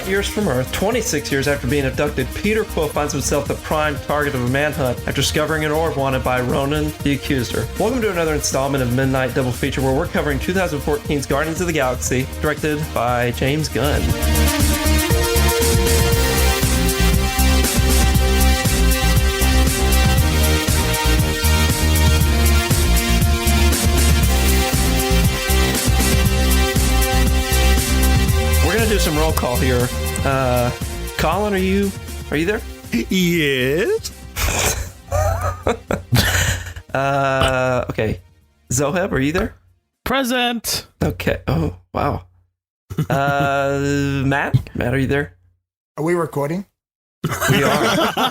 light years from Earth, 26 years after being abducted, Peter Quill finds himself the prime target of a manhunt after discovering an orb wanted by Ronan, the Accuser. Welcome to another installment of Midnight Double Feature, where we're covering 2014's Guardians of the Galaxy, directed by James Gunn. Do some roll call here. Colin, are you there? Yes. Okay. Zoheb, are you there? Present. Okay. Oh, wow. Matt, are you there? Are we recording? We are.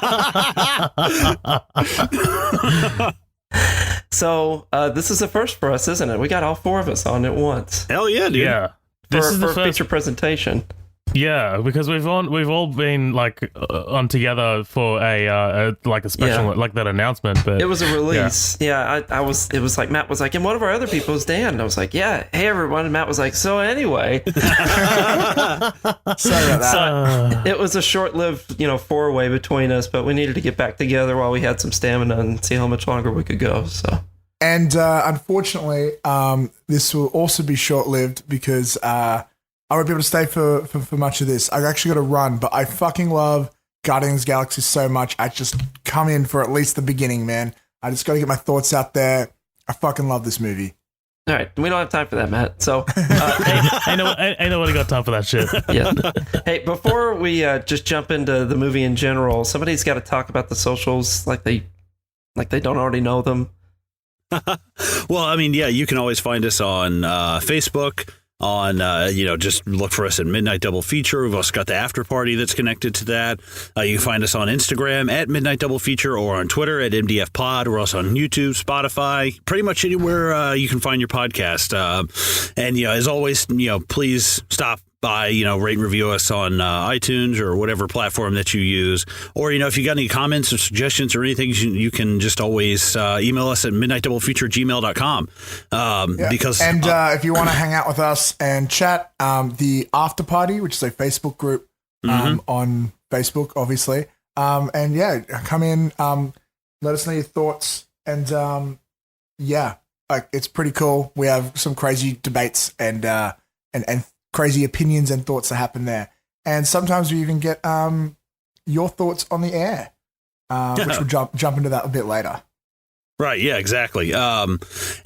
So this is a first for us, isn't it? We got all four of us on at once. Hell yeah, dude. Yeah. This is for the a first feature presentation. Yeah, because we've all been like on together for a special like that announcement, but it was a release. Yeah, I was. It was like Matt was like, and one of our other people is Dan. And I was like, yeah, hey everyone. And Matt was like, so anyway. Sorry about that. So it was a short-lived, four-way between us, but we needed to get back together while we had some stamina and see how much longer we could go. So. And unfortunately, this will also be short-lived because I won't be able to stay for much of this. I actually got to run, but I fucking love Guardians of the Galaxy so much. I just come in for at least the beginning, man. I just got to get my thoughts out there. I fucking love this movie. All right, we don't have time for that, Matt. So, ain't nobody got time for that shit. Yeah. Hey, before we just jump into the movie in general, somebody's got to talk about the socials like they don't already know them. Well, I mean, yeah, you can always find us on Facebook. On, just look for us at Midnight Double Feature. We've also got the after party that's connected to that. You can find us on Instagram at Midnight Double Feature or on Twitter at MDF Pod. We're also on YouTube, Spotify, pretty much anywhere you can find your podcast. And, as always, please stop by, rate and review us on iTunes or whatever platform that you use. Or, if you got any comments or suggestions or anything, you can just always email us at midnightdoublefeature@gmail.com. Because if you want to hang out with us and chat, the After Party, which is a Facebook group on Facebook, obviously. Come in, let us know your thoughts. And it's pretty cool. We have some crazy debates and crazy opinions and thoughts that happen there. And sometimes we even get your thoughts on the air, which we'll jump into that a bit later. Right. Yeah, exactly. And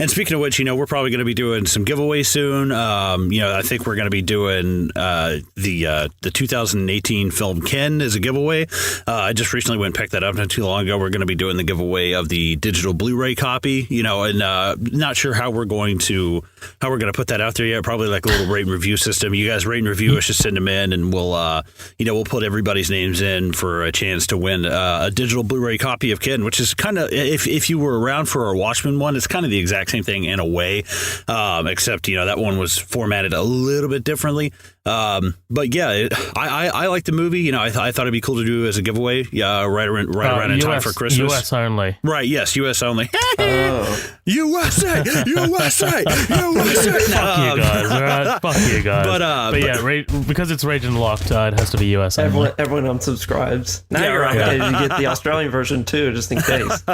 speaking of which, we're probably going to be doing some giveaways soon. I think we're going to be doing the 2018 film Ken as a giveaway. I just recently went and picked that up not too long ago. We're going to be doing the giveaway of the digital Blu-ray copy, and not sure how we're going to put that out there yet. Probably like a little rate and review system. You guys rate and review us, just send them in, and we'll put everybody's names in for a chance to win a digital Blu-ray copy of Ken, which is kind of, if you were around for our Watchmen one, it's kind of the exact same thing in a way, except that one was formatted a little bit differently. But yeah, I like the movie. I thought it'd be cool to do as a giveaway. Yeah, right around in time for Christmas. US only. Right. Yes, US only. USA. Fuck you guys. All right. Fuck you guys. But yeah, because it's region locked, it has to be US only. Everyone unsubscribes. Now you're obligated to get the Australian version too, just in case.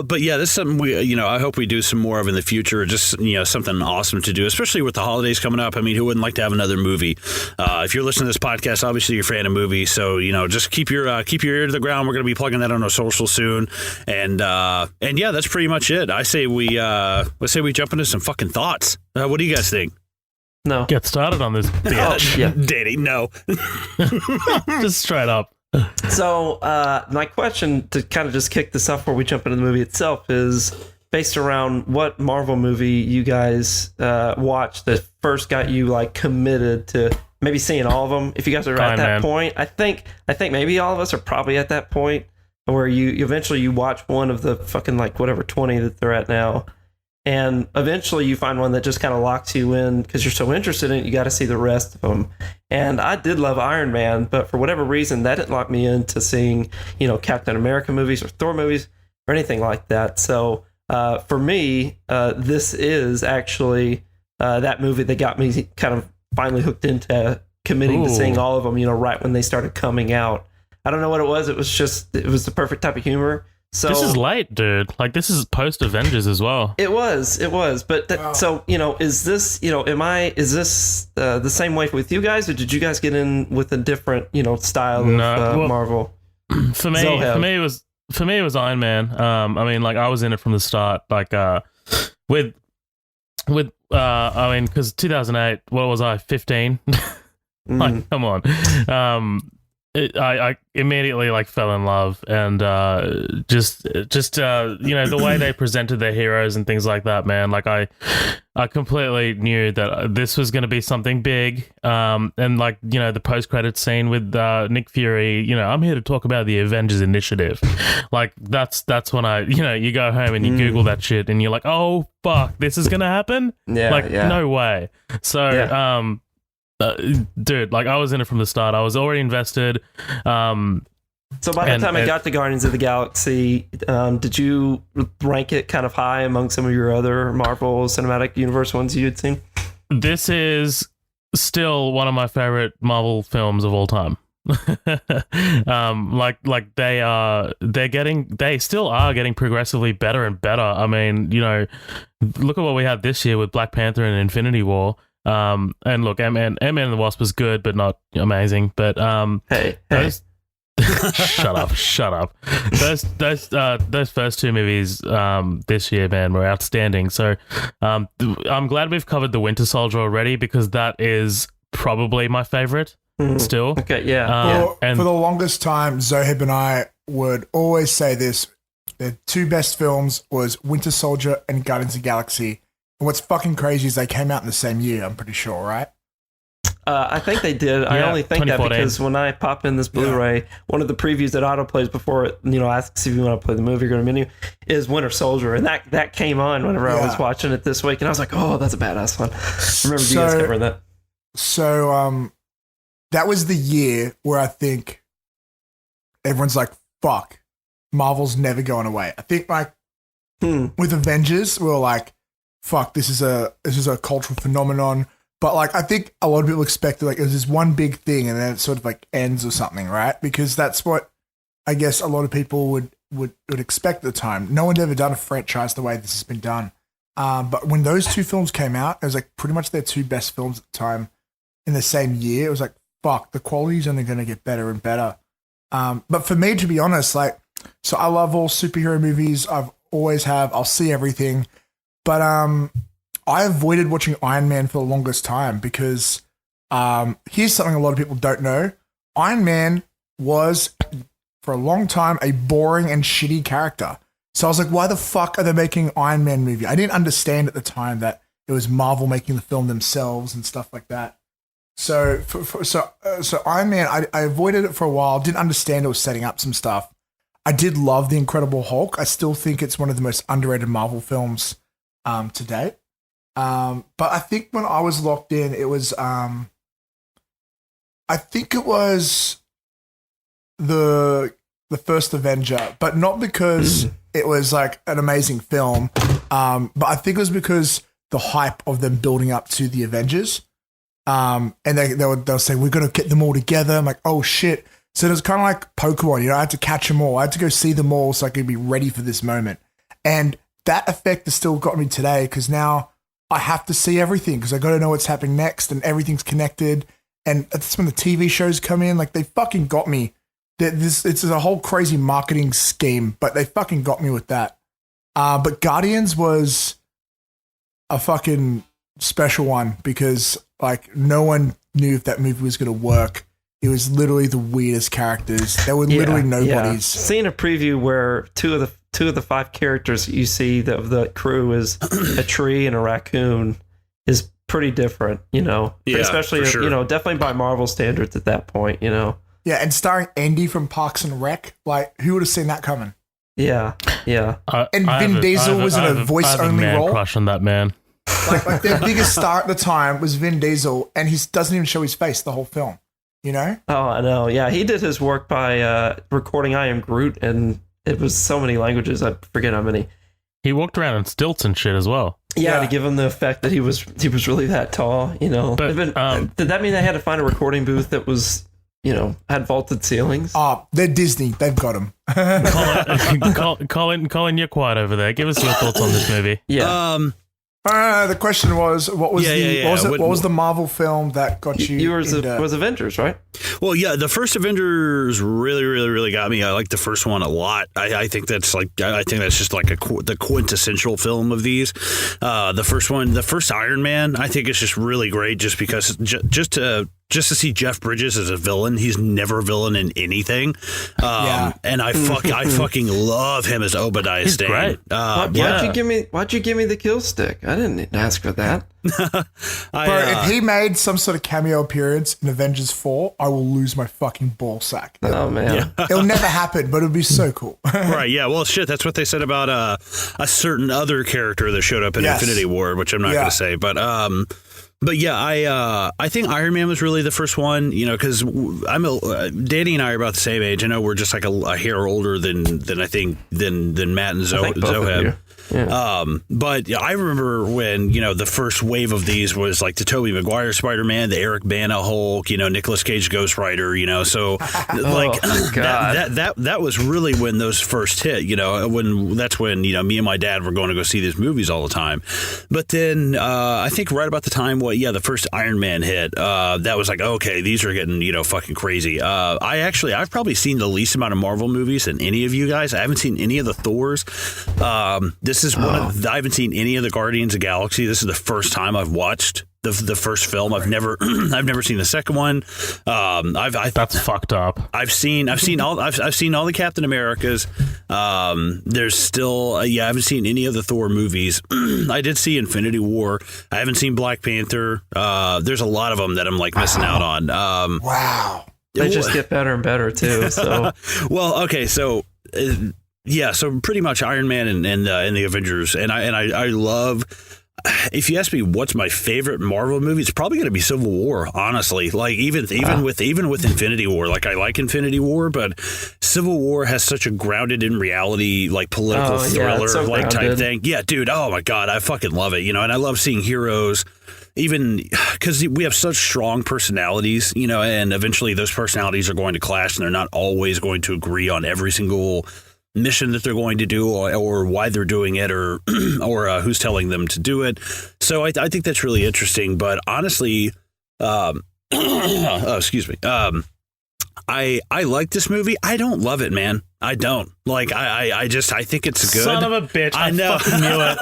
But yeah, this is something I hope we do some more of in the future. Just something awesome to do, especially with the holidays coming up. I mean, who wouldn't like to have another movie? If you're listening to this podcast, obviously you're a fan of movies, so just keep your ear to the ground. We're going to be plugging that on our social soon, and yeah, that's pretty much it. I say we jump into some fucking thoughts. What do you guys think? No, get started on this. Danny, no, just straight up. So my question to kind of just kick this off before we jump into the movie itself is based around what Marvel movie you guys watched that first got you like committed to maybe seeing all of them. If you guys are at that point, I think maybe all of us are probably at that point where you eventually watch one of the fucking like whatever 20 that they're at now, and eventually you find one that just kind of locks you in because you're so interested in it. You got to see the rest of them. And I did love Iron Man, but for whatever reason that didn't lock me into seeing Captain America movies or Thor movies or anything like that. So for me, this is actually that movie that got me kind of finally hooked into committing to Ooh. seeing all of them, right when they started coming out. I don't know what it was. It was the perfect type of humor. So This is late, dude. Like, this is post Avengers as well. It was. But Wow. so, is this, is this the same way with you guys, or did you guys get in with a different, style of Marvel? For me, it was Iron Man. I mean, like, I was in it from the start. Like, with I mean, because 2008, what was I, 15? Like, come on. I immediately like fell in love, and just the way they presented their heroes and things like that, man. Like, I completely knew that this was going to be something big. And like, the post-credit scene with Nick Fury, I'm here to talk about the Avengers Initiative. Like, that's when I, you go home and you Google that shit and you're like, oh fuck, this is gonna happen. No way. So dude, like, I was in it from the start. I was already invested. So by the time I got to Guardians of the Galaxy, did you rank it kind of high among some of your other Marvel Cinematic Universe ones you had seen? This is still one of my favorite Marvel films of all time. Like they still are getting progressively better and better. I mean, look at what we had this year with Black Panther and Infinity War. And look, Ant-Man and the Wasp was good, but not amazing. But hey. Shut up. Those first two movies this year, man, were outstanding. So I'm glad we've covered the Winter Soldier already, because that is probably my favorite still. Okay, yeah. And for the longest time, Zohib and I would always say this: the two best films was Winter Soldier and Guardians of the Galaxy. And what's fucking crazy is they came out in the same year, I'm pretty sure, right? I think they did. I only think that because when I pop in this Blu-ray, one of the previews that auto plays before it, asks if you want to play the movie or go to menu, is Winter Soldier, and that came on whenever I was watching it this week, and I was like, oh, that's a badass one. I remember you guys covering that. So that was the year where I think everyone's like, fuck, Marvel's never going away. I think like with Avengers, we were like, fuck, this is a cultural phenomenon. But like, I think a lot of people expected like it was this one big thing and then it sort of like ends or something, right? Because that's what I guess a lot of people would expect at the time. No one's ever done a franchise the way this has been done. But when those two films came out, it was like pretty much their two best films at the time in the same year. It was like, fuck, the quality's only going to get better and better. But for me, to be honest, like, so I love all superhero movies. I've always have. I'll see everything. But I avoided watching Iron Man for the longest time because here's something a lot of people don't know. Iron Man was, for a long time, a boring and shitty character. So I was like, why the fuck are they making an Iron Man movie? I didn't understand at the time that it was Marvel making the film themselves and stuff like that. So Iron Man, I avoided it for a while. Didn't understand it was setting up some stuff. I did love The Incredible Hulk. I still think it's one of the most underrated Marvel films to date. But I think when I was locked in, it was I think it was the first Avenger, but not because it was like an amazing film. But I think it was because the hype of them building up to the Avengers. And they'll say, we're going to get them all together. I'm like, oh shit. So it was kind of like Pokemon, I had to catch them all. I had to go see them all so I could be ready for this moment. And that effect has still got me today because now I have to see everything because I got to know what's happening next and everything's connected. And that's when the TV shows come in. Like, they fucking got me. It's a whole crazy marketing scheme, but they fucking got me with that. But Guardians was a fucking special one because like no one knew if that movie was going to work. It was literally the weirdest characters. There were literally nobodies. Yeah. Seeing a preview where two of the five characters you see of the crew is a tree and a raccoon is pretty different, Yeah, especially sure. definitely by Marvel standards at that point, Yeah, and starring Andy from Parks and Rec, like who would have seen that coming? Yeah. And Vin Diesel was in a voice-only role. Crush on that man. Like their biggest star at the time was Vin Diesel, and he doesn't even show his face the whole film. Oh, I know. Yeah, he did his work by recording I Am Groot, and it was so many languages. I forget how many. He walked around in stilts and shit as well. Yeah, Yeah. to give him the effect that he was really that tall, you know. But, Did that mean they had to find a recording booth that was, you know, had vaulted ceilings? They're Disney. They've got them. Colin, you're quiet over there. Give us your thoughts on this movie. Yeah. The question was, what was what was the Marvel film that got you? Yours was Avengers, right? Well, yeah, the first Avengers really, really, really got me. I like the first one a lot. I think that's just like the quintessential film of these. The first one, the first Iron Man, I think is just really great, just because just to see Jeff Bridges as a villain. He's never a villain in anything. And I fucking love him as Obadiah He's Stane. great. Why'd you give me the kill stick? I didn't ask for that. Bro, if he made some sort of cameo appearance in Avengers 4, I will lose my fucking ball sack. Oh man. It'll never happen, but it'll be so cool. Right, yeah. Well, shit, that's what they said about a certain other character that showed up in Infinity War, which I'm not going to say. But yeah, I think Iron Man was really the first one, you know, because Danny and I are about the same age. I know we're just like a hair older than Matt and Zoheb. Yeah. But yeah, I remember when, you know, the first wave of these was like the Tobey Maguire Spider-Man, the Eric Bana Hulk, you know, Nicolas Cage Ghost Rider, you know, so like that was really when those first hit, you know, that's when, you know, me and my dad were going to go see these movies all the time. But then I think right about the time the first Iron Man hit, that was like, okay, these are getting, you know, fucking crazy. I've probably seen the least amount of Marvel movies than any of you guys. I haven't seen any of the Thors. This is I haven't seen any of the Guardians of the Galaxy. This is the first time I've watched the first film. I've never seen the second one. That's fucked up. I've seen all the Captain Americas. There's still I haven't seen any of the Thor movies. I did see Infinity War. I haven't seen Black Panther. There's a lot of them that I'm like missing out on. Wow. They just get better and better too. So well, okay, so. So pretty much Iron Man and the Avengers, and I love. If you ask me what's my favorite Marvel movie, it's probably going to be Civil War. Honestly, like even with Infinity War, like I like Infinity War, but Civil War has such a grounded in reality, like political thriller like type thing. Yeah, dude. Oh my god, I fucking love it. You know, and I love seeing heroes. Even because we have such strong personalities, you know, and eventually those personalities are going to clash, and they're not always going to agree on every single mission that they're going to do or why they're doing it or who's telling them to do it. So I think that's really interesting. But honestly, excuse me. I like this movie. I don't love it, man. I don't. Like, I think it's good. Son of a bitch. I know. Fucking knew it.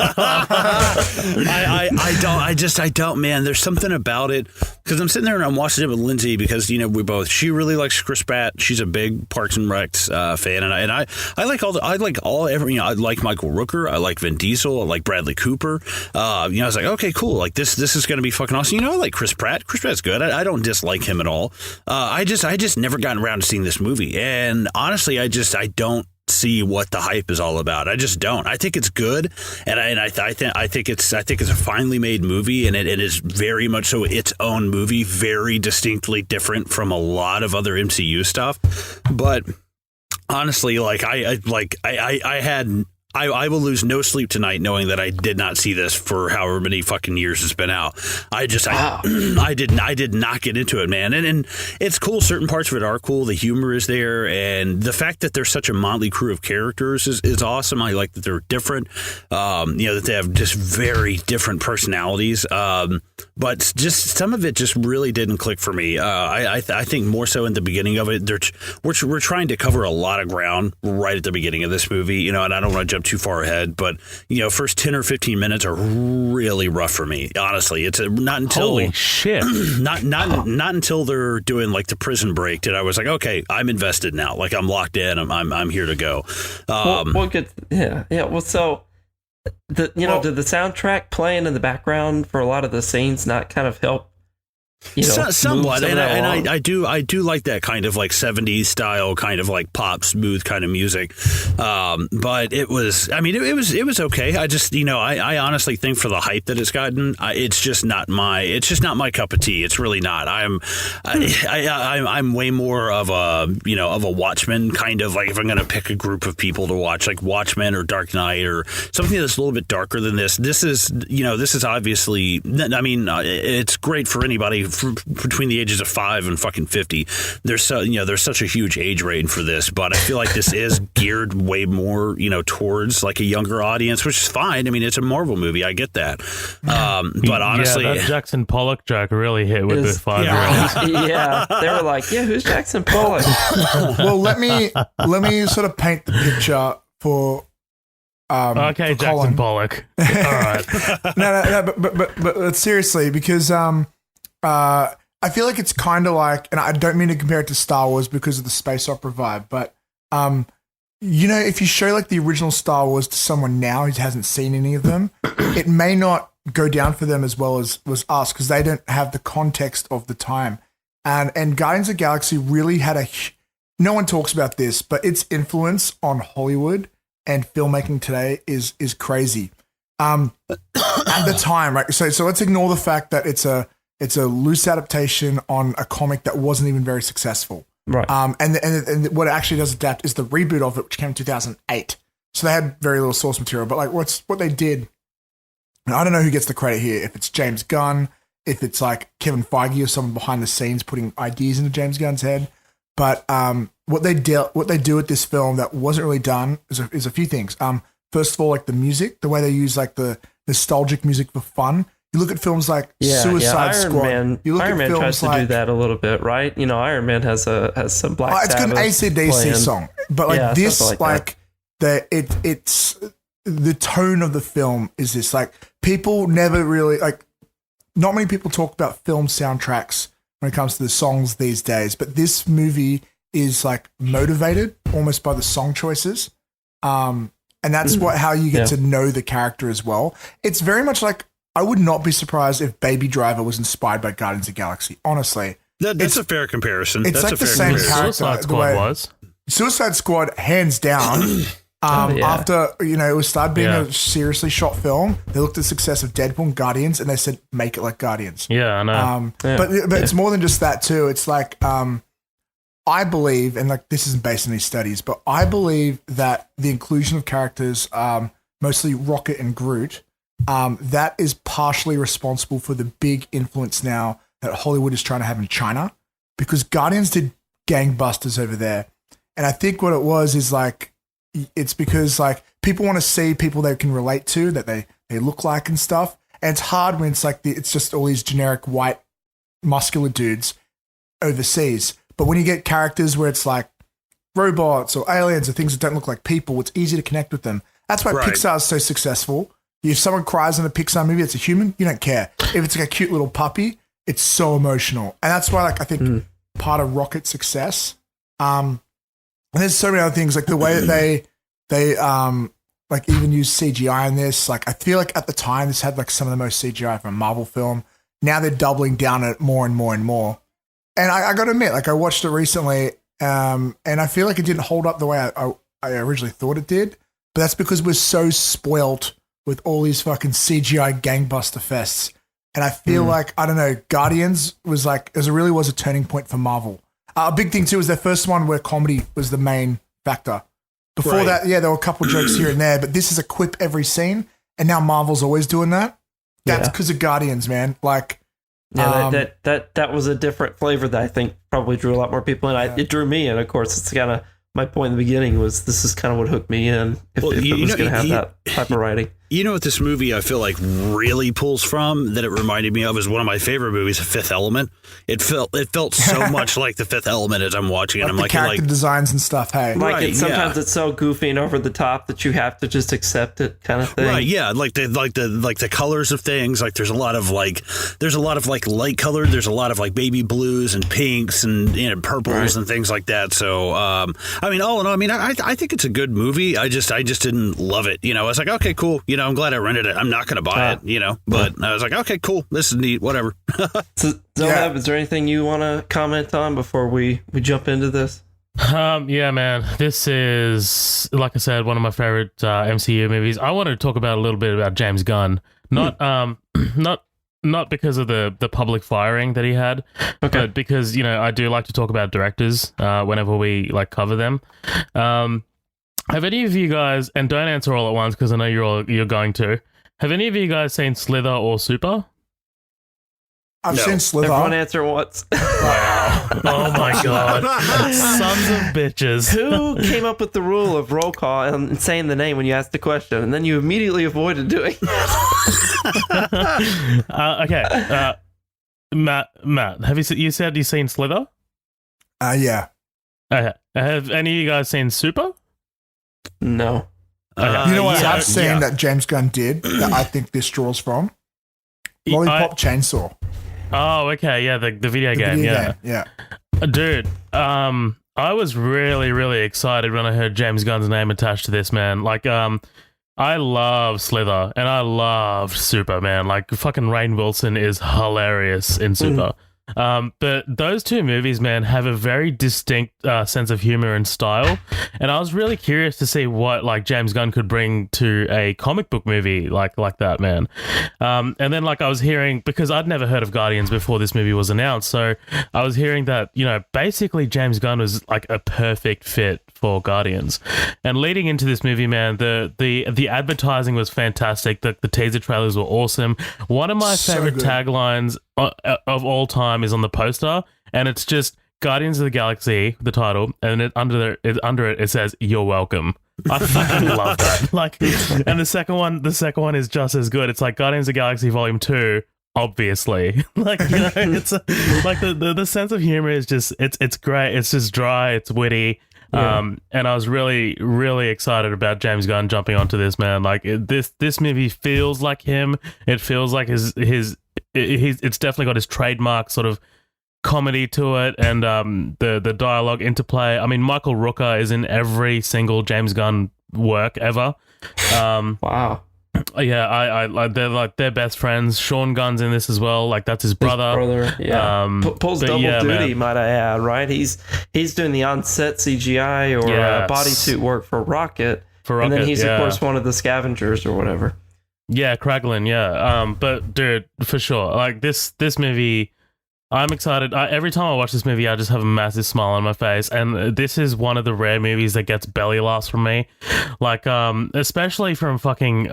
I don't, man. There's something about it. Because I'm sitting there and I'm watching it with Lindsay because, you know, she really likes Chris Pratt. She's a big Parks and Recs fan. And I like Michael Rooker. I like Vin Diesel. I like Bradley Cooper. You know, I was like, okay, cool. Like this is going to be fucking awesome. You know, I like Chris Pratt. Chris Pratt's good. I don't dislike him at all. I just never gotten around to seeing this movie. And honestly, I don't see what the hype is all about. I just don't. I think it's good, and I think it's a finely made movie, and it is very much so its own movie, very distinctly different from a lot of other MCU stuff. But honestly, like I will lose no sleep tonight knowing that I did not see this for however many fucking years it's been out. I did not get into it, man. And it's cool. Certain parts of it are cool. The humor is there. And the fact that there's such a motley crew of characters is awesome. I like that they're different, you know, that they have just very different personalities. But just some of it just really didn't click for me. I think more so in the beginning of it, we're trying to cover a lot of ground right at the beginning of this movie, you know, and I don't want to jump too far ahead, but you know, first 10 or 15 minutes are really rough for me. Honestly, it's not until holy shit, not until they're doing like the prison break that I was like, okay, I'm invested now. Like I'm locked in. I'm here to go. Well, good. Yeah. Well, so did the soundtrack playing in the background for a lot of the scenes not kind of help Somewhat, and I do like that kind of like 70s style, kind of like pop smooth kind of music. But it was okay. I just, I honestly think for the hype that it's gotten, it's just not my cup of tea. It's really not. I'm way more of a Watchmen kind of, like, if I'm going to pick a group of people to watch, like Watchmen or Dark Knight or something that's a little bit darker than this. This is obviously, it's great for anybody between the ages of 5 and fucking 50. There's such a huge age range for this, but I feel like this is geared way more, towards like a younger audience, which is fine. I mean, it's a Marvel movie. I get that. But honestly, that Jackson Pollock joke really hit with the 5-year-olds. Yeah, they were like, "Yeah, who's Jackson Pollock?" Well, let me sort of paint the picture for. Okay, for Jackson Colin. Pollock. All right. No, but seriously, because I feel like it's kind of like, and I don't mean to compare it to Star Wars because of the space opera vibe, but if you show like the original Star Wars to someone now who hasn't seen any of them, it may not go down for them as well as was us because they don't have the context of the time. And Guardians of the Galaxy really had no one talks about this, but its influence on Hollywood and filmmaking today is crazy. At the time, right? So let's ignore the fact that it's a loose adaptation on a comic that wasn't even very successful. Right. And what it actually does adapt is the reboot of it, which came in 2008. So they had very little source material, but like what they did, and I don't know who gets the credit here, if it's James Gunn, if it's like Kevin Feige or someone behind the scenes putting ideas into James Gunn's head. But what they do with this film that wasn't really done is a few things. First of all, like the music, the way they use like the nostalgic music for fun. You look at films like Suicide Squad. Iron Man tries to do that a little bit, right? Iron Man has some Black it's Sabbath. It's an AC/DC song, but like this, it's the tone of the film is this. Like people never really not many people talk about film soundtracks when it comes to the songs these days, but this movie is like motivated almost by the song choices. And that's how you get to know the character as well. It's very much like, I would not be surprised if Baby Driver was inspired by Guardians of the Galaxy. Honestly, that's a fair comparison. It's that's like the same character. Suicide Squad was. Suicide Squad, hands down. After it was started being a seriously shot film, they looked at the success of Deadpool and Guardians, and they said, "Make it like Guardians." Yeah, I know. But it's more than just that too. It's like I believe, and like this isn't based on these studies, but I believe that the inclusion of characters, mostly Rocket and Groot. That is partially responsible for the big influence now that Hollywood is trying to have in China, because Guardians did gangbusters over there. And I think what it was is like, it's because like people want to see people they can relate to, that they look like and stuff. And it's hard when it's like it's just all these generic white muscular dudes overseas. But when you get characters where it's like robots or aliens or things that don't look like people, it's easy to connect with them. That's why Pixar is so successful. If someone cries in a Pixar movie, it's a human, you don't care. If it's like a cute little puppy, it's so emotional. And that's why, like, I think part of Rocket's success, and there's so many other things, like the way that they like even use CGI in this. Like, I feel like at the time this had like some of the most CGI from a Marvel film. Now they're doubling down on it more and more and more. And I got to admit, like, I watched it recently, and I feel like it didn't hold up the way I originally thought it did. But that's because we're so spoilt with all these fucking CGI gangbuster fests. And I feel like, I don't know, Guardians was like, really was a turning point for Marvel. A big thing too was their first one where comedy was the main factor. Before that, there were a couple jokes here and there, but this is a quip every scene. And now Marvel's always doing that. That's because of Guardians, man. Like, that was a different flavor that I think probably drew a lot more people in. It drew me in, of course. It's kind of my point in the beginning was this is kind of what hooked me in. If it was going to have that type of writing. You know what this movie I feel like really pulls from that it reminded me of is one of my favorite movies, Fifth Element. It felt so much like the Fifth Element as I'm watching it. Like I'm the like character designs and stuff. Hey, sometimes it's so goofy and over the top that you have to just accept it, kind of thing. Right? Yeah, like the colors of things. Like there's a lot of light color. There's a lot of like baby blues and pinks and purples and things like that. So I mean, all in all, I think it's a good movie. I just didn't love it. I was like, okay, cool. I'm glad I rented it. I'm not going to buy it, but I was like, okay, cool. This is neat. Whatever. So, Zelhab, is there anything you want to comment on before we jump into this? Yeah, man. This is, like I said, one of my favorite MCU movies. I wanted to talk about a little bit about James Gunn. Not because of the public firing that he had, but because, I do like to talk about directors whenever we cover them. Have any of you guys, and don't answer all at once because I know you're going to, have any of you guys seen Slither or Super? I've seen Slither. Everyone answer once. Wow. Oh my god. Sons of bitches. Who came up with the rule of roll call and saying the name when you asked the question, and then you immediately avoided doing it? Okay. Matt, have you said you've seen Slither? Yeah. Okay. Have any of you guys seen Super? No. You know what I have seen that James Gunn did that I think this draws from? Lollipop Chainsaw. Oh, okay. Yeah, the video game. Yeah. Dude, I was really, really excited when I heard James Gunn's name attached to this, man. I love Slither and I loved Super, man. Fucking Rainn Wilson is hilarious in Super. But those two movies, man, have a very distinct sense of humor and style, and I was really curious to see what James Gunn could bring to a comic book movie like that, man. And then I was hearing, because I'd never heard of Guardians before this movie was announced, so I was hearing that basically James Gunn was a perfect fit for Guardians. And leading into this movie, man, the advertising was fantastic. The teaser trailers were awesome. One of my favorite taglines of all time is on the poster, and it's just Guardians of the Galaxy, the title, and under it says "You're welcome." I fucking love that. And the second one is just as good. It's Guardians of the Galaxy Volume 2. Obviously, it's the sense of humor is just it's great. It's just dry. It's witty. Yeah. And I was really, really excited about James Gunn jumping onto this, man. This movie feels like him. It feels like it's definitely got his trademark sort of comedy to it, and the dialogue interplay. I mean, Michael Rooker is in every single James Gunn work ever. Wow. Yeah, they're best friends. Sean Gunn's in this as well. That's his brother. Yeah. Pulls double duty, might I add, right? He's doing the on-set CGI or bodysuit work for Rocket. And then he's, of course, one of the scavengers or whatever. Yeah, Kraglin, yeah. But, dude, for sure. This movie, I'm excited. Every time I watch this movie, I just have a massive smile on my face. And this is one of the rare movies that gets belly laughs from me. Especially from fucking,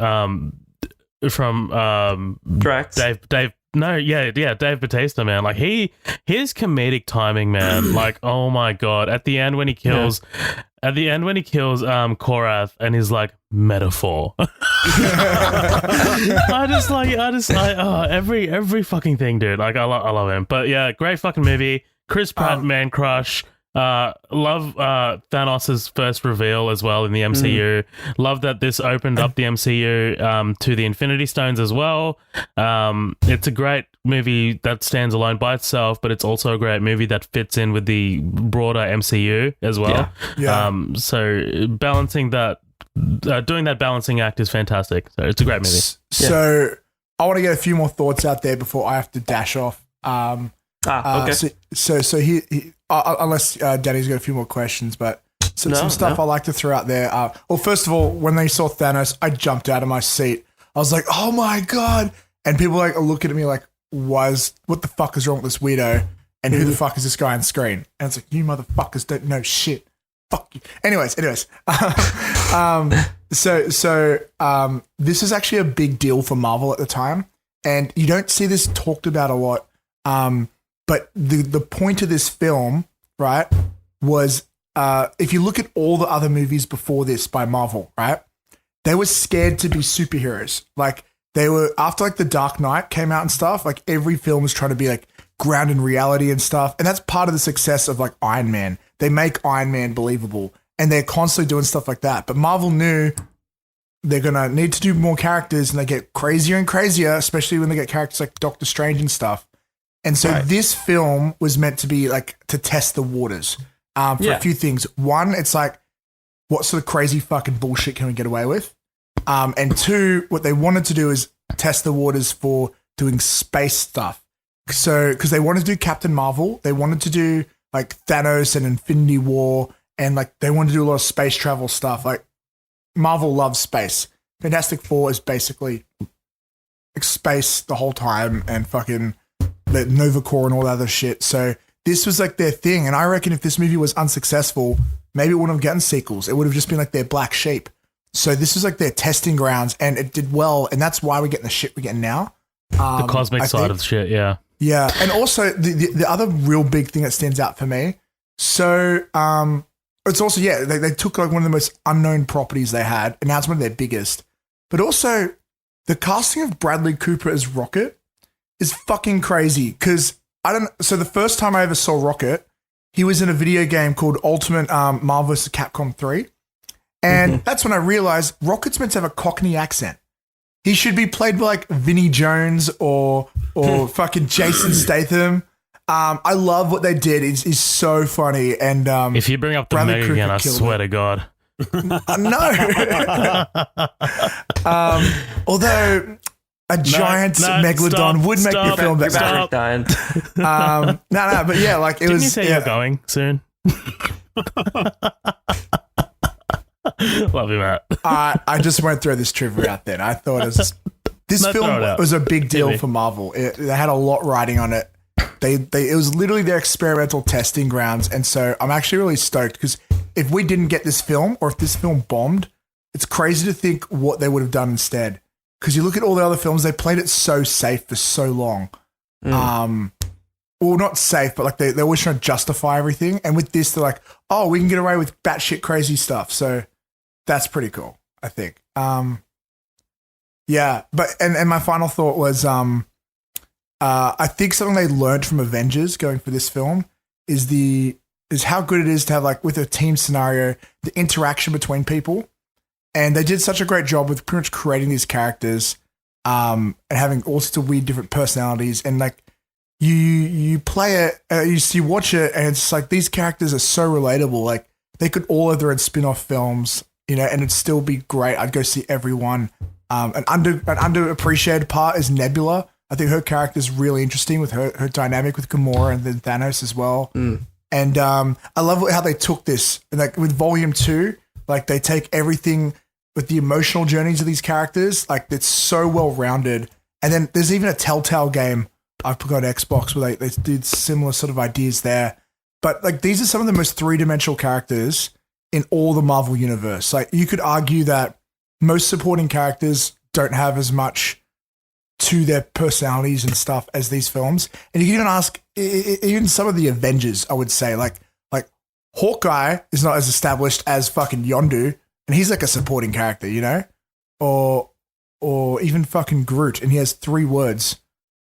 Drax. Dave. No, yeah, Dave Bautista, man. His comedic timing, man. Oh my god. At the end when he kills... Yeah. At the end when he kills Korath and he's metaphor. Every fucking thing, dude. I love him. But yeah, great fucking movie. Chris Pratt, man crush. Love Thanos' first reveal as well in the MCU. Love that this opened up the MCU to the Infinity Stones as well. It's a great movie that stands alone by itself, but it's also a great movie that fits in with the broader MCU as well. Yeah. So balancing that, doing that balancing act is fantastic. So it's a great movie. So I want to get a few more thoughts out there before I have to dash off. Okay. So he unless Danny's got a few more questions, but some stuff I like to throw out there. Well, first of all, when they saw Thanos, I jumped out of my seat. I was like, "Oh my god!" And people are looking at me what the fuck is wrong with this weirdo? And who the fuck is this guy on screen? And it's like, you motherfuckers don't know shit. Fuck you. Anyways. So this is actually a big deal for Marvel at the time, and you don't see this talked about a lot. But the point of this film, right, was if you look at all the other movies before this by Marvel, right, they were scared to be superheroes. They were, after The Dark Knight came out and stuff, every film was trying to be grounded in reality and stuff. And that's part of the success of Iron Man. They make Iron Man believable, and they're constantly doing stuff like that. But Marvel knew they're going to need to do more characters, and they get crazier and crazier, especially when they get characters like Doctor Strange and stuff. And so this film was meant to be to test the waters for a few things. One, it's what sort of crazy fucking bullshit can we get away with? And two, what they wanted to do is test the waters for doing space stuff. So, because they wanted to do Captain Marvel, they wanted to do like Thanos and Infinity War, and like they wanted to do a lot of space travel stuff. Like Marvel loves space. Fantastic Four is basically space the whole time and fucking the Nova Corps and all that other shit. So this was like their thing. And I reckon if this movie was unsuccessful, maybe it wouldn't have gotten sequels. It would have just been like their black sheep. So this was like their testing grounds, and it did well. And that's why we're getting the shit we're getting now. The cosmic side of the shit, yeah. Yeah, and also the other real big thing that stands out for me. So it's also they took like one of the most unknown properties they had, and now it's one of their biggest. But also the casting of Bradley Cooper as Rocket is fucking crazy because So the first time I ever saw Rocket, he was in a video game called Ultimate Marvel vs. Capcom 3, and that's when I realized Rocket's meant to have a Cockney accent. He should be played by like Vinnie Jones or fucking Jason Statham. I love what they did. It's so funny. And if you bring up the Meg again, I swear to God. No. Although a giant megalodon would make the film better. No, but yeah, like it Didn't was. You say you're going soon? Love you, Matt. I just won't throw this trivia out there. I thought this film was a big deal for Marvel. They had a lot riding on it. It was literally their experimental testing grounds, and so I'm actually really stoked because if we didn't get this film, or if this film bombed, it's crazy to think what they would have done instead. Because you look at all the other films, they played it so safe for so long. Well, not safe, but like they're always trying to justify everything. And with this, they're like, oh, we can get away with batshit crazy stuff. So that's pretty cool, I think. Yeah, but and my final thought was, I think something they learned from Avengers going for this film is how good it is to have, like, with a team scenario, the interaction between people. And they did such a great job with pretty much creating these characters and having all sorts of weird different personalities. And like you play it, you watch it, and it's like these characters are so relatable. Like they could all have their own spin-off films, and it'd still be great. I'd go see every one. An underappreciated part is Nebula. I think her character is really interesting with her dynamic with Gamora and then Thanos as well. And I love how they took this, and like with Volume 2, like they take everything with the emotional journeys of these characters. Like it's so well rounded. And then there's even a Telltale game I've got on Xbox where they did similar sort of ideas there. But like these are some of the most three-dimensional characters in all the Marvel universe. Like you could argue that most supporting characters don't have as much to their personalities and stuff as these films. And you can even ask even some of the Avengers, I would say, like Hawkeye is not as established as fucking Yondu, and he's like a supporting character, or even fucking Groot, and he has 3 words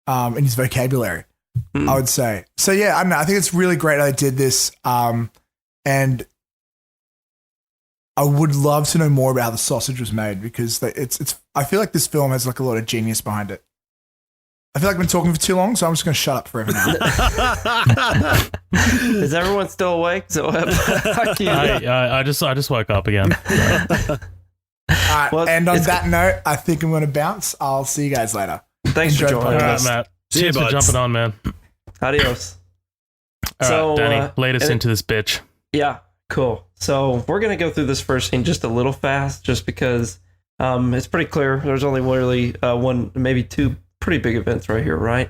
in his vocabulary, I would say. So yeah, I don't know. I think it's really great how they did this, and I would love to know more about how the sausage was made because it's. I feel like this film has like a lot of genius behind it. I feel like I've been talking for too long, so I'm just going to shut up forever now. Is everyone still awake? So I just woke up again. All right, well, and on that note, I think I'm going to bounce. I'll see you guys later. Thanks for joining us. All right, Matt. Cheers for jumping on, man. Adios. All right, Danny, lead us into this bitch. Yeah, cool. So we're going to go through this first scene just a little fast, just because it's pretty clear. There's only really one, maybe 2 pretty big events right here, right?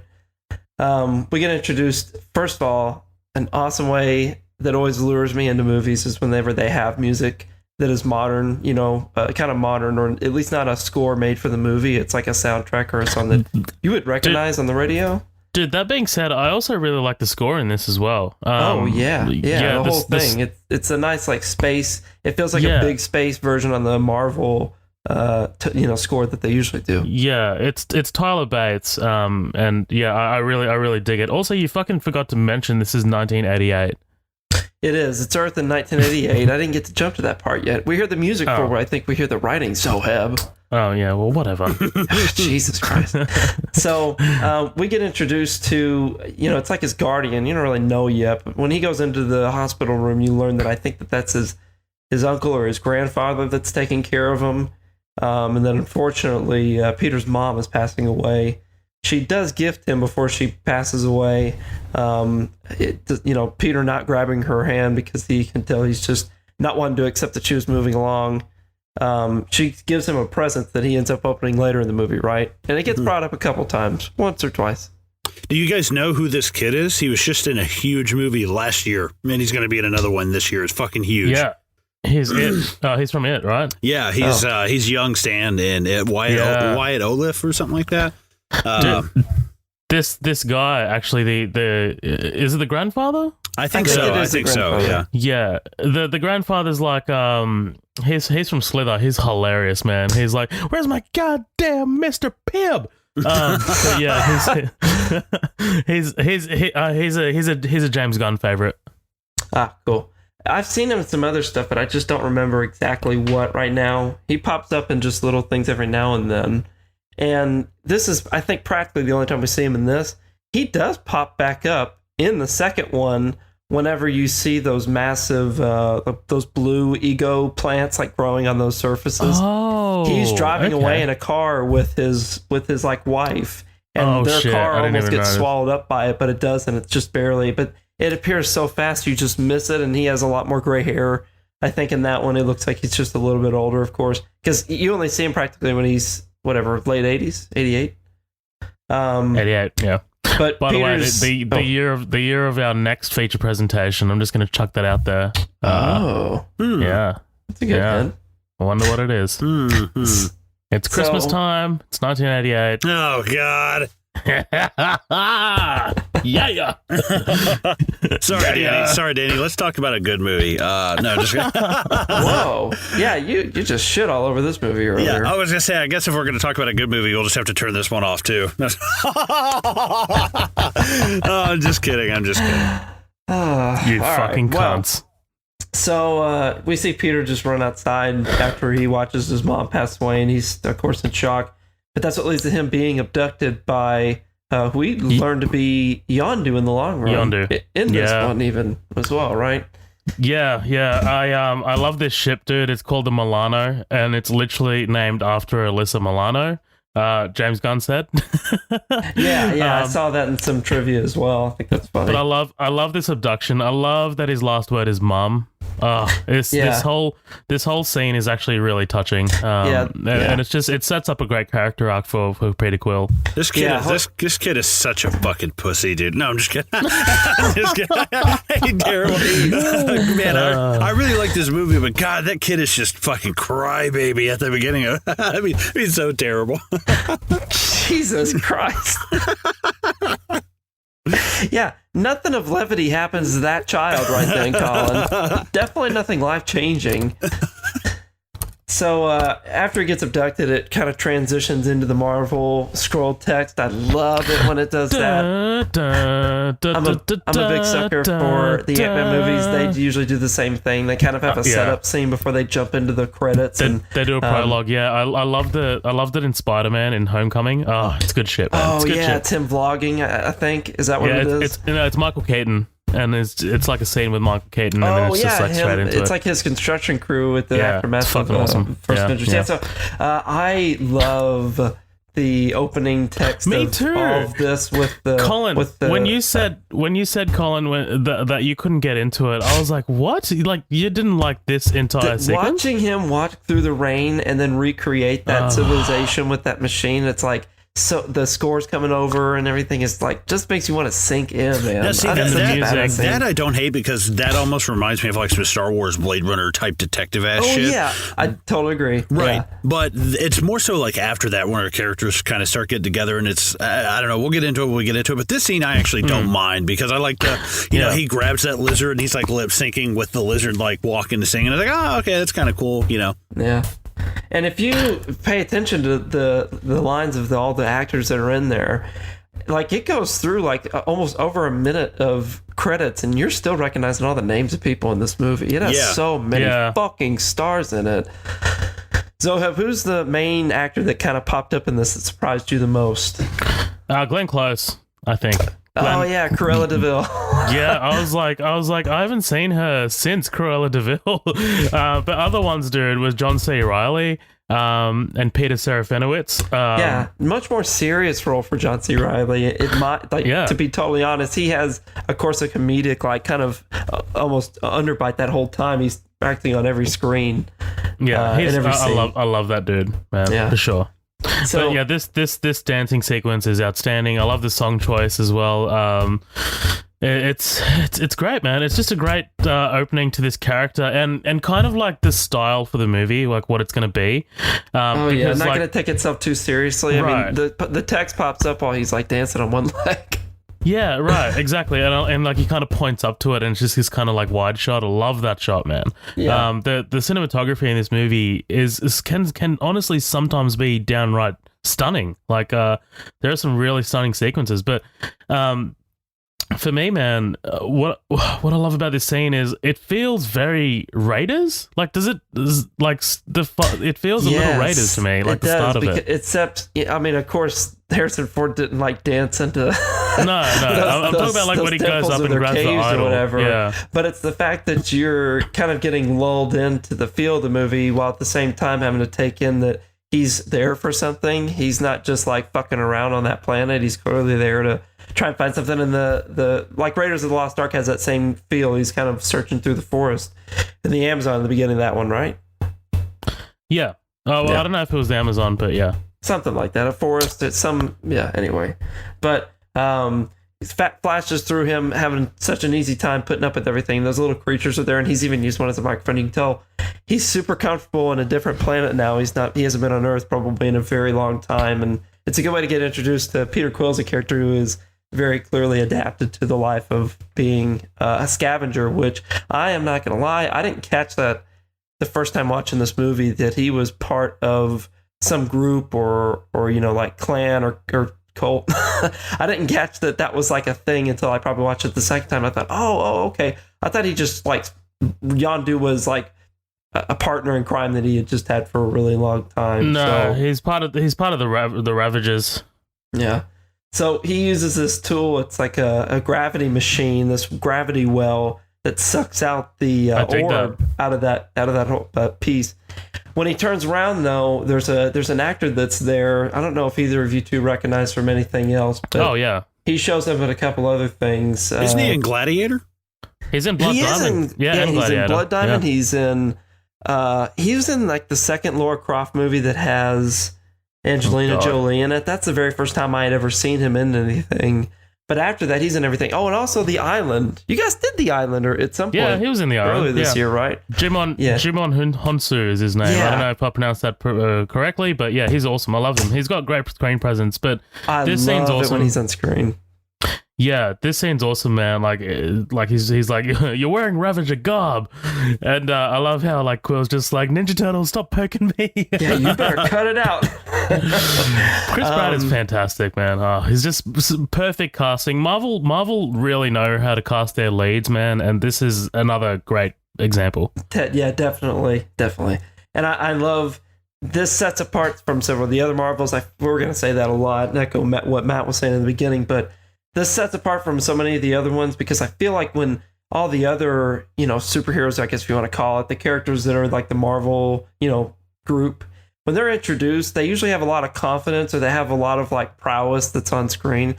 We get introduced, first of all, an awesome way that always lures me into movies is whenever they have music that is modern, kind of modern, or at least not a score made for the movie. It's like a soundtrack or a song that you would recognize on the radio. Dude, that being said, I also really like the score in this as well. The whole thing. It's a nice like space. It feels like a big space version on the Marvel score that they usually do. Yeah, it's Tyler Bates, and yeah, I really dig it. Also, you fucking forgot to mention this is 1988. It is. It's Earth in 1988. I didn't get to jump to that part yet. We hear the music for where I think we hear the writing. Zoheb. Oh yeah, well whatever. Jesus Christ. So we get introduced to, it's like his guardian. You don't really know yet, but when he goes into the hospital room, you learn that I think that's his uncle or his grandfather that's taking care of him. And then unfortunately, Peter's mom is passing away. She does gift him before she passes away. Peter not grabbing her hand because he can tell he's just not wanting to accept that she was moving along. She gives him a present that he ends up opening later in the movie, right? And it gets brought up a couple times, once or twice. Do you guys know who this kid is? He was just in a huge movie last year, and he's going to be in another one this year. It's fucking huge. Yeah. He's It. He's from It, right? Yeah, he's young Stan in It. Wyatt Olive or something like that. This guy actually the is it the grandfather? I think so. I think so. Yeah. Yeah. The grandfather's like he's from Slither. He's hilarious, man. He's like, "Where's my goddamn Mr. Pibb?" But yeah, he's a James Gunn favorite. Ah, cool. I've seen him in some other stuff, but I just don't remember exactly what right now. He pops up in just little things every now and then. And this is, I think, practically the only time we see him in this. He does pop back up in the second one whenever you see those massive, those blue ego plants like growing on those surfaces. Oh, he's driving away in a car with his like wife, and their car almost gets swallowed up by it, but it doesn't. It's just barely. But it appears so fast you just miss it, and he has a lot more gray hair. I think in that one it looks like he's just a little bit older, of course, because you only see him practically when he's whatever, late 80s, 88. 88, yeah. But by Peter's, the way, the year of our next feature presentation, I'm just going to chuck that out there. Yeah, that's a good hint. I wonder what it is. It's Christmas time. It's 1988. Oh God. Yeah. Sorry, Danny. Let's talk about a good movie. No, just whoa. Yeah, you just shit all over this movie earlier. Yeah, I was gonna say. I guess if we're gonna talk about a good movie, we'll just have to turn this one off too. I'm just kidding. You fucking cunts. So we see Peter just run outside after he watches his mom pass away, and he's of course in shock. But that's what leads to him being abducted by who we learned to be Yondu in the long run. Yondu. In this one even as well, right? Yeah. I love this ship, dude. It's called the Milano, and it's literally named after Alyssa Milano. James Gunn said. I saw that in some trivia as well. I think that's funny. But I love this abduction. I love that his last word is mum. This whole scene is actually really touching. And it sets up a great character arc for Peter Quill. This kid is such a fucking pussy, dude. No, I'm just kidding. I'm just kidding. Hey, terrible. Man, I really like this movie, but God, that kid is just fucking crybaby at the beginning of it. I mean, he's so terrible. Jesus Christ. Yeah, nothing of levity happens to that child right then, Colin. Definitely nothing life-changing. So after he gets abducted, it kind of transitions into the Marvel scroll text. I love it when it does that. I'm a big sucker for the Ant-Man movies. They usually do the same thing. They kind of have a setup scene before they jump into the credits. They do a prologue. I loved it in Spider-Man in Homecoming. Oh, it's good shit, man. Oh, it's him vlogging, I think. Is that what it is? It's Michael Keaton. And it's like a scene with Michael Keaton, and then it's just like straight into it. It's like his construction crew with the aftermath of awesome. First Avengers. Yeah, so I love the opening text Me too. Of this with the Colin. When you said Colin that you couldn't get into it, I was like, what? Like you didn't like this entire sequence? Watching him walk through the rain and then recreate that civilization with that machine, it's like. So the score's coming over and everything is like just makes you want to sink in, man. Now, see, that I don't hate because that almost reminds me of like some Star Wars Blade Runner type detective ass shit. Oh yeah, I totally agree. Right, yeah. But it's more so like after that when our characters kind of start getting together and it's I don't know. We'll get into it when we get into it. But this scene I actually don't mind because I like the he grabs that lizard and he's like lip syncing with the lizard like walking to sing and I was like okay that's kind of cool Yeah. And if you pay attention to the lines of all the actors that are in there, like it goes through like almost over a minute of credits, and you're still recognizing all the names of people in this movie. It has so many fucking stars in it. Zoheb, who's the main actor that kind of popped up in this that surprised you the most? Glenn Close, I think. Oh yeah, Cruella DeVille. Yeah, I was like, I haven't seen her since Cruella DeVille. But other ones, dude, was John C. Reilly. and Peter Serafinowicz. Yeah, much more serious role for John C. Reilly. It might, to be totally honest, he has, of course, a comedic, like, kind of almost underbite that whole time. He's acting on every screen. Yeah, I love that dude, man, for sure. So but yeah, this dancing sequence is outstanding. I love the song choice as well. It's great, man. It's just a great opening to this character and kind of like the style for the movie, like what it's going to be. Not going to take itself too seriously. Right. I mean, the text pops up while he's like dancing on one leg. Yeah, right, exactly, and like he kind of points up to it, and it's just this kind of like wide shot. I love that shot, man. Yeah. The cinematography in this movie can honestly sometimes be downright stunning. Like there are some really stunning sequences, but for me, man, what I love about this scene is it feels very Raiders. Like, it feels a little Raiders to me, like the start of it. Except, I mean, of course, Harrison Ford didn't like dance into. No, I'm talking about like when he goes up and grabs the idol, or whatever. Yeah. But it's the fact that you're kind of getting lulled into the feel of the movie while at the same time having to take in that he's there for something. He's not just like fucking around on that planet. He's clearly there to try and find something. And the like Raiders of the Lost Ark has that same feel. He's kind of searching through the forest in the Amazon at the beginning of that one, right? Yeah. Oh, well, yeah. I don't know if it was the Amazon, but yeah. Something like that. A forest. It's anyway. But flashes through him having such an easy time putting up with everything. Those little creatures are there, and he's even used one as a microphone. You can tell he's super comfortable on a different planet now. He hasn't been on Earth probably in a very long time, and it's a good way to get introduced to Peter Quill's a character who is very clearly adapted to the life of being a scavenger, which I am not going to lie, I didn't catch that the first time watching this movie, that he was part of some group or like clan or cult. I didn't catch that was like a thing until I probably watched it the second time. I thought, oh, okay. I thought he just like Yondu was like a partner in crime that he had just had for a really long time. No, he's part of the Ravagers. Yeah. So he uses this tool. It's like a gravity machine, this gravity well that sucks out the orb out of that whole piece. When he turns around, though, there's an actor that's there. I don't know if either of you two recognize from anything else. But he shows up in a couple other things. Isn't he in Gladiator? He's in Blood Diamond. He's in Blood Diamond. Yeah. He was in like the second Lara Croft movie that has Angelina Jolie in it. That's the very first time I had ever seen him in anything. But after that, he's in everything. Oh, and also The Island. You guys did The Island at some point. Yeah, he was in The Island earlier this year, right? Jimon Honsu is his name. Yeah. I don't know if I pronounced that correctly, but yeah, he's awesome. I love him. He's got great screen presence. But this scene's awesome. It when he's on screen. Yeah, this scene's awesome, man. Like he's like, you're wearing Ravager garb, and I love how like Quill's just like, Ninja Turtles, stop poking me. Yeah, you better cut it out. Chris Pratt is fantastic, man. Oh, he's just perfect casting. Marvel really know how to cast their leads, man, and this is another great example. Yeah, definitely. And I love this sets apart from several of the other Marvels. We're going to say that a lot, and echo what Matt was saying in the beginning, but this sets apart from so many of the other ones because I feel like when all the other, superheroes, I guess if you want to call it, the characters that are like the Marvel, group, when they're introduced, they usually have a lot of confidence or they have a lot of like prowess that's on screen.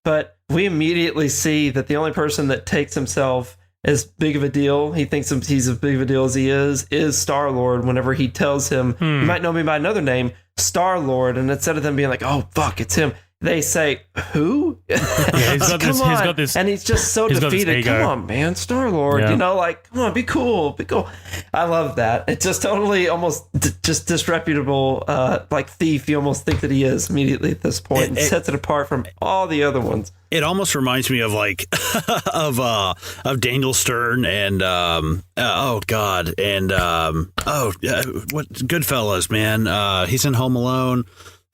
But we immediately see that the only person that takes himself as big of a deal, he thinks he's as big of a deal as he is Star-Lord whenever he tells him, you might know me by another name, Star-Lord. And instead of them being like, oh, fuck, it's him, they say, who? Yeah, he's got this, and he's just so defeated. Come on, man, Star-Lord. Yeah. Come on, be cool. I love that. It's just totally almost just disreputable, like thief. You almost think that he is immediately at this point, and sets it apart from all the other ones. It almost reminds me of like of Daniel Stern and Goodfellas, man. He's in Home Alone.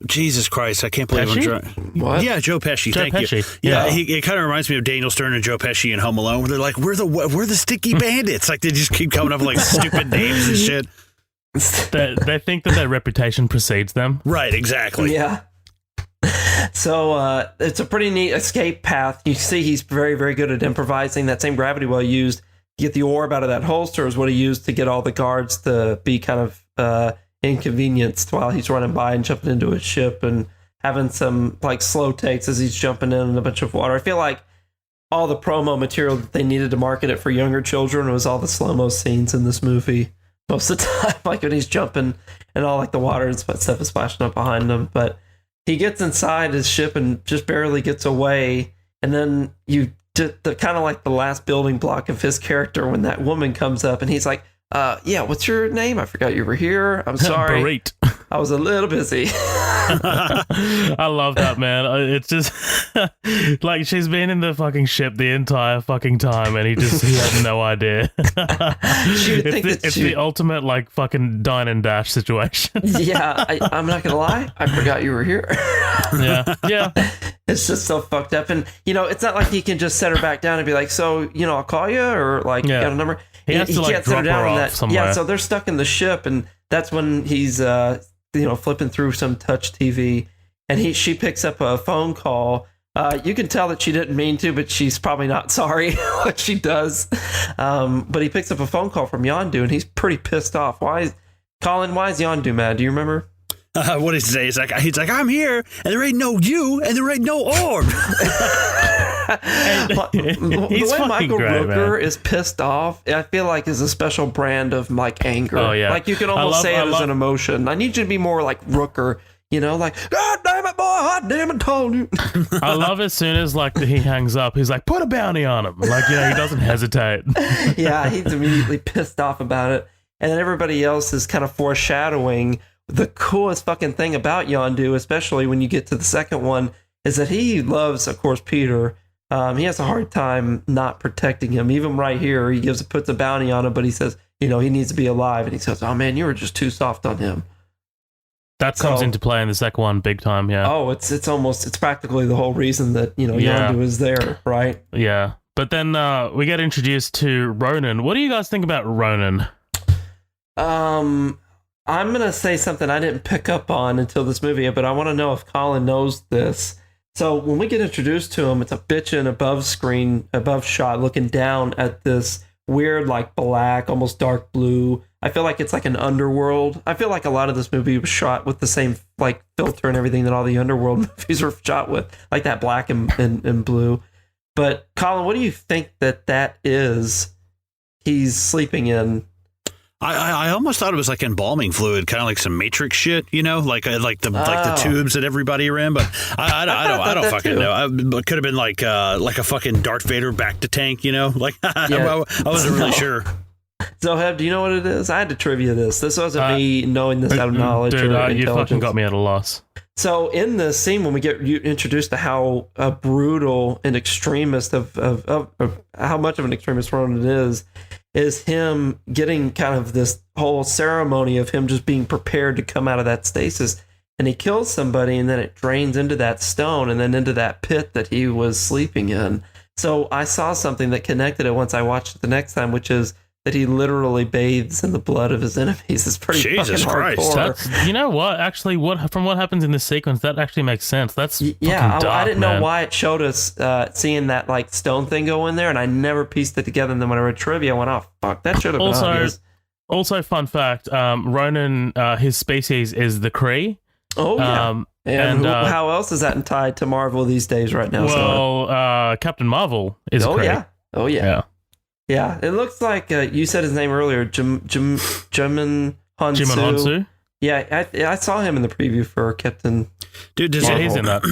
Jesus Christ, I can't believe I'm drunk. What? Yeah, Joe Pesci. Thank you. Yeah, it kind of reminds me of Daniel Stern and Joe Pesci in Home Alone, where they're like, we're the sticky bandits. Like they just keep coming up with like stupid names and shit. They think that their reputation precedes them. Right, exactly. Yeah. So it's a pretty neat escape path. You see he's very, very good at improvising. That same gravity well used to get the orb out of that holster is what he used to get all the guards to be kind of inconvenienced while he's running by and jumping into his ship and having some like slow takes as he's jumping in a bunch of water. I feel like all the promo material that they needed to market it for younger children was all the slow-mo scenes in this movie most of the time, like when he's jumping and all like the water and stuff is splashing up behind him. But he gets inside his ship and just barely gets away, and then you did the kind of like the last building block of his character when that woman comes up and he's like, yeah, what's your name? I forgot you were here. I'm sorry. Great. I was a little busy. I love that, man. It's just like she's been in the fucking ship the entire fucking time and he had no idea. It's the ultimate like fucking dine and dash situation. Yeah, I'm not gonna lie, I forgot you were here. Yeah. It's just so fucked up. And it's not like he can just set her back down and be like, so I'll call you, or like, you got a number. He has to like drop her off somewhere. Yeah, so they're stuck in the ship, and that's when he's flipping through some touch TV, and she picks up a phone call. You can tell that she didn't mean to, but she's probably not sorry what she does. But he picks up a phone call from Yondu, and he's pretty pissed off. Why is Yondu mad? Do you remember? What did he say? He's like, I'm here, and there ain't no you, and there ain't no orb. The way Michael Rooker is pissed off, I feel like is a special brand of like anger. Oh yeah, like you can almost say it as an emotion. I need you to be more like Rooker. Like, God damn it, boy, hot damn it, told you. I love as soon as like he hangs up, he's like, put a bounty on him. Like, he doesn't hesitate. Yeah, he's immediately pissed off about it, and then everybody else is kind of foreshadowing. The coolest fucking thing about Yondu, especially when you get to the second one, is that he loves, of course, Peter. He has a hard time not protecting him. Even right here, he puts a bounty on him, but he says, he needs to be alive. And he says, oh man, you were just too soft on him. That comes into play in the second one big time, yeah. Oh, it's practically the whole reason that, Yondu is there, right? Yeah. But then we get introduced to Ronan. What do you guys think about Ronan? I'm going to say something I didn't pick up on until this movie, but I want to know if Colin knows this. So when we get introduced to him, it's a bitchin' above shot looking down at this weird, like black, almost dark blue. I feel like it's like an underworld. I feel like a lot of this movie was shot with the same like filter and everything that all the underworld movies were shot with, like that black and blue. But Colin, what do you think that is he's sleeping in? I almost thought it was like embalming fluid, kind of like some Matrix shit, like the tubes that everybody are in. But I don't fucking know. It could have been like a fucking Darth Vader back to tank, Like I wasn't really sure. So, Heb, do you know what it is? I had to trivia this. This wasn't me knowing this out of knowledge or intelligence. You fucking got me at a loss. So, in this scene, when we get introduced to how brutal and extremist of how much of an extremist Ronan is him getting kind of this whole ceremony of him just being prepared to come out of that stasis, and he kills somebody, and then it drains into that stone and then into that pit that he was sleeping in. So I saw something that connected it once I watched it the next time, which is that he literally bathes in the blood of his enemies. It's pretty Jesus fucking Christ. hardcore. You know what? Actually, from what happens in this sequence, that actually makes sense. That's yeah. dark, I didn't man. know why it showed us seeing that like stone thing go in there, and I never pieced it together. And then when I read trivia, I went, "Oh fuck, that should have been obvious." Also, fun fact: Ronan, his species is the Kree. Oh yeah. How else is that tied to Marvel these days right now? Well, Captain Marvel is a Kree. Oh yeah. Yeah, it looks like you said his name earlier, Jimin Hansu. Yeah, I saw him in the preview for Captain. Dude, he's in that.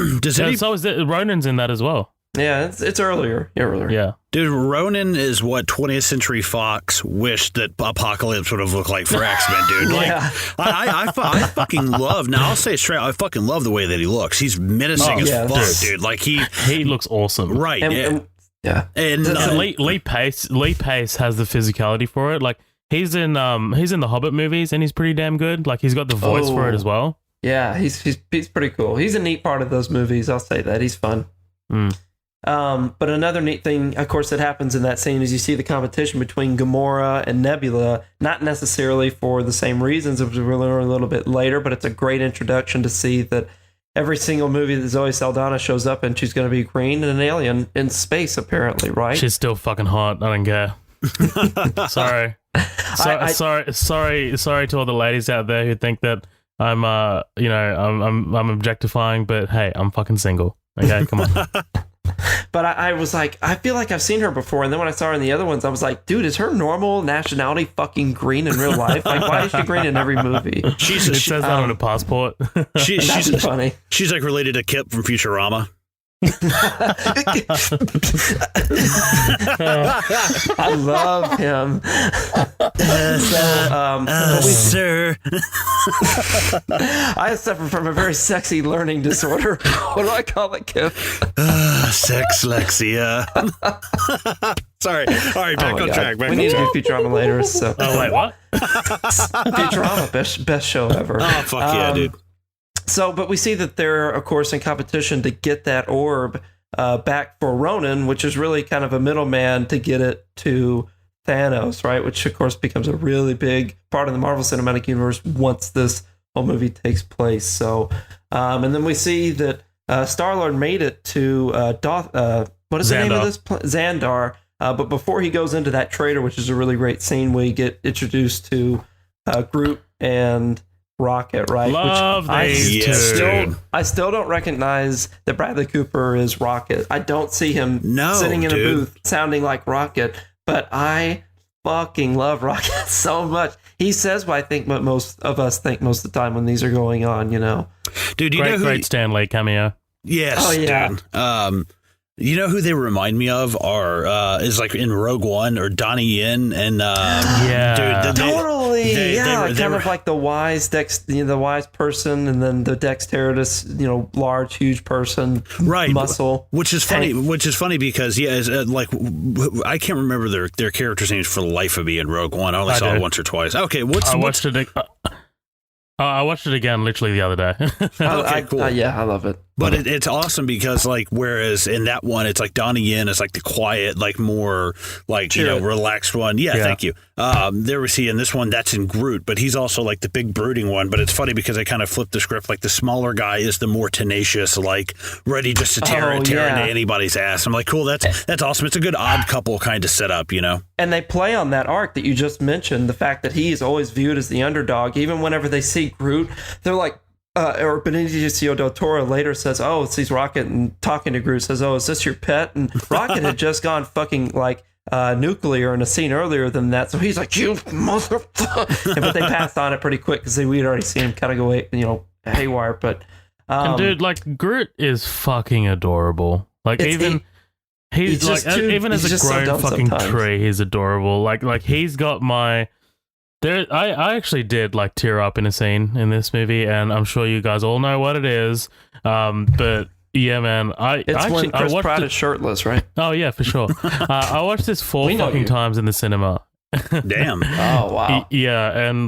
So is Ronan's in that as well. Yeah, it's earlier. Yeah. Dude, Ronan is what 20th Century Fox wished that Apocalypse would have looked like for X-Men, dude. Like, yeah. I fucking love. Now I'll say it straight. I fucking love the way that he looks. He's menacing as fuck, dude. Like he looks awesome. Right. Yeah, and Lee Pace has the physicality for it. Like he's in the Hobbit movies, and he's pretty damn good. Like he's got the voice for it as well. Yeah, he's pretty cool. He's a neat part of those movies. I'll say that he's fun. But another neat thing, of course, that happens in that scene is you see the competition between Gamora and Nebula. Not necessarily for the same reasons, as we'll learn a little bit later, but it's a great introduction to see that. Every single movie that Zoe Saldana shows up in, she's going to be green and an alien in space, apparently, right? She's still fucking hot. I don't care. Sorry. Sorry to all the ladies out there who think that I'm I'm objectifying, but hey, I'm fucking single. Okay, come on. But I was like, I feel like I've seen her before, and then when I saw her in the other ones, I was like, dude, is her normal nationality fucking green in real life? Like, why is she green in every movie? It says that on a passport. She's funny. She's like related to Kip from Futurama. I love him. Sir. I suffer from a very sexy learning disorder. What do I call it, Kip? Sexlexia. Sorry. All right, back on track. We need to do Futurama later. So. Oh, wait, what? Futurama, best show ever. Oh, fuck yeah, dude. So, but we see that they're, of course, in competition to get that orb back for Ronan, which is really kind of a middleman to get it to Thanos, right? Which, of course, becomes a really big part of the Marvel Cinematic Universe once this whole movie takes place. So, and then we see that Star-Lord made it to what is the name of this? Xandar. But before he goes into that trader, which is a really great scene, we get introduced to Groot and Rocket, right? Love these two. I still don't recognize that Bradley Cooper is Rocket. I don't see him sitting in a booth sounding like Rocket, but I fucking love Rocket so much. He says what I think what most of us think most of the time when these are going on, you know. Dude, great Stan Lee cameo. Yes, oh, yeah. dude. You know who they remind me of is like in Rogue One or Donnie Yen and dude, totally they kind were of like the wise the wise person, and then the dexterous, large huge person, right? Muscle, which is funny. Which is funny because like I can't remember their characters' names for the life of me in Rogue One. I only saw it once or twice. Okay, I watched it again literally the other day. Okay, cool. I love it. But it's awesome because, like, whereas in that one, it's like Donnie Yen is like the quiet, like more like, relaxed one. Yeah, thank you. There we see in this one, that's in Groot, but he's also like the big brooding one. But it's funny because I kind of flipped the script. Like the smaller guy is the more tenacious, like ready just to tear into anybody's ass. I'm like, cool, that's awesome. It's a good odd couple kind of setup, And they play on that arc that you just mentioned, the fact that he is always viewed as the underdog. Even whenever they see Groot, they're like, or Benicio del Toro later says, "Oh, sees Rocket and talking to Groot says, "Oh, is this your pet?" And Rocket had just gone fucking like nuclear in a scene earlier than that, so he's like, "You motherfucker!" But they passed on it pretty quick because we'd already seen him kind of go, haywire. But and dude, like Groot is fucking adorable. Like even he's like even as a grown fucking tree, he's adorable. Like he's got my. I actually did like tear up in a scene in this movie, and I'm sure you guys all know what it is. But yeah, man, it's when Chris Pratt is shirtless, right? Oh yeah, for sure. I watched this 4 fucking times in the cinema. Damn. Oh wow. Yeah, and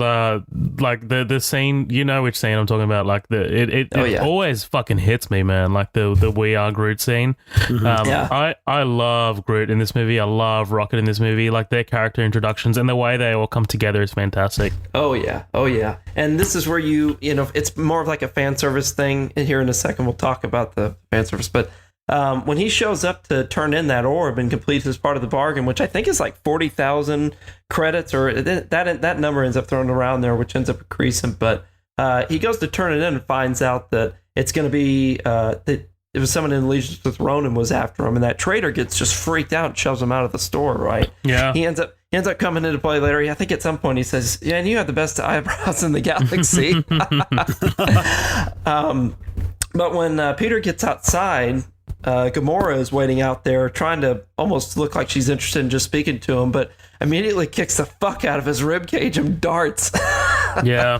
like the scene, you know which scene I'm talking about. Like it always fucking hits me, man. Like the We Are Groot scene. I love Groot in this movie. I love Rocket in this movie. Like their character introductions and the way they all come together is fantastic. Oh yeah. And this is where it's more of like a fan service thing. And here in a second we'll talk about the fan service, but. When he shows up to turn in that orb and complete his part of the bargain, which I think is like 40,000 credits, or that number ends up thrown around there, which ends up increasing. But he goes to turn it in and finds out that it's going to be that it was someone in allegiance with Ronan was after him, and that trader gets just freaked out and shoves him out of the store. Right? Yeah. He ends up coming into play later. I think at some point he says, "Yeah, and you have the best eyebrows in the galaxy." But when Peter gets outside. Gamora is waiting out there trying to almost look like she's interested in just speaking to him, but immediately kicks the fuck out of his ribcage and darts. Yeah,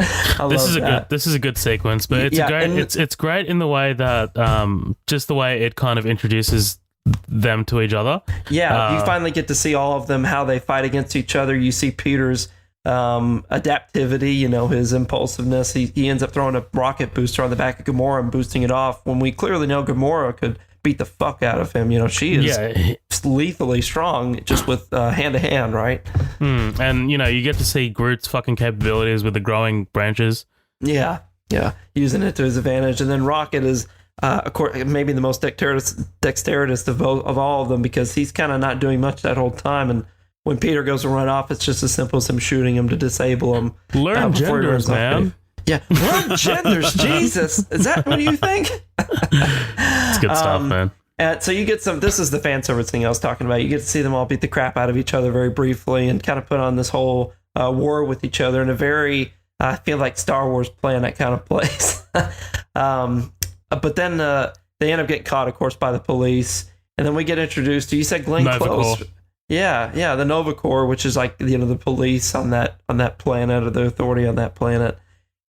this is a good sequence, but it's great in the way that just the way it kind of introduces them to each other. Yeah, you finally get to see all of them, how they fight against each other. You see Peter's adaptivity, his impulsiveness. He ends up throwing a rocket booster on the back of Gamora and boosting it off when we clearly know Gamora could beat the fuck out of him. She is lethally strong just with hand to hand, right? And you get to see Groot's fucking capabilities with the growing branches. Yeah, using it to his advantage. And then Rocket is of course maybe the most dexterous of all of them, because he's kind of not doing much that whole time, and when Peter goes to run off, it's just as simple as him shooting him to disable him. Learn before he genders, runs off. man. Yeah, learn genders. Jesus, is that what you think? It's good stuff, man. And so you get some. This is the fan service thing I was talking about. You get to see them all beat the crap out of each other very briefly, and kind of put on this whole war with each other in a very, I feel like Star Wars Planet kind of place. But then they end up getting caught, of course, by the police, and then we get introduced to. You said Glenn Close. Yeah, the Nova Corps, which is like the police on that planet, or the authority on that planet.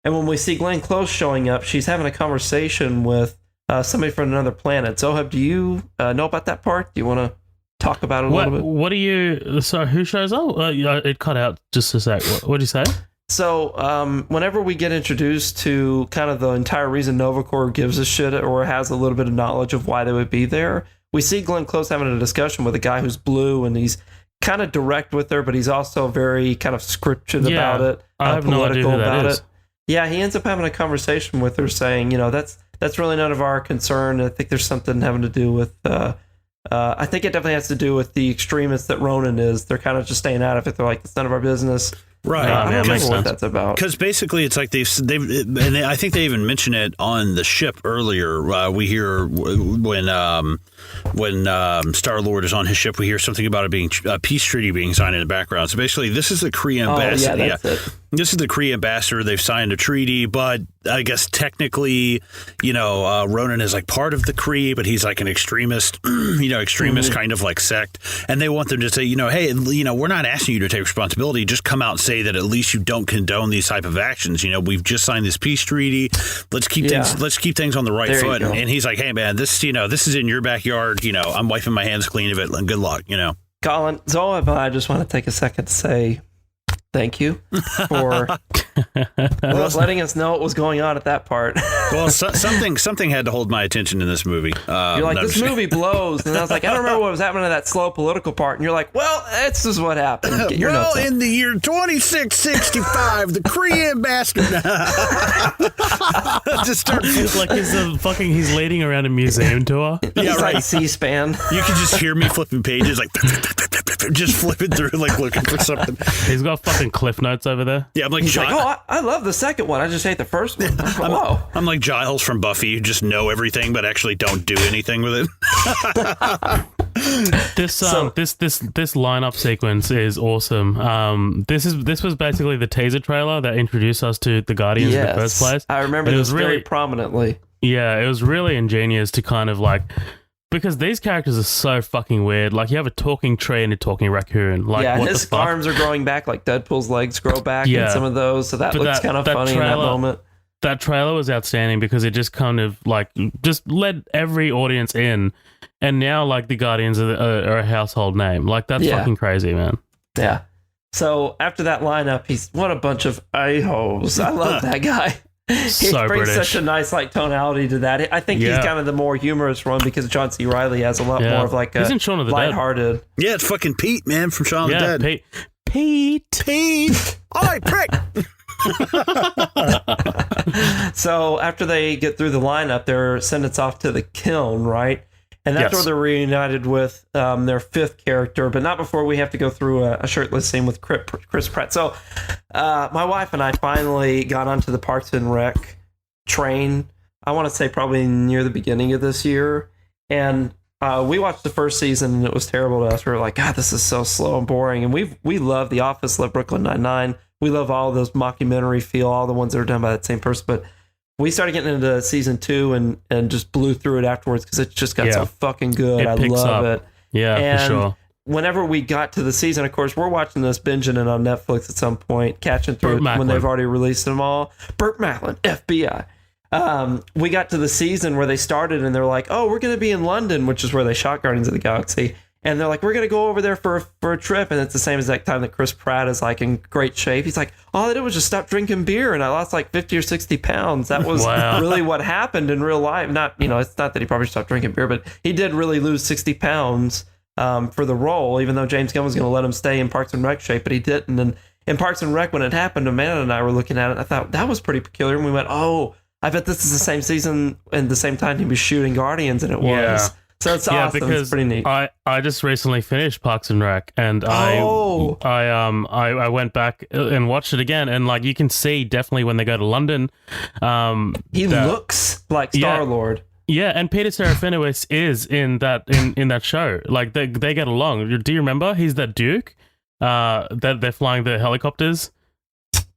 And when we see Glenn Close showing up, she's having a conversation with somebody from another planet. Zohab, do you know about that part? Do you want to talk about it a little bit? What do you... So who shows up? It cut out just a sec. What did you say? So whenever we get introduced to kind of the entire reason Nova Corps gives a shit or has a little bit of knowledge of why they would be there, we see Glenn Close having a discussion with a guy who's blue, and he's kind of direct with her, but he's also very kind of scripted about it. I have no idea who that is. Yeah, he ends up having a conversation with her saying, that's really none of our concern. I think there's something having to do with, I think it definitely has to do with the extremists that Ronan is. They're kind of just staying out of it. They're like, it's none of our business. Right. I don't remember what that's about. Because basically it's like and I think they even mention it on the ship earlier. We hear when Star-Lord is on his ship, we hear something about it being a peace treaty being signed in the background. So basically this is the Kree ambassador. Yeah, that's it. This is the Kree ambassador. They've signed a treaty, but I guess technically, Ronan is like part of the Kree, but he's like an extremist, kind of like sect. And they want them to say, hey, we're not asking you to take responsibility. Just come out and say that at least you don't condone these type of actions. We've just signed this peace treaty. Let's keep things on the right foot. And he's like, hey man, this is in your backyard. I'm wiping my hands clean of it. And good luck. Colin, Zola, I just want to take a second to say thank you for letting us know what was going on at that part. Well, something had to hold my attention in this movie. You're like, this movie blows. And I was like, I don't remember what was happening to that slow political part. And you're like, well, this is what happened. Get your notes up. In the year 2665, the Kree ambassador just started. It's like he's leading around a museum tour. Yeah, right. Like C-SPAN. You can just hear me flipping pages, like just flipping through, like looking for something. He's got fucking cliff notes over there. Yeah, I'm like, he's like, I love the second one. I just hate the first one. I'm like Giles from Buffy, who just know everything but actually don't do anything with it. This lineup sequence is awesome. This was basically the teaser trailer that introduced us to the Guardians in the first place. I remember this very prominently. Yeah, it was really ingenious to kind of like, because these characters are so fucking weird. Like, you have a talking tree and a talking raccoon. Like, yeah, what his the fuck? Arms are growing back like Deadpool's legs grow back in some of those. So that looks kind of funny in that moment. That trailer was outstanding because it just kind of like just led every audience in, and now like the Guardians are a household name. Like, that's fucking crazy, man. Yeah. So after that lineup, what a bunch of a-holes. I love that guy. He brings British. such a nice like tonality to that. I think he's kind of the more humorous one because John C. Reilly has a lot more of like a lighthearted. Yeah, it's fucking Pete, man, from Shaun of the Dead. Pete. All right, prick. So after they get through the lineup, they're sentenced off to the kiln, right? And that's where they're reunited with their fifth character, but not before we have to go through a shirtless scene with Chris Pratt. So my wife and I finally got onto the Parks and Rec train, I want to say probably near the beginning of this year. And we watched the first season and it was terrible to us. We were like, God, this is so slow and boring. And we love The Office, love Brooklyn Nine-Nine. We love all those mockumentary feel, all the ones that are done by that same person. But we started getting into season 2 and just blew through it afterwards because it just got so fucking good. I love it. Yeah, and for sure. Whenever we got to the season, of course, we're watching this, binging it on Netflix at some point, catching through it when they've already released them all. Burt Macklin, FBI. We got to the season where they started and they're like, oh, we're going to be in London, which is where they shot Guardians of the Galaxy. And they're like, we're going to go over there for a trip. And it's the same exact time that Chris Pratt is like in great shape. He's like, all I did was just stop drinking beer and I lost like 50 or 60 pounds. That was really what happened in real life. Not, it's not that he probably stopped drinking beer, but he did really lose 60 pounds for the role, even though James Gunn was going to let him stay in Parks and Rec shape, but he didn't. And in Parks and Rec, when it happened, Amanda and I were looking at it. I thought that was pretty peculiar. And we went, oh, I bet this is the same season and the same time he was shooting Guardians. And it was. So it's awesome. because it's pretty neat. I just recently finished Parks and Rec, and I went back and watched it again, and like you can see definitely when they go to London, he looks like Star-Lord. Yeah, and Peter Serafinowicz is in that show. Like they get along. Do you remember? He's that Duke. That they're flying the helicopters.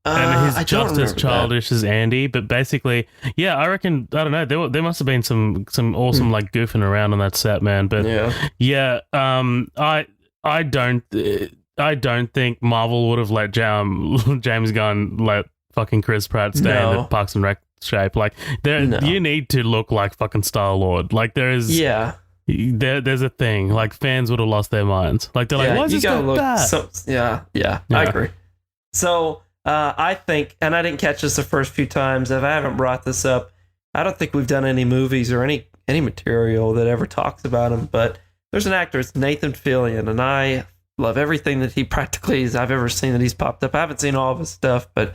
And he's just as childish as Andy, but basically, yeah, I reckon, I don't know, there must have been some awesome like goofing around on that set, man. But yeah, I don't think Marvel would have let James Gunn let fucking Chris Pratt stay in the Parks and Rec shape. Like, you need to look like fucking Star-Lord. Like, there's a thing. Like, fans would have lost their minds. Like, they're like, why is this guy bad? I agree. So I think, and I didn't catch this the first few times, if I haven't brought this up, I don't think we've done any movies or any material that ever talks about him, but there's an actor, it's Nathan Fillion, and I love everything that he practically I've ever seen that he's popped up. I haven't seen all of his stuff, but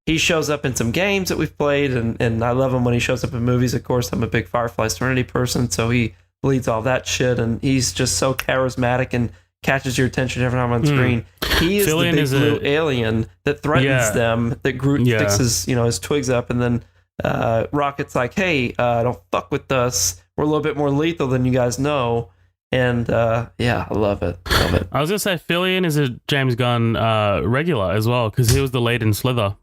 he shows up in some games that we've played, and I love him when he shows up in movies. Of course, I'm a big Firefly Serenity person, so he leads all that shit, and he's just so charismatic and catches your attention every time on screen. He is Fillion the big blue alien that threatens them, that Groot sticks his twigs up, and then Rocket's like, hey, don't fuck with us. We're a little bit more lethal than you guys know. And I love it. I was going to say, Fillion is a James Gunn regular as well, because he was the lead in Slither.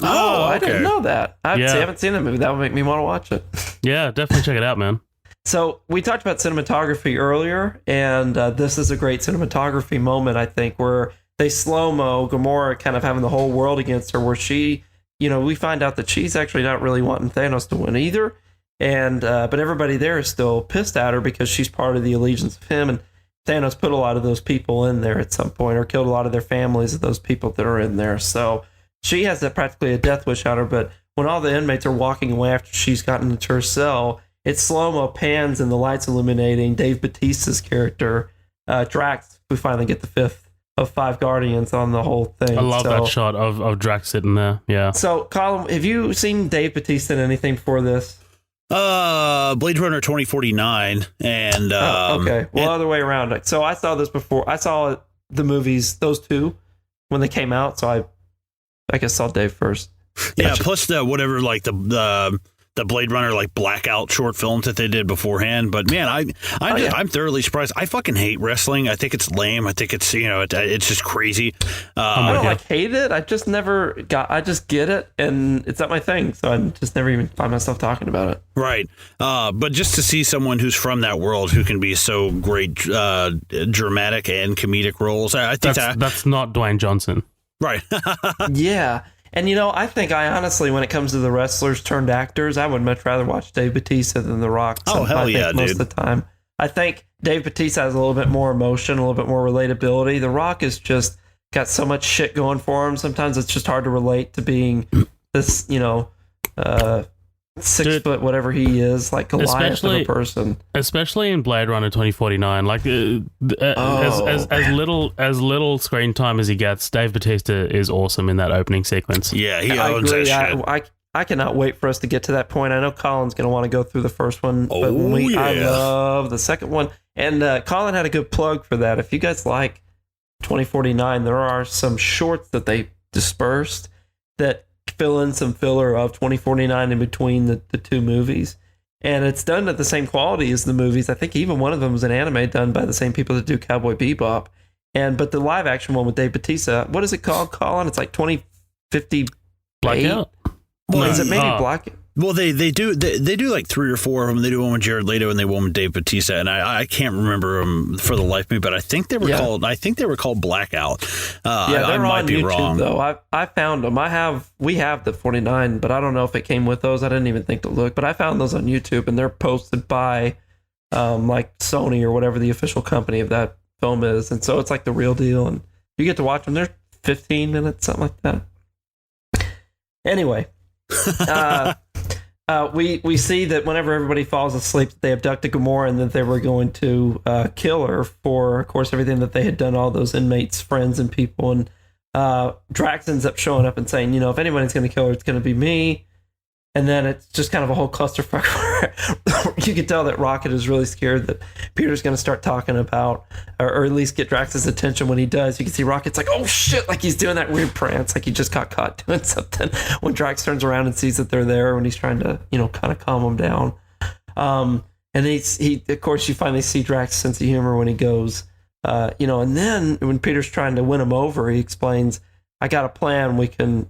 Oh, okay. I didn't know that. I haven't seen that movie. That would make me want to watch it. Yeah, definitely check it out, man. So we talked about cinematography earlier, and this is a great cinematography moment, I think, where they slow-mo Gamora kind of having the whole world against her, where she, we find out that she's actually not really wanting Thanos to win either, and but everybody there is still pissed at her because she's part of the allegiance of him, and Thanos put a lot of those people in there at some point, or killed a lot of their families of those people that are in there, so she has practically a death wish on her, but when all the inmates are walking away after she's gotten into her cell, it's slow-mo pans and the lights illuminating Dave Bautista's character, Drax. We finally get the fifth of 5 Guardians on the whole thing. I love that shot of Drax sitting there. Yeah. So, Colin, have you seen Dave Bautista in anything before this? Blade Runner 2049 and okay. Well, other way around. So I saw this before. I saw the movies, those two, when they came out. So I guess saw Dave first. Yeah. Plus the whatever, like the Blade Runner like blackout short films that they did beforehand. But man, I'm thoroughly surprised. I fucking hate wrestling. I think it's lame. I think it's it's just crazy. I don't hate it. I just I just get it, and it's not my thing. So I just never even find myself talking about it. Right. But just to see someone who's from that world who can be so great, dramatic and comedic roles, I think that's not Dwayne Johnson. Right. Yeah. And, I think I honestly, when it comes to the wrestlers turned actors, I would much rather watch Dave Bautista than The Rock. Oh, hell yeah, most of the time. I think Dave Bautista has a little bit more emotion, a little bit more relatability. The Rock is just got so much shit going for him. Sometimes it's just hard to relate to being this, 6 foot whatever he is, like Goliath of a person. Especially in Blade Runner 2049, like as little screen time as he gets, Dave Bautista is awesome in that opening sequence. Yeah, he owns that shit. I cannot wait for us to get to that point. I know Colin's going to want to go through the first one, but I love the second one. And Colin had a good plug for that. If you guys like 2049, there are some shorts that they dispersed that fill in some filler of 2049 in between the two movies, and it's done at the same quality as the movies. I think even one of them was an anime done by the same people that do Cowboy Bebop, but the live action one with Dave Bautista, what is it called, Colin? It's like 2050 Blackout. Well, is it maybe Blackout? Well, they do like 3 or 4 of them. They do one with Jared Leto and they one with Dave Bautista, and I can't remember them for the life of me, but I think they were called Blackout. They're I might on be YouTube, wrong though. I found them. We have the 49, but I don't know if it came with those. I didn't even think to look, but I found those on YouTube, and they're posted by like Sony or whatever the official company of that film is, and so it's like the real deal, and you get to watch them. They're 15 minutes, something like that. Anyway. We see that whenever everybody falls asleep, they abducted Gamora and that they were going to kill her for, of course, everything that they had done, all those inmates, friends, and people. And Drax ends up showing up and saying, if anybody's going to kill her, it's going to be me. And then it's just kind of a whole clusterfuck where you can tell that Rocket is really scared that Peter's going to start talking about, or at least get Drax's attention. When he does, you can see Rocket's like, oh shit, like he's doing that weird prance, like he just got caught doing something. When Drax turns around and sees that they're there, when he's trying to, kind of calm him down. And he of course, you finally see Drax's sense of humor when he goes, and then when Peter's trying to win him over, he explains, I got a plan. We can,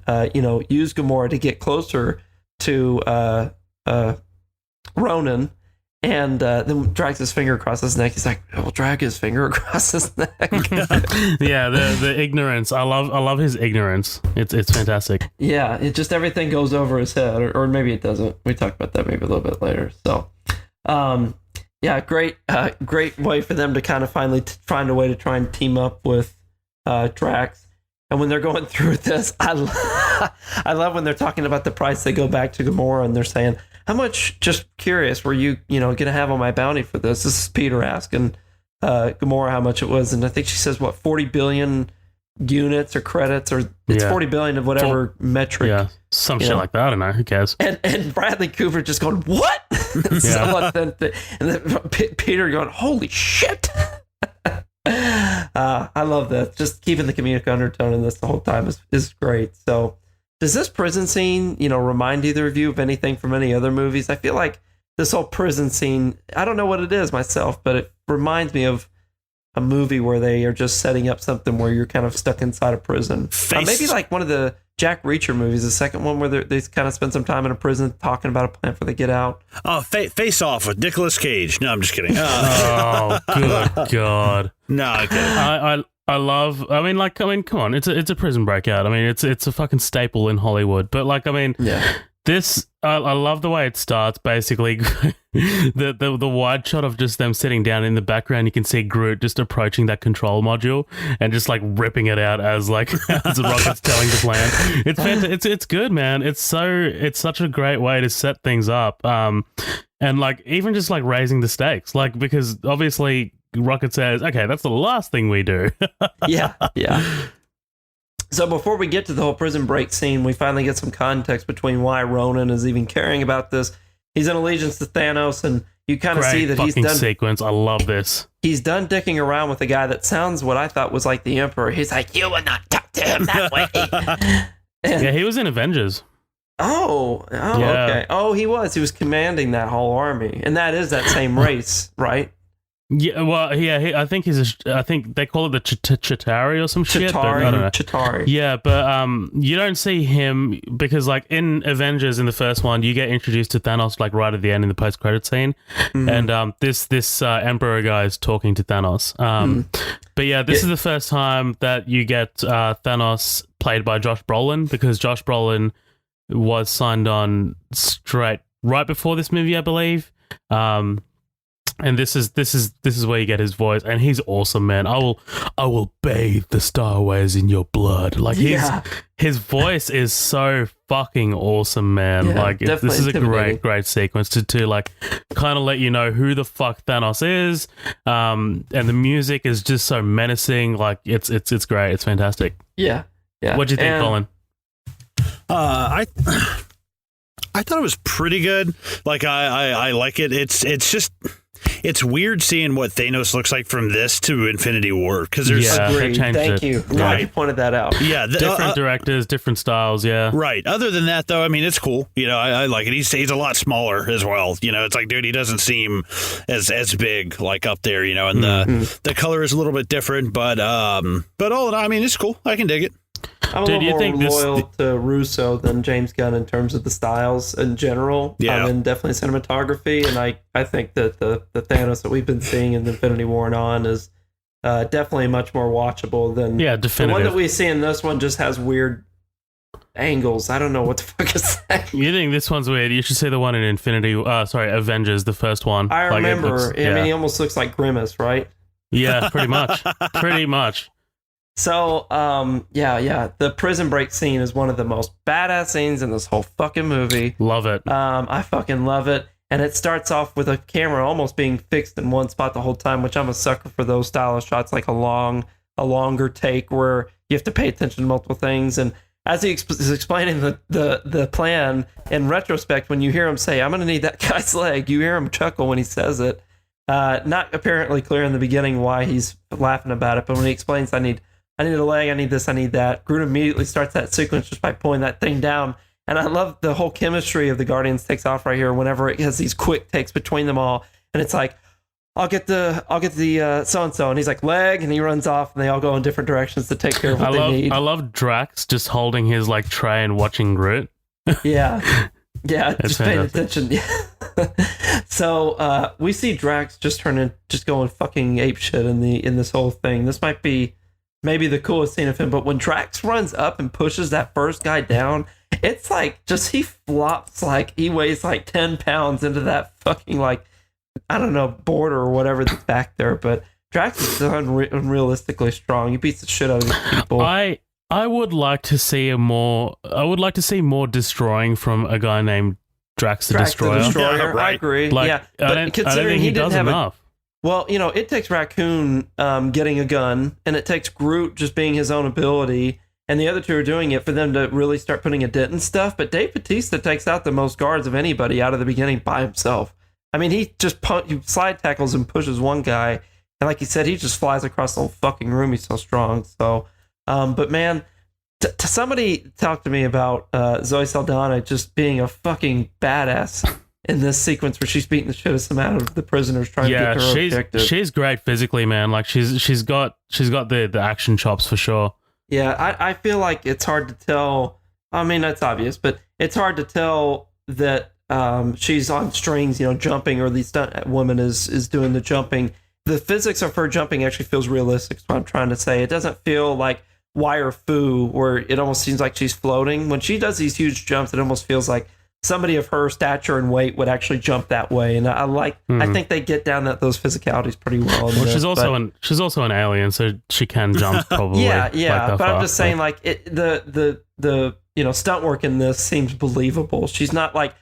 use Gamora to get closer to Ronan, and then drags his finger across his neck. He's like, "We'll drag his finger across his neck." Yeah, the ignorance. I love his ignorance. It's fantastic. Yeah, it just everything goes over his head, or maybe it doesn't. We talk about that maybe a little bit later. So, great way for them to kind of finally find a way to try and team up with Drax. And when they're going through this, I love when they're talking about the price. They go back to Gamora and they're saying, how much, just curious, were you, going to have on my bounty for this? This is Peter asking Gamora how much it was. And I think she says, 40 billion units or credits, or it's 40 billion of whatever metric. Yeah, some shit like that. I don't know. Who cares? And Bradley Cooper just going, what? So authentic. And then Peter going, holy shit. I love that. Just keeping the comedic undertone in this the whole time is great. So, does this prison scene, remind either of you of anything from any other movies? I feel like this whole prison scene, I don't know what it is myself, but it reminds me of a movie where they are just setting up something where you're kind of stuck inside a prison. Maybe like one of the Jack Reacher movies, the second one where they kind of spend some time in a prison talking about a plan before they get out. Oh, Face Off with Nicolas Cage. No, I'm just kidding. Oh, good God. No, I'm kidding. I love. Come on. It's a prison breakout. I mean, it's a fucking staple in Hollywood. But this. I love the way it starts. Basically, the wide shot of just them sitting down in the background. You can see Groot just approaching that control module and just like ripping it out as the Rocket's telling the plan. It's fantastic. It's good, man. It's such a great way to set things up. And even just raising the stakes, because obviously Rocket says, okay, that's the last thing we do. Yeah. So before we get to the whole prison break scene, we finally get some context between why Ronan is even caring about this. He's in allegiance to Thanos, and you kind of see that he's done sequence. I love this. He's done dicking around with a guy that sounds what I thought was like the Emperor. He's like, you will not talk to him that way. Yeah, he was in Avengers. Oh, yeah. Okay. Oh, he was commanding that whole army, and that is that same race, right? Yeah, well, yeah, I think I think they call it the Chitauri or some shit. But I don't know. Chitauri. Yeah, but you don't see him because, in Avengers, in the first one, you get introduced to Thanos right at the end in the post-credit scene, and this Emperor guy is talking to Thanos. But yeah, this is the first time that you get Thanos played by Josh Brolin, because Josh Brolin was signed on straight right before this movie, I believe. And this is where you get his voice, and he's awesome, man. I will bathe the Star Wars in your blood. His voice is so fucking awesome, man. Yeah, this is a great sequence to kind of let you know who the fuck Thanos is. And the music is just so menacing. It's great. It's fantastic. Yeah. What do you think, Colin? I thought it was pretty good. I like it. It's weird seeing what Thanos looks like from this to Infinity War, because there's Thank you. Glad you pointed that out. Yeah, different directors, different styles. Yeah, right. Other than that, though, I mean, it's cool. I like it. He's a lot smaller as well. It's like, dude, he doesn't seem as big up there. And the color is a little bit different, but all in all, I mean, it's cool. I can dig it. I'm a little more loyal to Russo than James Gunn in terms of the styles in general. Yeah. And definitely cinematography. And I think that the Thanos that we've been seeing in Infinity War and on is definitely much more watchable than definitive. The one that we see in this one just has weird angles. I don't know what the fuck is that. You think this one's weird? You should see the one in Avengers, the first one. I remember. I mean, he almost looks like Grimace, right? Yeah, pretty much. Pretty much. So, the prison break scene is one of the most badass scenes in this whole fucking movie. Love it. I fucking love it. And it starts off with a camera almost being fixed in one spot the whole time, which I'm a sucker for those style of shots, like a longer take where you have to pay attention to multiple things. And as he is explaining the plan in retrospect, when you hear him say, "I'm going to need that guy's leg," you hear him chuckle when he says it. Not apparently clear in the beginning why he's laughing about it, but when he explains, I need a leg, I need this, I need that, Groot immediately starts that sequence just by pulling that thing down. And I love the whole chemistry of the Guardians takes off right here whenever it has these quick takes between them all. And it's like, I'll get the so-and-so. And he's like, leg, and he runs off, and they all go in different directions to take care of what they need. I love Drax just holding his like tray and watching Groot. Yeah. Yeah, It's just paying fantastic. attention. So we see Drax just going fucking apeshit in this whole thing. This might be maybe the coolest scene of him, but when Drax runs up and pushes that first guy down, it's like he flops like he weighs like 10 pounds into that fucking like, I don't know, border or whatever that's back there. But Drax is unrealistically strong. He beats the shit out of these people. I would like to see more destroying from a guy named Drax the Destroyer. Yeah, Yeah, I right. agree. Like, yeah, I but don't considering think he he didn't does have enough. well, it takes Raccoon getting a gun, and it takes Groot just being his own ability, and the other two are doing it for them to really start putting a dent and stuff. But Dave Bautista takes out the most guards of anybody out of the beginning by himself. I mean, he just he slide tackles and pushes one guy, and like he said, he just flies across the whole fucking room. He's so strong. So, but man, somebody talk to me about Zoe Saldana just being a fucking badass in this sequence where she's beating the shit out of the prisoners trying to get her objective. She's great physically, man. Like she's got the action chops for sure. Yeah, I feel like it's hard to tell. I mean, that's obvious, but it's hard to tell that she's on strings, jumping, or the stunt woman is doing the jumping. The physics of her jumping actually feels realistic. Is what I'm trying to say. It doesn't feel like wire fu, where it almost seems like she's floating. When she does these huge jumps, it almost feels like somebody of her stature and weight would actually jump that way. And I think they get down those physicalities pretty well. Well, she's also an alien, so she can jump probably. Yeah. Like But I'm just saying, like the stunt work in this seems believable. She's not like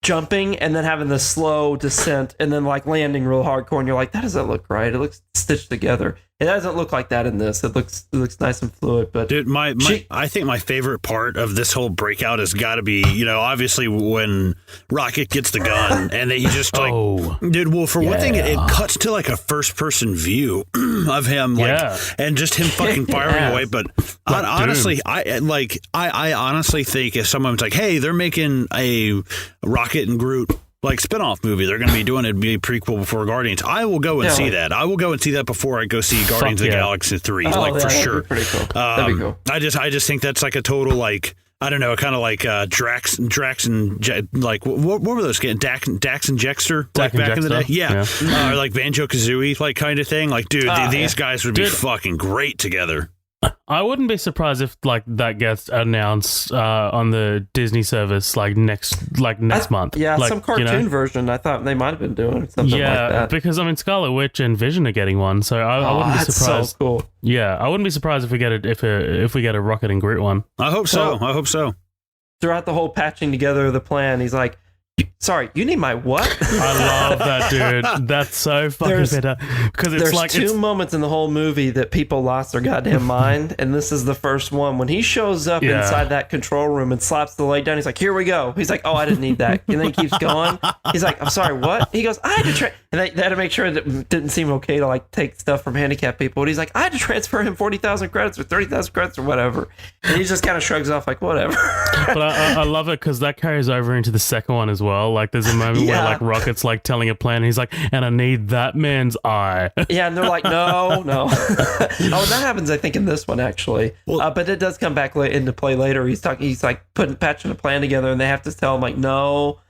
jumping and then having the slow descent and then like landing real hardcore, and you're like, that doesn't look right. It looks stitched together. It doesn't look like that in this. It looks nice and fluid. But dude, I think my favorite part of this whole breakout has got to be, obviously when Rocket gets the gun and he just like, dude. Well, for one thing, it cuts to like a first person view of him, like, and just him fucking firing away. But honestly, I honestly think if someone's like, hey, they're making a Rocket and Groot like spinoff movie, they're going to be doing it, be a prequel before Guardians, I will go and see that. I will go and see that before I go see Guardians of the Galaxy 3, for sure. Pretty cool. That'd be cool. I just think that's like a total, like, I don't know, kind of like Drax and like what were those getting? Dax and Jexter, like back in the day, yeah. Or like Banjo-Kazooie, like kind of thing. Like, dude, these guys would be fucking great together. I wouldn't be surprised if like that gets announced on the Disney service like next month. Yeah, like, some cartoon version. I thought they might have been doing something like that. Yeah, because I mean Scarlet Witch and Vision are getting one, so I wouldn't be surprised. So cool. Yeah, I wouldn't be surprised if we get if we get a Rocket and Groot one. I hope so. Throughout the whole patching together of the plan, he's like, sorry, you need my what? I love that, dude. That's so fucking better. Because it's like two moments in the whole movie that people lost their goddamn mind, and this is the first one. When he shows up inside that control room and slaps the leg down, he's like, here we go. He's like, oh, I didn't need that. And then he keeps going. He's like, I'm sorry, what? He goes, I had to and they had to make sure that it didn't seem okay to like take stuff from handicapped people. And he's like, I had to transfer him 40,000 credits or 30,000 credits or whatever. And he just kind of shrugs off like, whatever. But I love it because that carries over into the second one as well. Like there's a moment where like Rocket's like telling a plan, and he's like, and I need that man's eye. Yeah, and they're like, no. Oh, that happens, I think, in this one actually. Well, but it does come back into play later. He's like patching a plan together, and they have to tell him like, no.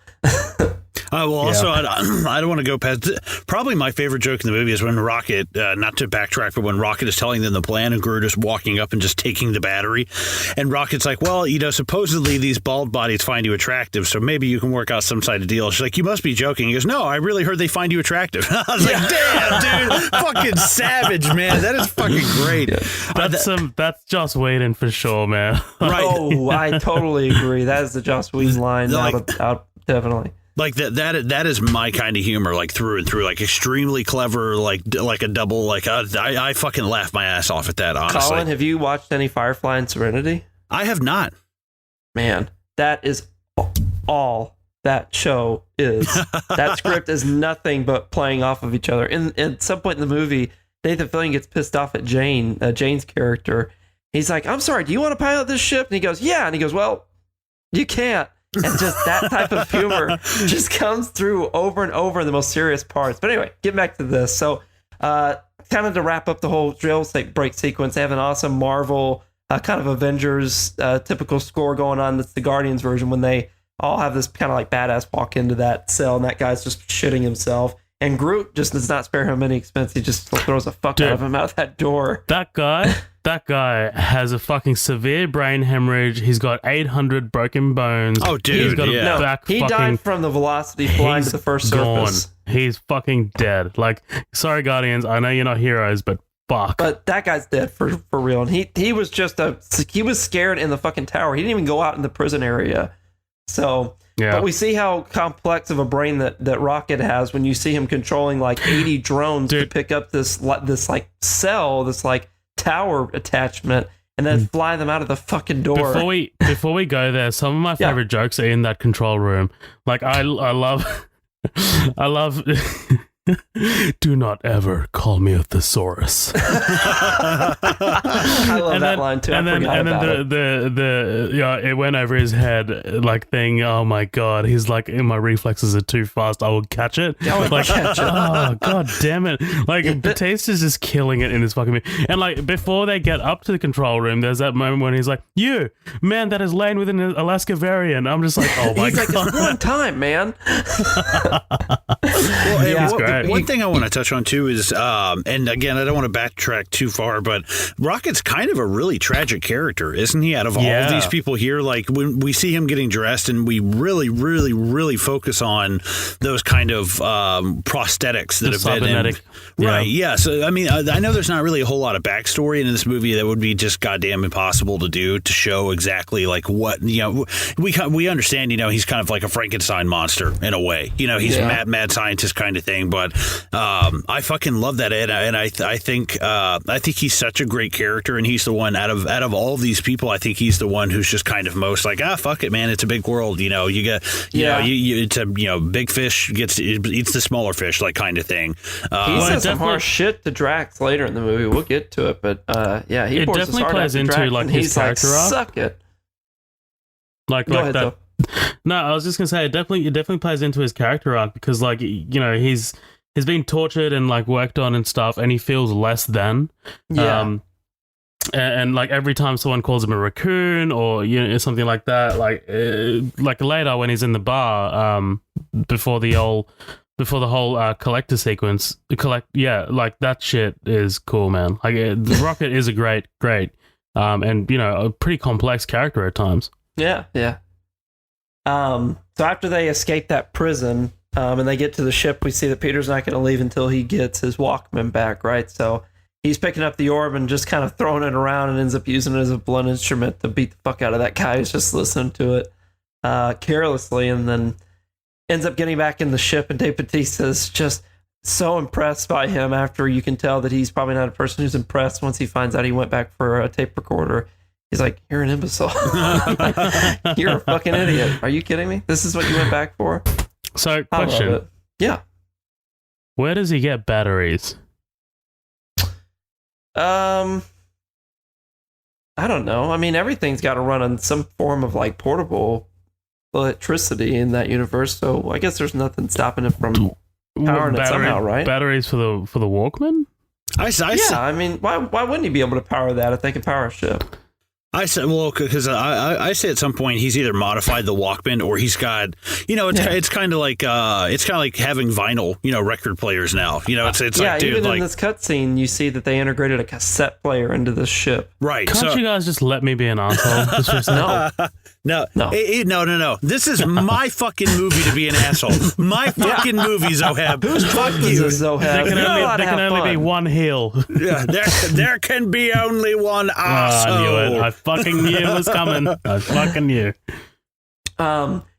Also, I don't want to go past. Probably my favorite joke in the movie is when Rocket, not to backtrack, but when Rocket is telling them the plan and Groot is walking up and just taking the battery. And Rocket's like, well, supposedly these bald bodies find you attractive, so maybe you can work out some side of deal. She's like, you must be joking. He goes, no, I really heard they find you attractive. I was like, damn, dude, fucking savage, man. That is fucking great. Yeah. That's Joss Whedon for sure, man. Right. Oh, I totally agree. That is the Joss Whedon line. Out, definitely. Like that is my kind of humor, like through and through, like extremely clever, like a double, like I fucking laugh my ass off at that, honestly. Colin, have you watched any Firefly and Serenity? I have not. Man, that is all that show is. That script is nothing but playing off of each other. And at some point in the movie, Nathan Fillion gets pissed off at Jane's character. He's like, I'm sorry, do you want to pilot this ship? And he goes, yeah. And he goes, well, you can't. And just that type of humor just comes through over and over in the most serious parts. But anyway, get back to this. So kind of to wrap up the whole drill break sequence, they have an awesome Marvel kind of Avengers typical score going on. That's the Guardians version when they all have this kind of like badass walk into that cell and that guy's just shitting himself. And Groot just does not spare him any expense. He just throws the fuck out of him out of that door. That guy has a fucking severe brain hemorrhage. He's got 800 broken bones. Oh, dude, he's got a back he died from the velocity flying to the first surface. He's fucking dead. Like, sorry, Guardians, I know you're not heroes, but fuck. But that guy's dead for real. And he was just he was scared in the fucking tower. He didn't even go out in the prison area. So, yeah. But we see how complex of a brain that Rocket has when you see him controlling like 80 drones to pick up this like cell, this like tower attachment, and then fly them out of the fucking door. Before we go there, some of my favorite jokes are in that control room. Like I love do not ever call me a thesaurus. I love that line too. It went over his head like thing. Oh my god, he's like, my reflexes are too fast. I will catch it. Oh god damn it! Like Batista's just killing it in this fucking movie. And like before they get up to the control room, there's that moment when he's like, "You man that is laying with an Alaska variant." I'm just like, oh my god! He's like, it's one time, man. One thing I want to touch on too is, and again, I don't want to backtrack too far, but Rocket's kind of a really tragic character, isn't he? Out of all of these people here, like when we see him getting dressed, and we really, really, really focus on those kind of prosthetics that have been in, right? Yeah. So I mean, I know there's not really a whole lot of backstory in this movie that would be just goddamn impossible to do to show exactly like what we understand. He's kind of like a Frankenstein monster in a way. He's a mad scientist kind of thing, but I fucking love that, and I think he's such a great character, and he's the one out of all of these people. I think he's the one who's just kind of most like, fuck it, man, it's a big world. You get, it's a big fish eats the smaller fish, like kind of thing. He says some harsh shit to Drax later in the movie. We'll get to it, but he it pours definitely his plays into Drax, like and his he's like, character arc. Suck it. Go ahead, that. Though. No, I was just gonna say it definitely plays into his character arc because like he's been tortured and like worked on and stuff, and he feels less than. And like every time someone calls him a raccoon or something like that, like later when he's in the bar, before the whole collector sequence, like that shit is cool, man. Like the Rocket is a great, and a pretty complex character at times. Yeah. So after they escape that prison, and they get to the ship, we see that Peter's not going to leave until he gets his Walkman back, right? So he's picking up the orb and just kind of throwing it around and ends up using it as a blunt instrument to beat the fuck out of that guy who's just listening to it carelessly, and then ends up getting back in the ship, and Dave Bautista's just so impressed by him after you can tell that he's probably not a person who's impressed once he finds out he went back for a tape recorder. He's like, you're an imbecile. You're a fucking idiot. Are you kidding me? This is what you went back for? So, question. Yeah. Where does he get batteries? I don't know. I mean, everything's got to run on some form of like portable electricity in that universe. So I guess there's nothing stopping it from powering it somehow, right? Batteries for the Walkman? I mean, why wouldn't he be able to power that if they can power a ship? I said, well, because I say at some point he's either modified the Walkman or he's got, it's kind of like having vinyl, record players now. It's like, dude, even like, in this cutscene, you see that they integrated a cassette player into this ship. Right. Can't you guys just let me be an asshole? No. This is my fucking movie to be an asshole. My fucking movie, Zohab. Fuck you, Zohab. There can only be one heel. Yeah, there can be only one asshole. I knew it. I fucking knew it was coming. I fucking knew.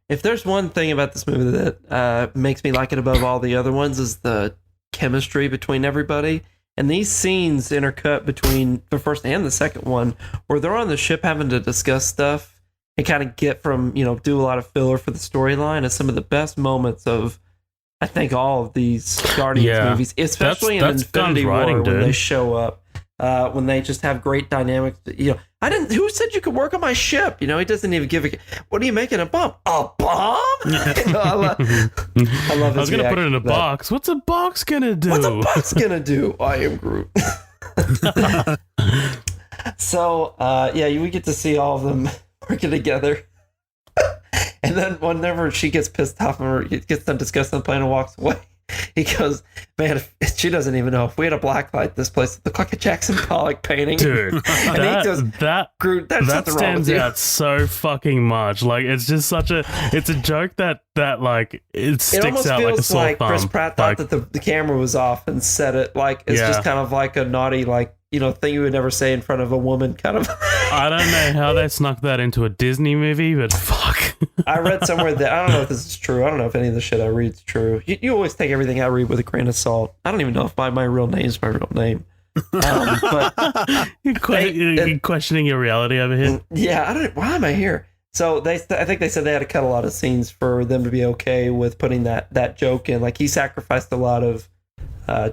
If there's one thing about this movie that makes me like it above all the other ones is the chemistry between everybody. And these scenes intercut between the first and the second one, where they're on the ship having to discuss stuff and kind of get from, do a lot of filler for the storyline, is some of the best moments of, I think, all of these Guardians movies, especially in Infinity War when they show up, when they just have great dynamics. Who said you could work on my ship? He doesn't even give a, what are you making, a bomb? A bomb? I love I was going to put it in a box. What's a box going to do? What's a box going to do? I am Groot. So, we get to see all of them working together. And then whenever she gets pissed off or gets them discussing the plan and walks away, he goes, man, she doesn't even know. If we had a black light, this place would look like a Jackson Pollock painting. Dude, Groot, that stands out so fucking much. Like, it's just it's a joke that like, it sticks out like a sore thumb. Chris Pratt thought that the camera was off and said it. Like, it's just kind of like a naughty, like, thing you would never say in front of a woman, kind of. I don't know how they snuck that into a Disney movie, but fuck. I read somewhere that, I don't know if this is true. I don't know if any of the shit I read is true. You always take everything I read with a grain of salt. I don't even know if my real name is my real name. But you're questioning your reality over here. Yeah, why am I here? So I think they said they had to cut a lot of scenes for them to be okay with putting that joke in. Like, he sacrificed a lot of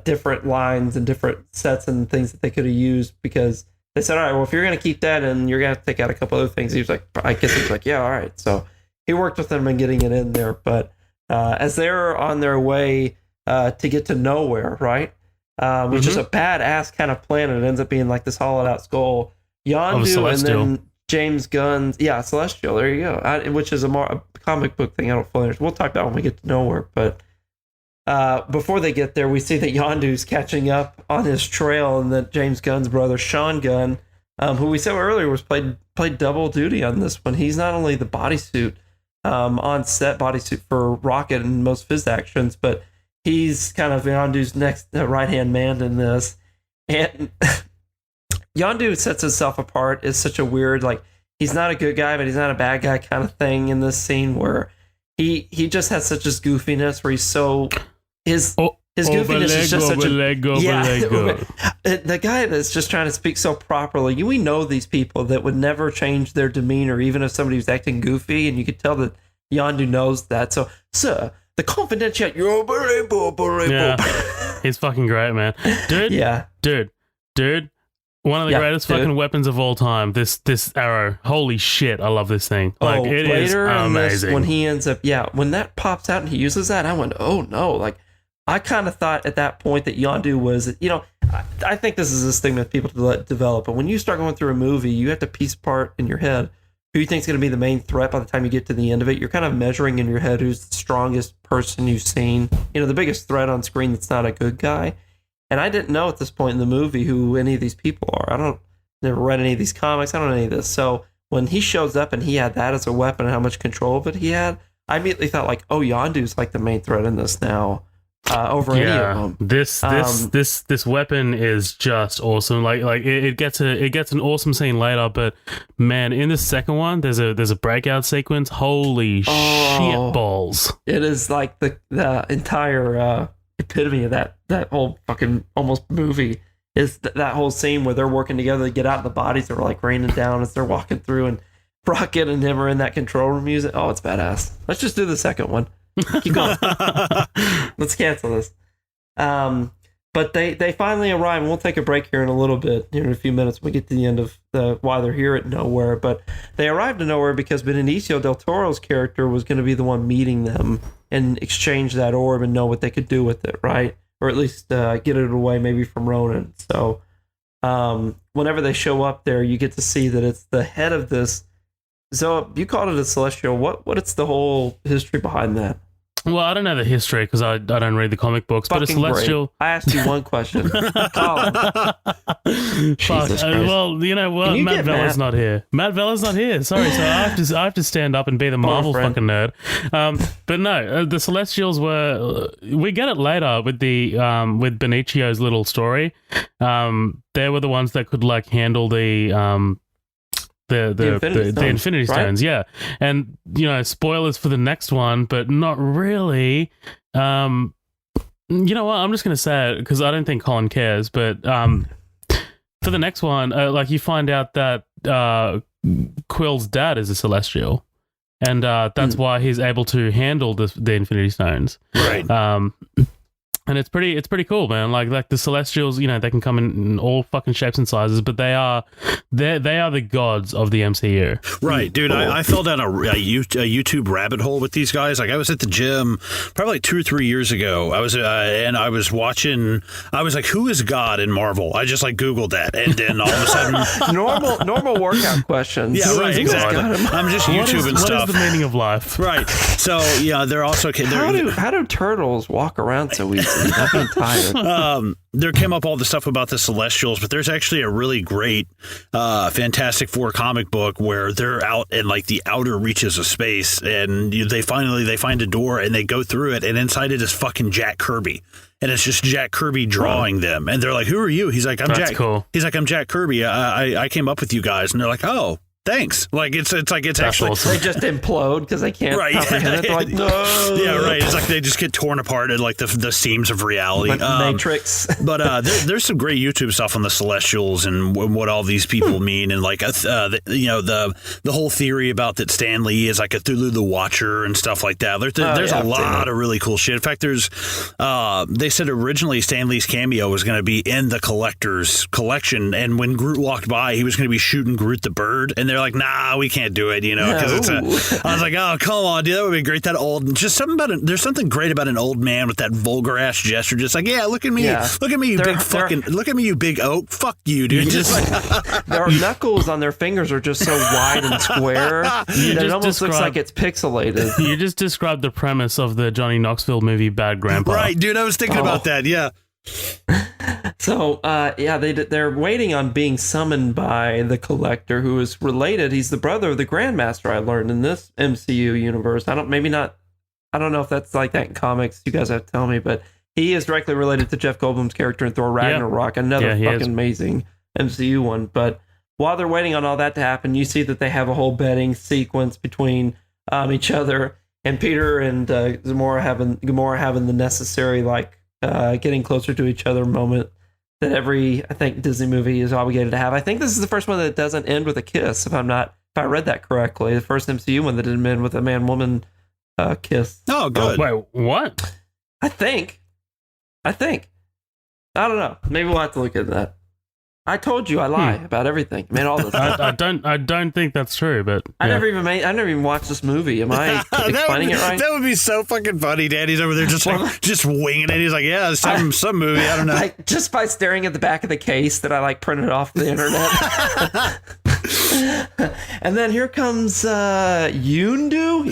different lines and different sets and things that they could have used, because they said, all right, well, if you're going to keep that and you're going to have to take out a couple other things. He was like, I guess he was like, yeah, all right. So he worked with them in getting it in there. But as they're on their way to get to nowhere, right, which is a badass kind of planet, it ends up being like this hollowed out skull. Yondu and then James Gunn's, Celestial, there you go, which is a comic book thing I don't fully understand. We'll talk about when we get to nowhere. But before they get there, we see that Yondu's catching up on his trail, and that James Gunn's brother, Sean Gunn, who we said earlier was played double duty on this one. He's not only the bodysuit, on set bodysuit for Rocket and most of his actions, but he's kind of Yondu's next right-hand man in this. And Yondu sets himself apart as such a weird, like, he's not a good guy, but he's not a bad guy kind of thing in this scene, where he just has such this goofiness where he's so... His goofiness is just such a... The guy that's just trying to speak so properly. We know these people that would never change their demeanor, even if somebody was acting goofy, and you could tell that Yondu knows that. So, sir, the confidential... Yeah, he's fucking great, man. Dude. One of the greatest fucking weapons of all time. This arrow. Holy shit, I love this thing. Like, it is amazing. When he ends up... when that pops out and he uses that, I went, oh no, like... I kind of thought at that point that Yondu was, I think this is a thing that people develop, but when you start going through a movie, you have to piece apart in your head who you think is going to be the main threat by the time you get to the end of it. You're kind of measuring in your head who's the strongest person you've seen, the biggest threat on screen that's not a good guy. And I didn't know at this point in the movie who any of these people are. Never read any of these comics. I don't know any of this. So when he shows up and he had that as a weapon and how much control of it he had, I immediately thought like, oh, Yondu's like the main threat in this now. Over any of them. This weapon is just awesome. Like it gets an awesome scene later, but man, in the second one, there's a breakout sequence. Holy shit balls! It is like the entire epitome of that whole fucking almost movie is that whole scene where they're working together to get out the bodies that are like raining down as they're walking through, and Rocket and him are in that control room music. Oh, it's badass. Let's just do the second one. Keep going. Let's cancel this. But they finally arrive, and we'll take a break here in a little bit, here in a few minutes. We get to the end of why they're here at Nowhere. But they arrived at Nowhere because Benicio del Toro's character was going to be the one meeting them and exchange that orb and know what they could do with it, right? Or at least get it away maybe from Ronan. So whenever they show up there, you get to see that it's the head of this. So you called it a Celestial. What's the whole history behind that? Well, I don't know the history because I don't read the comic books, but a Celestial... Great. I asked you one question. Colin. Well, you know what? Matt Vella's not here. Matt Vella's not here. Sorry, so I have to stand up and be the Marvel fucking nerd. But no, the Celestials were... We get it later with the with Benicio's little story. They were the ones that could like handle the Infinity Stones, right? Yeah. And spoilers for the next one, but not really. You know what? I'm just going to say it because I don't think Colin cares. But for the next one, like you find out that Quill's dad is a Celestial, and that's why he's able to handle the Infinity Stones. Right. And it's pretty cool, man. Like the Celestials, they can come in all fucking shapes and sizes, but they are the gods of the MCU. Right, dude. I fell down a YouTube rabbit hole with these guys. Like I was at the gym probably like 2 or 3 years ago. I was and I was watching. I was like, "Who is God in Marvel?" I just like Googled that, and then all of a sudden, normal workout questions. Yeah, right, exactly. I'm just YouTubing stuff. What is the meaning of life? Right. So yeah, they're also. How do turtles walk around so easily? I'm tired. There came up all the stuff about the Celestials, but there's actually a really great Fantastic Four comic book where they're out in like the outer reaches of space, and they find a door and they go through it, and inside it is fucking Jack Kirby, and it's just Jack Kirby drawing them, and they're like, "Who are you?" He's like, "I'm That's Jack." Cool. He's like, "I'm Jack Kirby. I came up with you guys," and they're like, "Oh." Thanks. Like it's actually awesome. They just implode because they can't comprehend it. They're like, no. Yeah, right. It's like they just get torn apart at like the seams of reality. Like Matrix. But there's some great YouTube stuff on the Celestials and what all these people mean, and like the whole theory about that Stan Lee is like a Cthulhu the Watcher and stuff like that. There's a lot of really cool shit. In fact, there's they said originally Stan Lee's cameo was going to be in the Collector's collection, and when Groot walked by, he was going to be shooting Groot the bird, and they're like, nah, we can't do it, because I was like, oh, come on, dude, that would be great. That old, just something about it. There's something great about an old man with that vulgar ass gesture, just like, yeah, look at me, look at me, you look at me, you big oak, fuck you, dude. Just like, their knuckles on their fingers are just so wide and square that it almost looks like it's pixelated. You just described the premise of the Johnny Knoxville movie Bad Grandpa. Right, dude, I was thinking about that, yeah. So, they're waiting on being summoned by the Collector, who is related. He's the brother of the Grandmaster, I learned, in this MCU universe. I don't know if that's like that in comics. You guys have to tell me, but he is directly related to Jeff Goldblum's character in Thor Ragnarok, another fucking amazing MCU one. But while they're waiting on all that to happen, you see that they have a whole betting sequence between each other, and Peter and Gamora having the necessary, getting closer to each other moment that every, I think, Disney movie is obligated to have. I think this is the first one that doesn't end with a kiss, if I read that correctly. The first MCU one that didn't end with a man-woman kiss. Oh, good. Wait, what? I think. I don't know. Maybe we'll have to look at that. I told you I lie about everything. I mean, all this. I don't think that's true, but yeah. I never even watched this movie. Am I explaining it right? That would be so fucking funny. Daddy's over there just winging it. He's like, yeah, some movie. I don't know. Just by staring at the back of the case that I printed off the internet. And then here comes Yondu.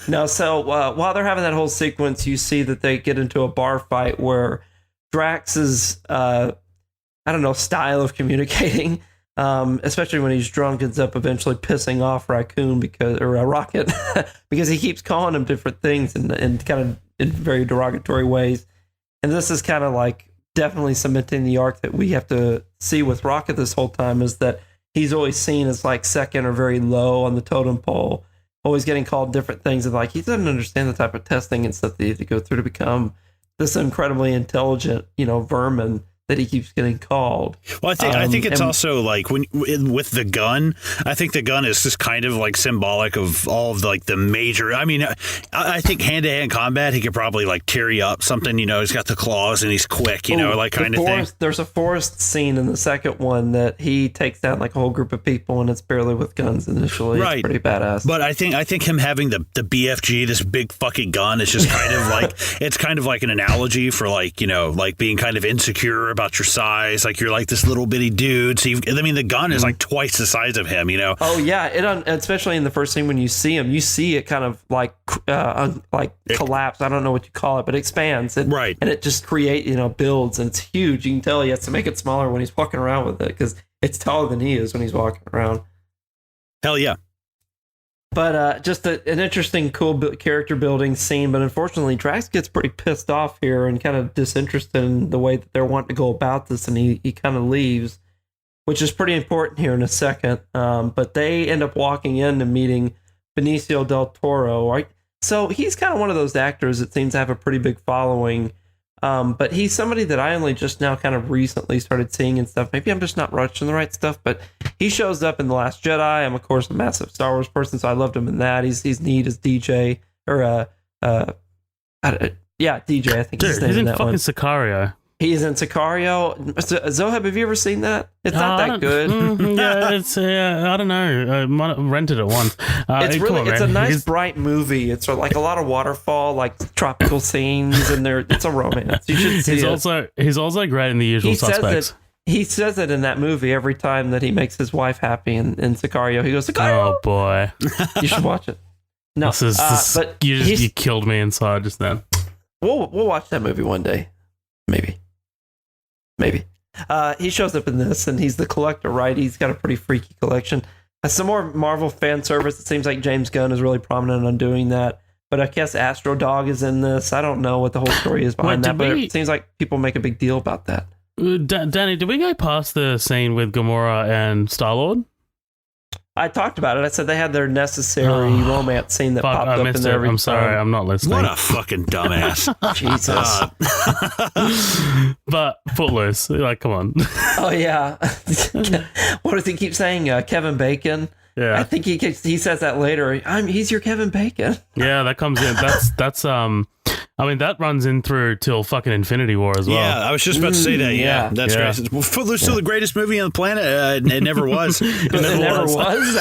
No, so while they're having that whole sequence, you see that they get into a bar fight where Drax's style of communicating, especially when he's drunk, ends up eventually pissing off Rocket because he keeps calling him different things and kind of in very derogatory ways. And this is kind of like definitely cementing the arc that we have to see with Rocket this whole time, is that he's always seen as like second or very low on the totem pole, always getting called different things, and like he doesn't understand the type of testing and stuff that you have to go through to become this incredibly intelligent, vermin that he keeps getting called. Well, I think it's also like with the gun. I think the gun is just kind of like symbolic of all of the major. I mean, I think hand to hand combat, he could probably like tear you up something. He's got the claws and he's quick. Kind of thing. There's a forest scene in the second one that he takes down like a whole group of people, and it's barely with guns initially. Right, it's pretty badass. But I think him having the BFG, this big fucking gun, is just kind of like it's kind of like an analogy for like being kind of insecure about your size, like you're like this little bitty dude. So the gun is like twice the size of him. Oh yeah, especially in the first scene when you see him, you see it kind of like collapse. I don't know what you call it, but it expands. Right, and it just builds, and it's huge. You can tell he has to make it smaller when he's walking around with it because it's taller than he is when he's walking around. Hell yeah. But just an interesting, cool character building scene. But unfortunately, Drax gets pretty pissed off here and kind of disinterested in the way that they're wanting to go about this, and he kind of leaves, which is pretty important here in a second. But they end up walking in and meeting Benicio del Toro. So he's kind of one of those actors that seems to have a pretty big following. But he's somebody that I only just now kind of recently started seeing and stuff. Maybe I'm just not watching the right stuff, but he shows up in The Last Jedi. I'm, of course, a massive Star Wars person, so I loved him in that. He's neat as DJ, or, DJ, I think Dude, he's his name he's in that fucking one. Sicario. He's in Sicario. Zohab, have you ever seen that? It's not that good. Yeah, it's I don't know. I might have rented it once. It's a nice bright movie. It's like a lot of waterfall, like tropical scenes, and it's a romance. You should see it. He's also great in The Usual Suspects. He says it in that movie every time that he makes his wife happy in Sicario. He goes, Sicario! Oh boy, you should watch it. No, but you killed me inside just then. We'll watch that movie one day, maybe. He shows up in this, and he's the collector, right? He's got a pretty freaky collection. Some more Marvel fan service. It seems like James Gunn is really prominent on doing that. But I guess Astro Dog is in this. I don't know what the whole story is behind that, but it seems like people make a big deal about that. Danny, did we go past the scene with Gamora and Star-Lord? I talked about it. I said they had their necessary romance scene that popped up in there every I'm sorry, I'm not listening. What a fucking dumbass. Jesus. But Footloose, like, come on. Oh, yeah. What does he keep saying? Kevin Bacon? Yeah. I think he says that later. He's your Kevin Bacon. Yeah, that comes in. That's I mean, that runs in through till fucking Infinity War as well. Yeah, I was just about to say that. Yeah, that's yeah. great. Well, Footloose still the greatest movie on the planet. It never was. It never was.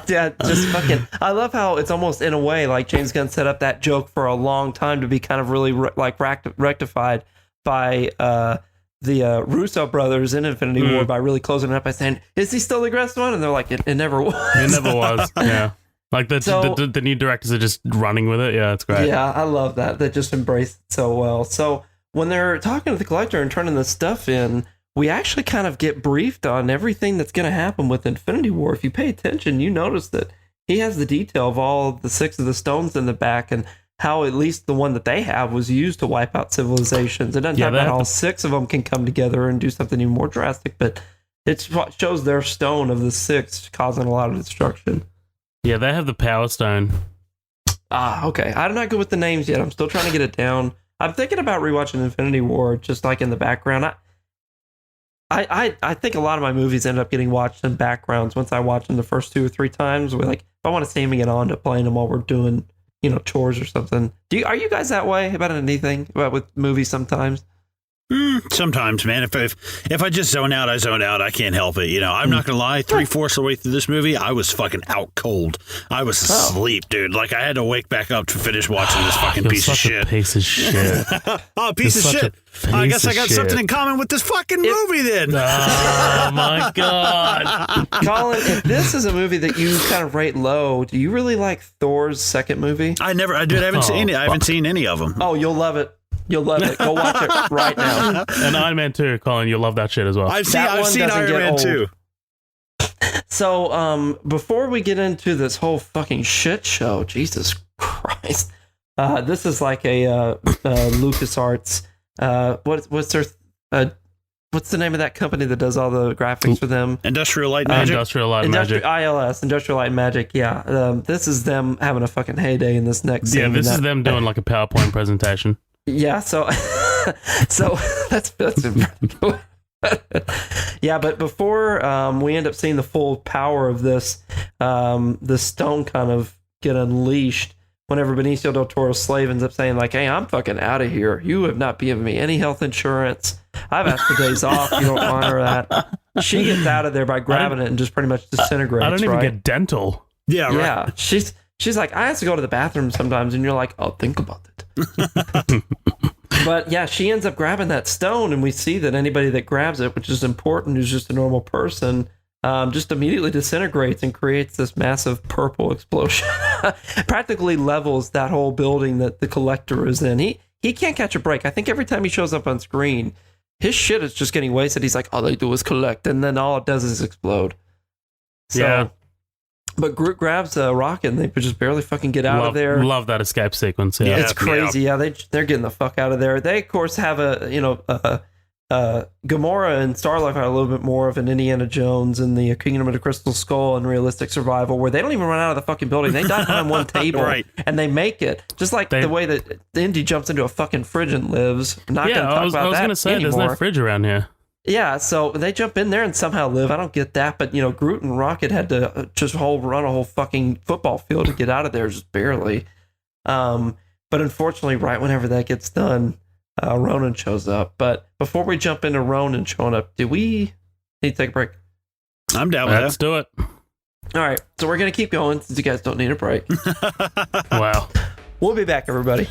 Yeah, just fucking. I love how it's almost in a way like James Gunn set up that joke for a long time to be kind of really rectified by the Russo brothers in Infinity War by really closing it up by saying, "Is he still the greatest one?" And they're like, "It never was." It never was. Yeah. Like the new directors are just running with it. Yeah, it's great. Yeah, I love that. They just embrace it so well. So when they're talking to the collector and turning the stuff in, we actually kind of get briefed on everything that's going to happen with Infinity War. If you pay attention, you notice that he has the detail of all the 6 of the stones in the back and how at least the one that they have was used to wipe out civilizations. It doesn't talk about all 6 of them can come together and do something even more drastic, but it shows their stone of the 6 causing a lot of destruction. Yeah, they have the Power Stone. Okay. I'm not good with the names yet. I'm still trying to get it down. I'm thinking about rewatching Infinity War just like in the background. I think a lot of my movies end up getting watched in backgrounds once I watch them the first 2 or 3 times. Like if I want to see me get on to playing them while we're doing, chores or something. Are you guys that way about anything with movies sometimes? Sometimes, man. If I just zone out, I zone out. I can't help it. I'm not gonna lie. 3/4 of the way through this movie, I was fucking out cold. I was asleep, dude. Like I had to wake back up to finish watching this fucking piece of shit. Piece of shit. Oh, piece of shit. I guess I got something in common with this fucking movie then. Oh my god, Colin! If this is a movie that you kind of rate low, do you really like Thor's second movie? I haven't seen it. I haven't seen any of them. Oh, you'll love it. You'll love it. Go watch it right now. And Iron Man 2, Colin, you'll love that shit as well. I've seen Iron Man 2. So, before we get into this whole fucking shit show, Jesus Christ, this is like a LucasArts. What's the name of that company that does all the graphics for them? Industrial Light Magic. Industrial Light Magic. ILS, Industrial Light Magic. Yeah, this is them having a fucking heyday in this next. Yeah, this is them doing like a PowerPoint presentation. Yeah, so that's yeah, but before we end up seeing the full power of this, the stone kind of get unleashed whenever Benicio del Toro's slave ends up saying like, "Hey, I'm fucking out of here. You have not given me any health insurance. I've asked for days off. You don't honor that." She gets out of there by grabbing it and just pretty much disintegrates. I don't even get dental. Yeah, right. Yeah, she's like, "I have to go to the bathroom sometimes," and you're like, "Oh, think about it." But yeah, she ends up grabbing that stone, and we see that anybody that grabs it, which is important, who's just a normal person, just immediately disintegrates and creates this massive purple explosion. Practically levels that whole building that the collector is in. He can't catch a break. I think every time he shows up on screen, his shit is just getting wasted. He's like, all they do is collect, and then all it does is explode. So, yeah. But Groot grabs a rocket, and they just barely fucking get out of there. Love that escape sequence. Yeah, it's crazy. Yeah, they're getting the fuck out of there. They, of course, have a Gamora and Starlight are a little bit more of an Indiana Jones and the Kingdom of the Crystal Skull and realistic survival, where they don't even run out of the fucking building. They die behind one table Right. and they make it. Just like the way that Indy jumps into a fucking fridge and lives. I'm not going to talk about that I was going to say, anymore. there's no fridge around here. Yeah, so they jump in there and somehow live. I don't get that, but Groot and Rocket had to just run a whole fucking football field to get out of there, just barely. But unfortunately, right whenever that gets done, Ronan shows up. But before we jump into Ronan showing up, do we need to take a break? I'm down with Let's do it. All right, so we're going to keep going since you guys don't need a break. Wow. We'll be back, everybody.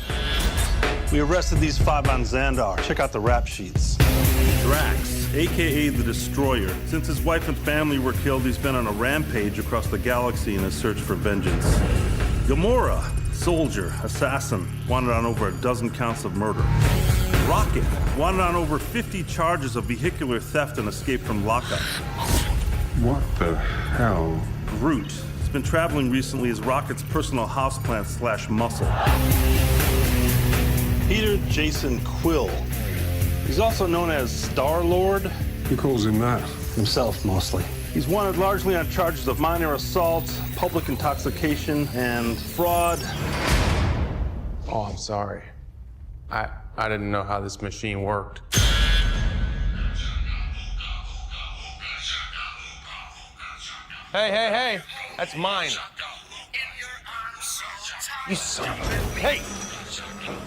We arrested these 5 on Xandar. Check out the rap sheets. Drax, aka the Destroyer. Since his wife and family were killed, he's been on a rampage across the galaxy in a search for vengeance. Gamora, soldier, assassin, wanted on over a dozen counts of murder. Rocket, wanted on over 50 charges of vehicular theft and escape from lockup. What the hell? Groot has been traveling recently as Rocket's personal houseplant / muscle. Peter Jason Quill. He's also known as Star-Lord. Who calls him that? Himself, mostly. He's wanted largely on charges of minor assault, public intoxication, and fraud. Oh, I'm sorry. I didn't know how this machine worked. Hey, that's mine. You son of a... Hey,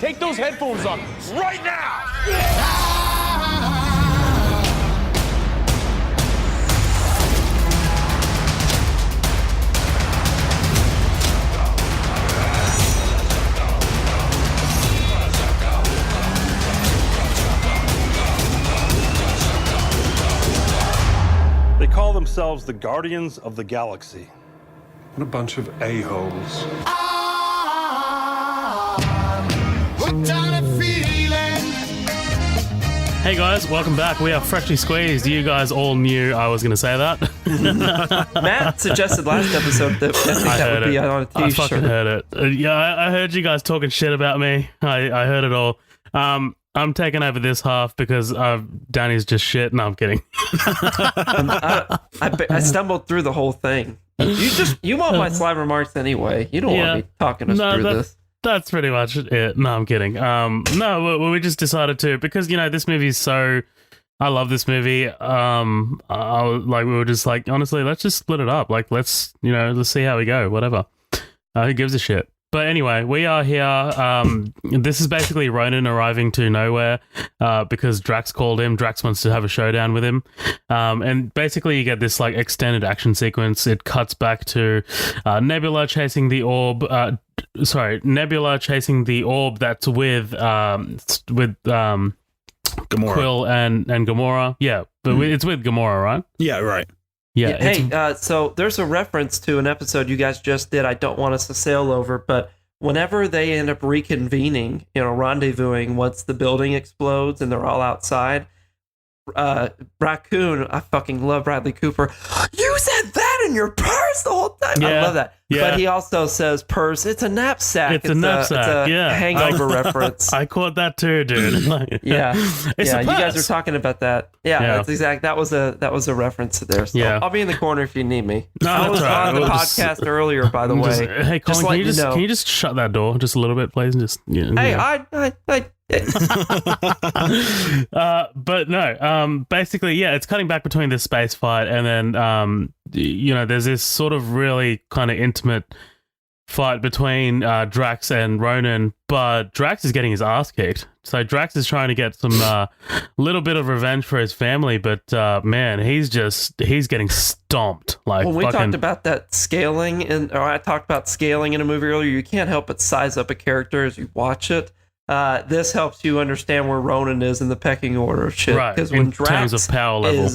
take those headphones off right now! They call themselves the Guardians of the Galaxy. What a bunch of a-holes. Hey guys, welcome back. We are freshly squeezed. You guys all knew I was going to say that. Matt suggested last episode that I think that would be on a I t-shirt. fucking heard it. Yeah, I heard you guys talking shit about me. I heard it all. I'm taking over this half because Danny's just shit. No, I'm kidding. I stumbled through the whole thing. You want my slide remarks anyway. You don't want me talking us through this. That's pretty much it. No, I'm kidding. No, we just decided to, because this movie is so. I love this movie. We were just like, honestly, let's just split it up. Like, let's see how we go. Whatever. Who gives a shit? But anyway, we are here. This is basically Ronan arriving to nowhere because Drax called him. Drax wants to have a showdown with him. And basically you get this like extended action sequence. It cuts back to Nebula chasing the orb. Nebula chasing the orb that's with Gamora. Quill and Gamora. Yeah, but it's with Gamora, right? Yeah, right. Yeah. Hey, so there's a reference to an episode you guys just did. I don't want us to sail over, but whenever they end up reconvening, rendezvousing once the building explodes and they're all outside, Raccoon, I fucking love Bradley Cooper. You said that in your purse the whole time. I love that. Yeah. But he also says purse. It's a knapsack. It's a knapsack. It's a hangover reference. I caught that too, dude. Yeah. It's a you guys purse. are talking about that. Yeah, that's exact. That was a reference to there. So I'll be in the corner if you need me. No, I was that's right. on the We'll podcast earlier, by the way. Hey, Colin, can you just shut that door just a little bit, please? And just but no, basically, it's cutting back between this space fight and then, there's this sort of really kind of intimate fight between Drax and Ronan, but Drax is getting his ass kicked. So Drax is trying to get some little bit of revenge for his family, but man, he's getting stomped. Like when we talked about that scaling, or I talked about scaling in a movie earlier, you can't help but size up a character as you watch it. This helps you understand where Ronan is in the pecking order of shit. Right, Because in terms of power level.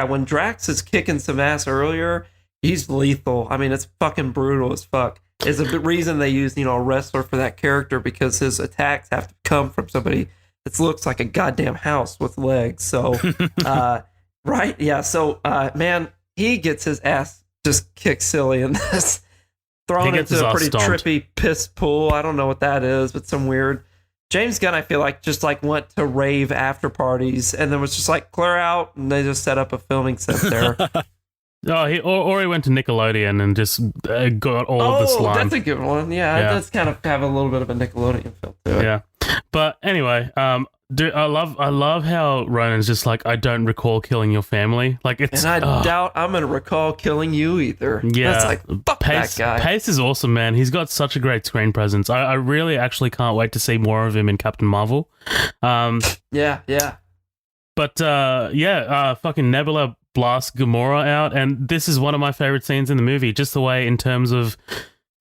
When Drax is kicking some ass earlier, he's lethal. I mean, it's fucking brutal as fuck. It's a reason they use, a wrestler for that character, because his attacks have to come from somebody that looks like a goddamn house with legs. So, right? Yeah. So, man, he gets his ass just kicked silly in this. Thrown into a pretty trippy piss pool. I don't know what that is, but some weird James Gunn, I feel like, just like went to rave after parties and then was just like, clear out, and they just set up a filming set there. Oh, or he went to Nickelodeon and just got all of the slime. That's a good one. Yeah, it does kind of have a little bit of a Nickelodeon feel to it. Yeah, but anyway, dude, I love how Ronan's just like, I don't recall killing your family. Like it's, and I doubt I'm gonna recall killing you either. Yeah, that's like fuck Pace, that guy. Pace is awesome, man. He's got such a great screen presence. I really actually can't wait to see more of him in Captain Marvel. Yeah. But fucking Nebula blasts Gamora out, and this is one of my favorite scenes in the movie. Just the way, in terms of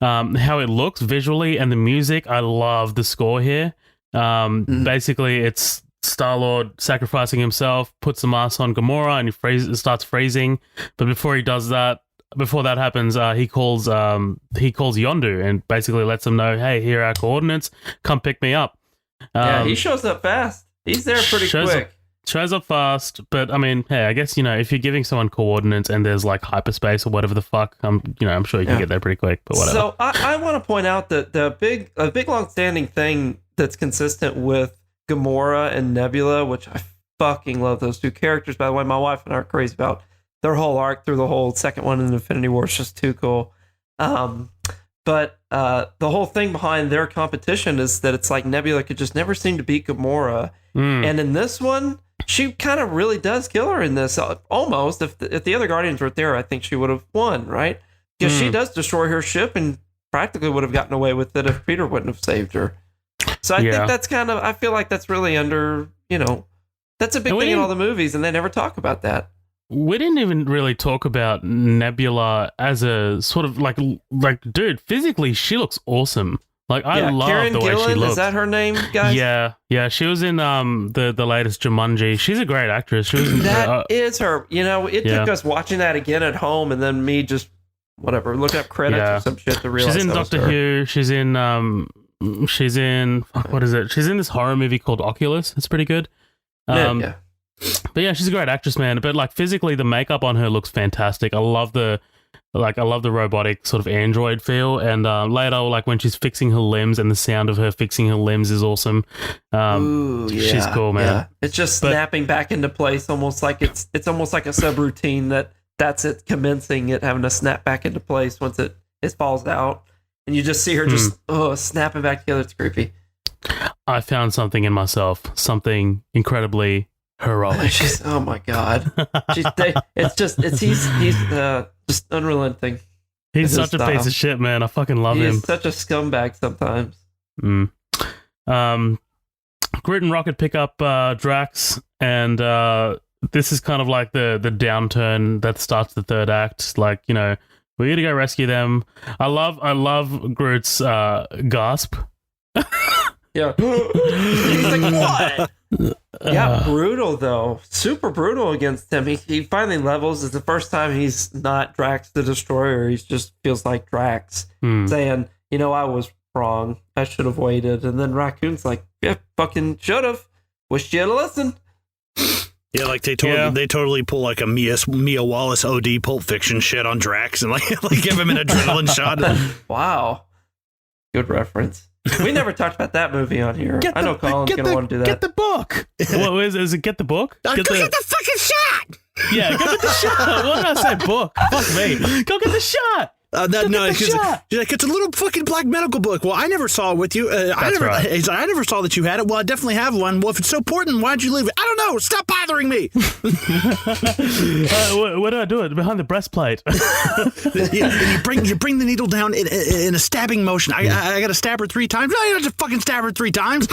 how it looks visually and the music. I love the score here. Basically, it's Star-Lord sacrificing himself, puts the mask on Gamora, and he starts freezing. But before that happens, he calls Yondu and basically lets him know, hey, here are our coordinates. Come pick me up. He shows up fast. He's there pretty quick. Shows up fast, but I mean, hey, I guess, if you're giving someone coordinates and there's like hyperspace or whatever the fuck, I'm sure you can get there pretty quick, but whatever. So I want to point out that a big long-standing thing that's consistent with Gamora and Nebula, which I fucking love those two characters. By the way, my wife and I are crazy about their whole arc through the whole second one in Infinity War. It's just too cool. But the whole thing behind their competition is that it's like Nebula could just never seem to beat Gamora. And in this one, she kind of really does kill her in this. Almost. If the other Guardians were there, I think she would have won, right? Because she does destroy her ship and practically would have gotten away with it if Peter wouldn't have saved her. So I think that's I feel like that's really under, that's a big thing in all the movies, and they never talk about that. We didn't even really talk about Nebula as a sort of like, dude, physically, she looks awesome. Like, I love Karen the way Gillan, she looks. Is that her name, guys? Yeah. She was in the latest Jumanji. She's a great actress. She was in, that is her. It took us watching that again at home, and then me just look up credits or some shit to realize she's in Doctor Who. She's in what is it? She's in this horror movie called Oculus. It's pretty good. But yeah, she's a great actress, man. But like physically, the makeup on her looks fantastic. I love the robotic sort of android feel. And later, like when she's fixing her limbs, and the sound of her fixing her limbs is awesome. She's cool, man. Yeah. It's just snapping back into place, almost like it's almost like a subroutine that's it commencing it having to snap back into place once it falls out, and you just see her just snapping back together. It's creepy. I found something in myself, something incredibly heroic. Oh my god! He's just unrelenting. He's such a piece of shit, man. I fucking love him. He's such a scumbag sometimes. Groot and Rocket pick up Drax, and this is kind of like the downturn that starts the third act. Like, we gotta go rescue them. I love Groot's gasp. Yeah. He's like, what? Yeah, brutal though. Super brutal against him. He finally levels. It's the first time he's not Drax the Destroyer. He just feels like Drax saying, I was wrong. I should have waited. And then Raccoon's like, yeah, fucking should have. Wish you had listened. Yeah, like they totally pull like a Mia Wallace OD Pulp Fiction shit on Drax and like give him an adrenaline shot. Wow. Good reference. We never talked about that movie on here. I know Colin's going to want to do that. Get the book. What is it? Get the book? Go get the fucking shot. Yeah, go get the shot. What did I say? Book. Fuck me. Go get the shot. She's like, it's a little fucking black medical book. Well, I never saw it with you. I never saw that you had it. Well, I definitely have one. Well, if it's so important, why'd you leave it? I don't know. Stop bothering me. Where do I do it? Behind the breastplate. You bring the needle down in a stabbing motion. I got to stab her 3 times. No, you don't have to fucking stab her 3 times.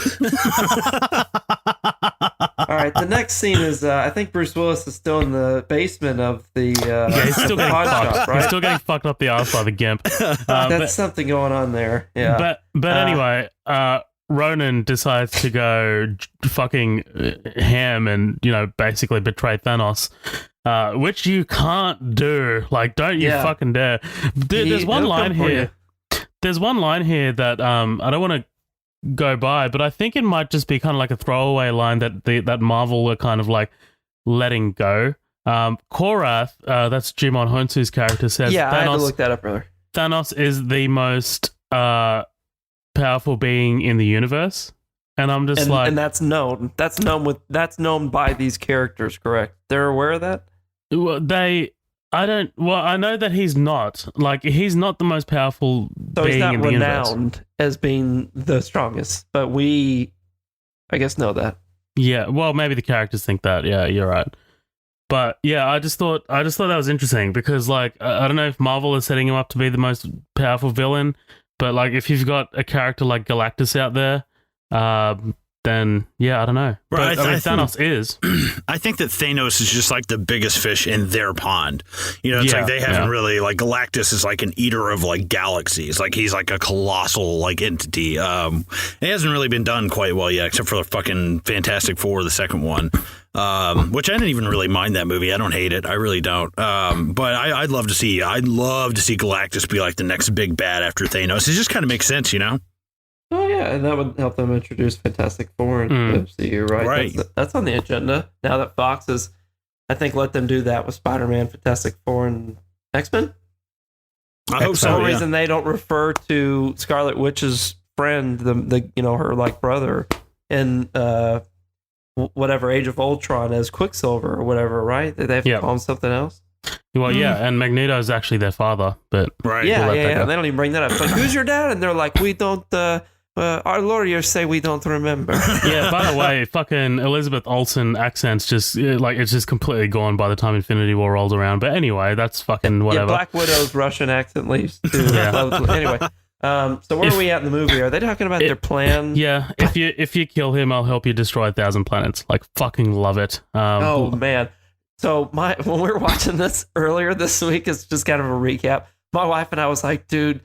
All right, the next scene is I think Bruce Willis is still in the basement of the he's still getting pawn fucked. shop, right? He's still getting fucked up the arse by the gimp. That's something going on there. Yeah. But anyway, Ronan decides to go fucking ham and basically betray Thanos, which you can't do. Like, don't you fucking dare. There's one line here. There's one line here that I don't want to go by, but I think it might just be kind of like a throwaway line that Marvel are kind of like letting go. Korath, that's Jimon Honsu's character, says, I had to look that up, brother. Thanos is the most powerful being in the universe. And I'm just and that's known. That's known by these characters, correct? They're aware of that? Well, I know that he's not. Like, he's not the most powerful So being he's not in the universe. renowned as being the strongest, but we, I guess, know that. Yeah, well, maybe the characters think that. Yeah, you're right. But yeah, I just thought that was interesting because, like, I don't know if Marvel is setting him up to be the most powerful villain, but like, if you've got a character like Galactus out there, then yeah, I don't know. Right, But, I mean, think- Thanos is. I think that Thanos is just like the biggest fish in their pond. You know, it's Yeah, like they haven't yeah. really, like, Galactus is like an eater of like galaxies. Like, he's like a colossal like entity. It hasn't really been done quite well yet, except for the fucking Fantastic Four, the second one. Which I didn't even really mind that movie. I don't hate it. I really don't. But I'd love to see Galactus be like the next big bad after Thanos. It just kind of makes sense, you know? Oh yeah, and that would help them introduce Fantastic Four into the MCU, right? Right. That's on the agenda now that Fox has, I think, let them do that with Spider-Man, Fantastic Four, and X-Men. I hope For so. some Yeah. reason they don't refer to Scarlet Witch's friend, the her like brother in whatever Age of Ultron as Quicksilver or whatever, right? They have to Yeah. call him something else. Well, yeah, and Magneto is actually their father, but Right. Yeah, let that yeah. go. They don't even bring that up. It's like, who's your dad? And they're like, we don't. Our lawyers say we don't remember. yeah. By the way, fucking Elizabeth Olsen accents it's just completely gone by the time Infinity War rolls around. But anyway, that's fucking whatever. Yeah, Black Widow's Russian accent leaves too. Yeah. Anyway, so where are we at in the movie? Are they talking about their plan? Yeah, if you kill him, I'll help you destroy 1,000 planets. Like, fucking love it. Oh man. So when we were watching this earlier this week, it's just kind of a recap. My wife and I was like, dude,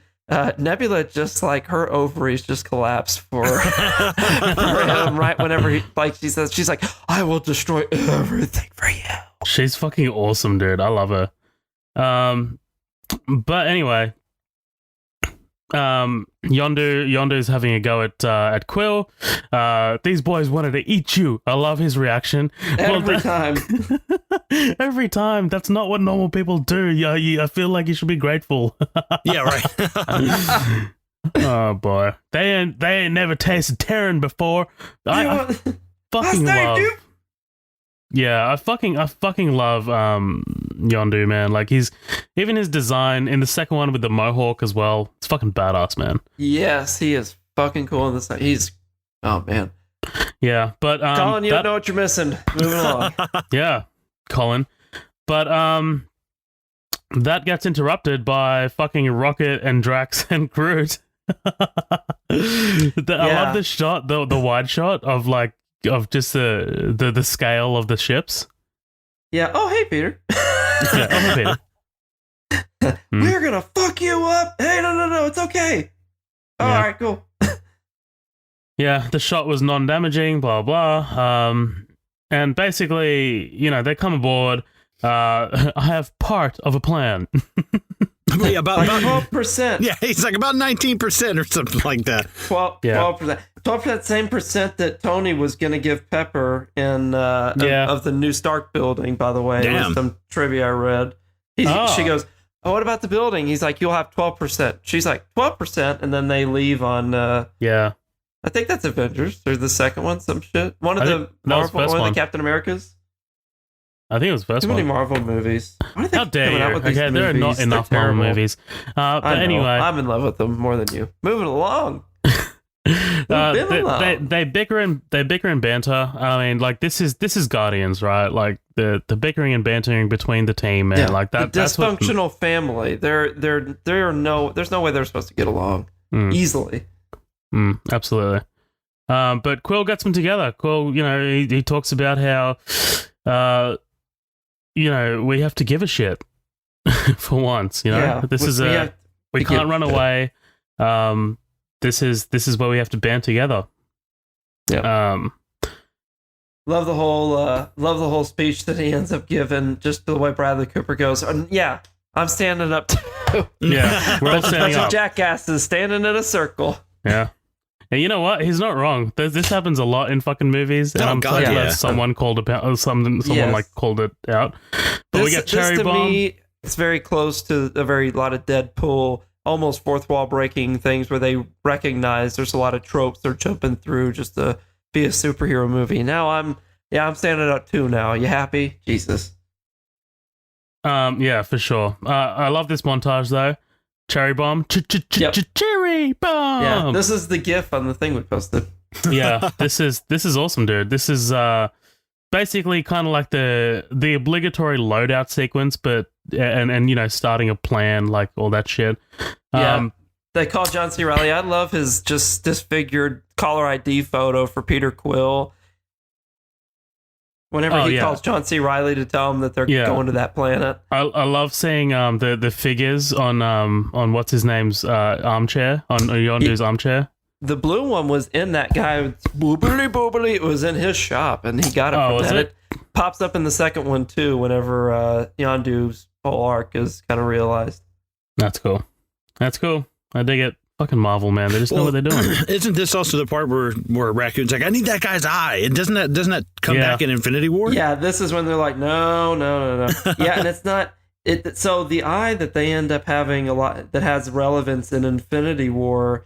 Nebula just like her ovaries just collapsed for him right whenever she's like, I will destroy everything for you. She's fucking awesome, dude. I love her. But anyway, Yondu's having a go at Quill. These boys wanted to eat you. I love his reaction. Every time. Every time. That's not what normal people do. I feel like you should be grateful. Yeah, right. Oh boy, they ain't never tasted Terran before. I fucking love. Yeah, I fucking love Yondu, man. Like, he's even his design in the second one with the mohawk as well. It's fucking badass, man. Yes, he is fucking cool in this. Oh man. Yeah, but Colin, you don't know what you're missing. Moving along. Yeah, Colin. But that gets interrupted by fucking Rocket and Drax and Groot. I love the shot, the wide shot of just the scale of the ships. Yeah. Oh, hey, Peter. Yeah, hey, Peter. We're gonna fuck you up. Hey, no, it's okay. All Yeah. right, cool. Yeah, the shot was non-damaging, blah blah. And basically, they come aboard. I have part of a plan. Yeah, about 12%. Yeah, he's like about 19% or something like that. 12%. 12%, same percent that Tony was going to give Pepper in of the new Stark building, by the way. Damn. With some trivia I read. She goes, oh, what about the building? He's like, you'll have 12%. She's like, 12%, and then they leave on... Yeah. I think that's Avengers. Or the second one, some shit. One of the Captain Americas. I think it was the first Too one. many Marvel movies. Why are they How dare coming you? out with these Okay, there are not movies? enough They're Marvel terrible. movies. But I know. anyway, I'm in love with them more than you. Moving along. they bicker and banter. I mean, like, this is Guardians, right? Like the bickering and bantering between the team, man. Yeah, Like that. The That's what, dysfunctional family. There's no way they're supposed to get along easily. Absolutely. But Quill gets them together. Quill, he talks about how, we have to give a shit for once. We can't run away. This is where we have to band together. Yeah. Love the whole speech that he ends up giving. Just the way Bradley Cooper goes. Yeah, I'm standing up too. Yeah, we're all standing up. Jackasses standing in a circle. Yeah. And you know what? He's not wrong. This happens a lot in fucking movies, and I'm so glad someone called called it out. But we got Cherry to Bomb. Me, it's very close to a lot of Deadpool. almost fourth wall breaking things where they recognize there's a lot of tropes they're jumping through just to be a superhero movie. Now I'm standing up too now. You happy? Jesus. Yeah, for sure. I love this montage though. Cherry bomb. Cherry bomb. Yeah, this is the GIF on the thing we posted. Yeah, this is awesome, dude. This is basically kind of like the obligatory loadout sequence, but and starting a plan, like all that shit. Yeah. They call John C. Reilly. I love his just disfigured caller ID photo for Peter Quill. Whenever he calls John C. Reilly to tell him that they're going to that planet. I love seeing the figures on what's his name's armchair, on Yondu's armchair. The blue one was in that guy. Boobily. It was in his shop, and he got it from that. It pops up in the second one, too, whenever Yondu's whole arc is kind of realized. That's cool. I dig it. Fucking Marvel, man. They just know what they're doing. Isn't this also the part where Raccoon's like, I need that guy's eye? And doesn't that come back in Infinity War? Yeah, this is when they're like, no. Yeah, and it's not... So the eye that they end up having a lot that has relevance in Infinity War,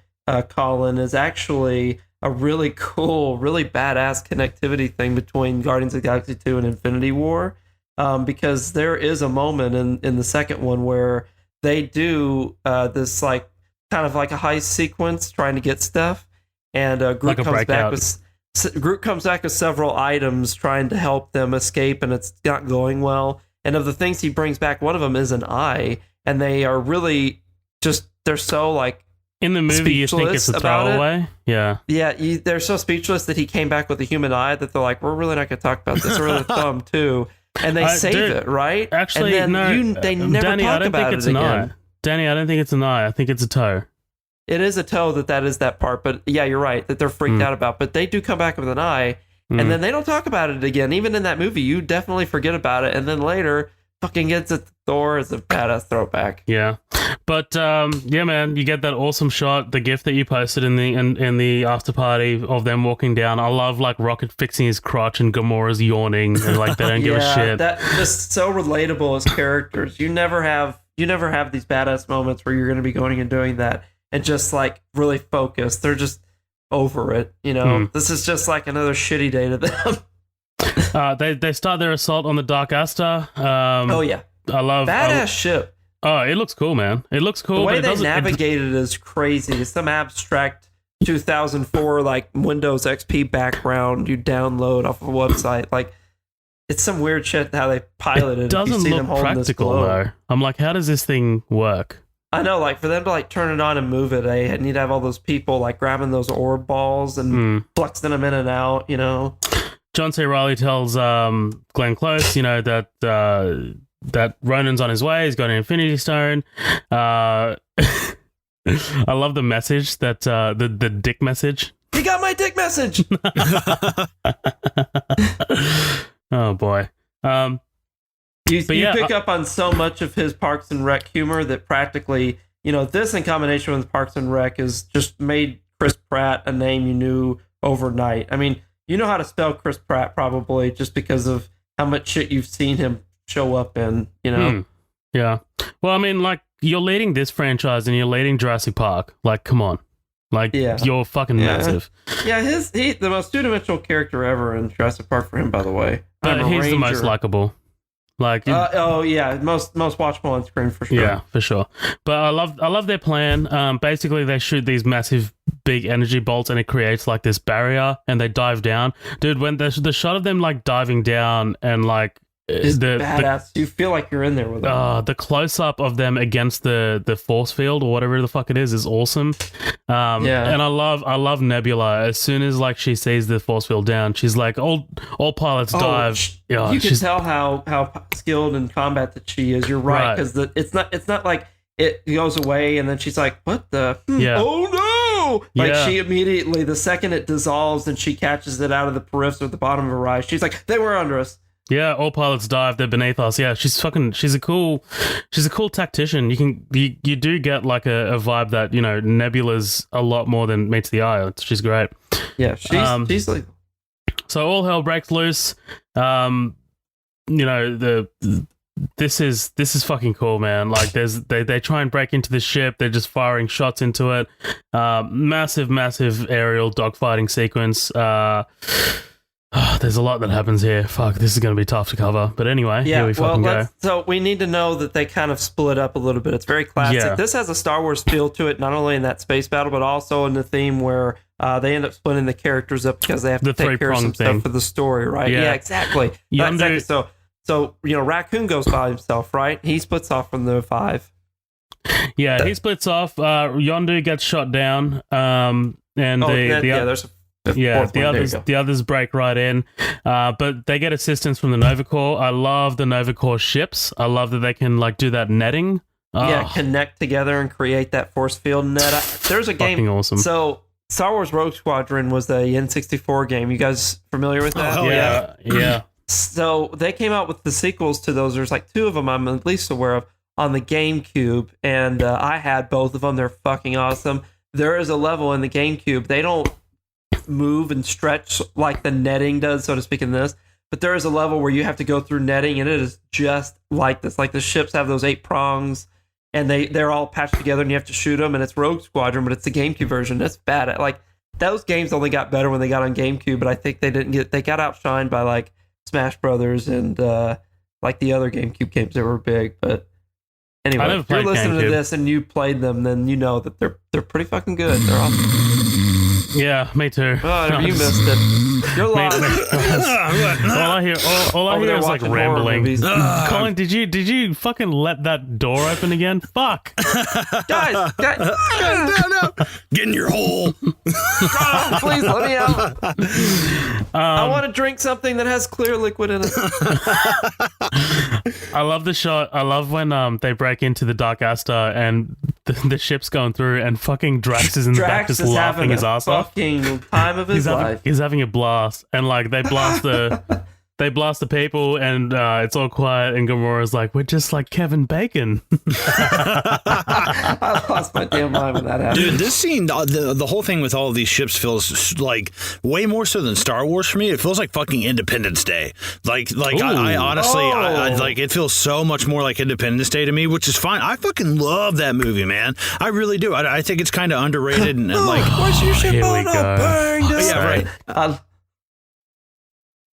Colin, is actually a really cool, really badass connectivity thing between Guardians of the Galaxy 2 and Infinity War, because there is a moment in the second one where they do this like kind of like a heist sequence trying to get stuff, and Groot comes back with several items trying to help them escape, and it's not going well. And of the things he brings back, one of them is an eye, and they are really just, they're so like in the movie you think it's a throwaway. They're so speechless that he came back with a human eye that they're like, we're really not going to talk about this. We're the thumb too, and they save it, right? Actually, and then they never Danny, talk I don't about think it's it an again. eye. Danny, I don't think it's an eye. I think it's a toe. It is a toe that is that part, but yeah, you're right that they're freaked out about. But they do come back with an eye, and then they don't talk about it again. Even in that movie, you definitely forget about it, and then later, fucking gets it. Thor is a badass throwback. Yeah, but yeah, man, you get that awesome shot, the GIF that you posted in the after party of them walking down. I love like Rocket fixing his crotch and Gamora's yawning, and like they don't give a shit. That just so relatable as characters. You never have these badass moments where you're going to be going and doing that and just like really focused. They're just over it, you know. This is just like another shitty day to them. They start their assault on the Dark Asta. I love badass ship. Oh, it looks cool, man. It looks cool. The way but they navigate it is crazy. It's some abstract 2004 like Windows XP background you download off a website. Like it's some weird shit how they pilot it. It doesn't look practical though. I'm like, how does this thing work? I know, like for them to like turn it on and move it, they need to have all those people like grabbing those orb balls and flexing them in and out, you know. John C. Reilly tells Glenn Close, you know, that Ronan's on his way. He's got an Infinity Stone. I love the message that the dick message. He got my dick message. Oh boy. You pick up on so much of his Parks and Rec humor that practically, you know, this in combination with Parks and Rec is just made Chris Pratt a name you knew overnight. I mean, you know how to spell Chris Pratt probably just because of how much shit you've seen him show up in, you know? Yeah. Well, I mean, like, you're leading this franchise and you're leading Jurassic Park. Like, come on. Like, you're fucking massive. Yeah, the most two-dimensional character ever in Jurassic Park for him, by the way. But he's the most likable. Like, most watchable on screen for sure. Yeah, for sure. But I love their plan. Basically, they shoot these massive, big energy bolts, and it creates like this barrier, and they dive down. Dude, when the shot of them like diving down and like is badass. You feel like you're in there with them. The close up of them against the force field or whatever the fuck it is awesome. And I love Nebula. As soon as like she sees the force field down, she's like, all pilots dive. You can tell how skilled in combat that she is. You're right, because it's not like it goes away and then she's like, what the? Oh no! Like she immediately, the second it dissolves and she catches it out of the periffs or the bottom of her eye, she's like, they were under us. Yeah, all pilots dive. They're beneath us. Yeah, she's a cool tactician. You do get like a vibe that, you know, Nebula's a lot more than meets the eye. She's great. Yeah, she's like. So all hell breaks loose. You know, this is fucking cool, man. Like they try and break into the ship. They're just firing shots into it. Massive aerial dogfighting sequence. There's a lot that happens here. Fuck, this is going to be tough to cover. But anyway, here we fucking go. So we need to know that they kind of split up a little bit. It's very classic. Yeah. This has a Star Wars feel to it, not only in that space battle, but also in the theme where they end up splitting the characters up because they have to take care of some stuff for the story, right? Yeah, exactly. Exactly. So Raccoon goes by himself, right? He splits off from the 5. Yeah, he splits off. Yondu gets shot down. The others break right in, but they get assistance from the Nova Corps. I love the Nova Corps ships. I love that they can do that netting. Connect together and create that force field net. There's a game. Awesome. So Star Wars Rogue Squadron was the N64 game. You guys familiar with that? Oh, hell yeah. So they came out with the sequels to those. There's 2 of them I'm at least aware of on the GameCube, and I had both of them. They're fucking awesome. There is a level in the GameCube. They don't move and stretch like the netting does, so to speak, in this, but there is a level where you have to go through netting, and it is just like this. Like the ships have those 8 prongs, and they're all patched together, and you have to shoot them, and it's Rogue Squadron, but it's the GameCube version. It's bad. Those games only got better when they got on GameCube, but I think they got outshined by Smash Brothers and the other GameCube games that were big. But anyway, if you're listening to this and you played them, then you know that they're pretty fucking good. They're awesome. Yeah, me too. Oh, you missed it. You're lost. All I hear is rambling. Colin, did you fucking let that door open again? Fuck. guys, no. Get in your hole. Oh, please let me out. I want to drink something that has clear liquid in it. I love the shot. I love when they break into the Dark Asta and the ship's going through, and fucking Drax is in the back just laughing his ass off. Fucking time of his life. He's having a blast, and they blast the people, and it's all quiet, and Gamora's like, we're just like Kevin Bacon. I lost my damn mind when that happened. Dude, this scene, the whole thing with all of these ships feels way more so than Star Wars for me. It feels like fucking Independence Day. I honestly, it feels so much more like Independence Day to me, which is fine. I fucking love that movie, man. I really do. I think it's kind of underrated and what's your ship on a burn? Yeah, right.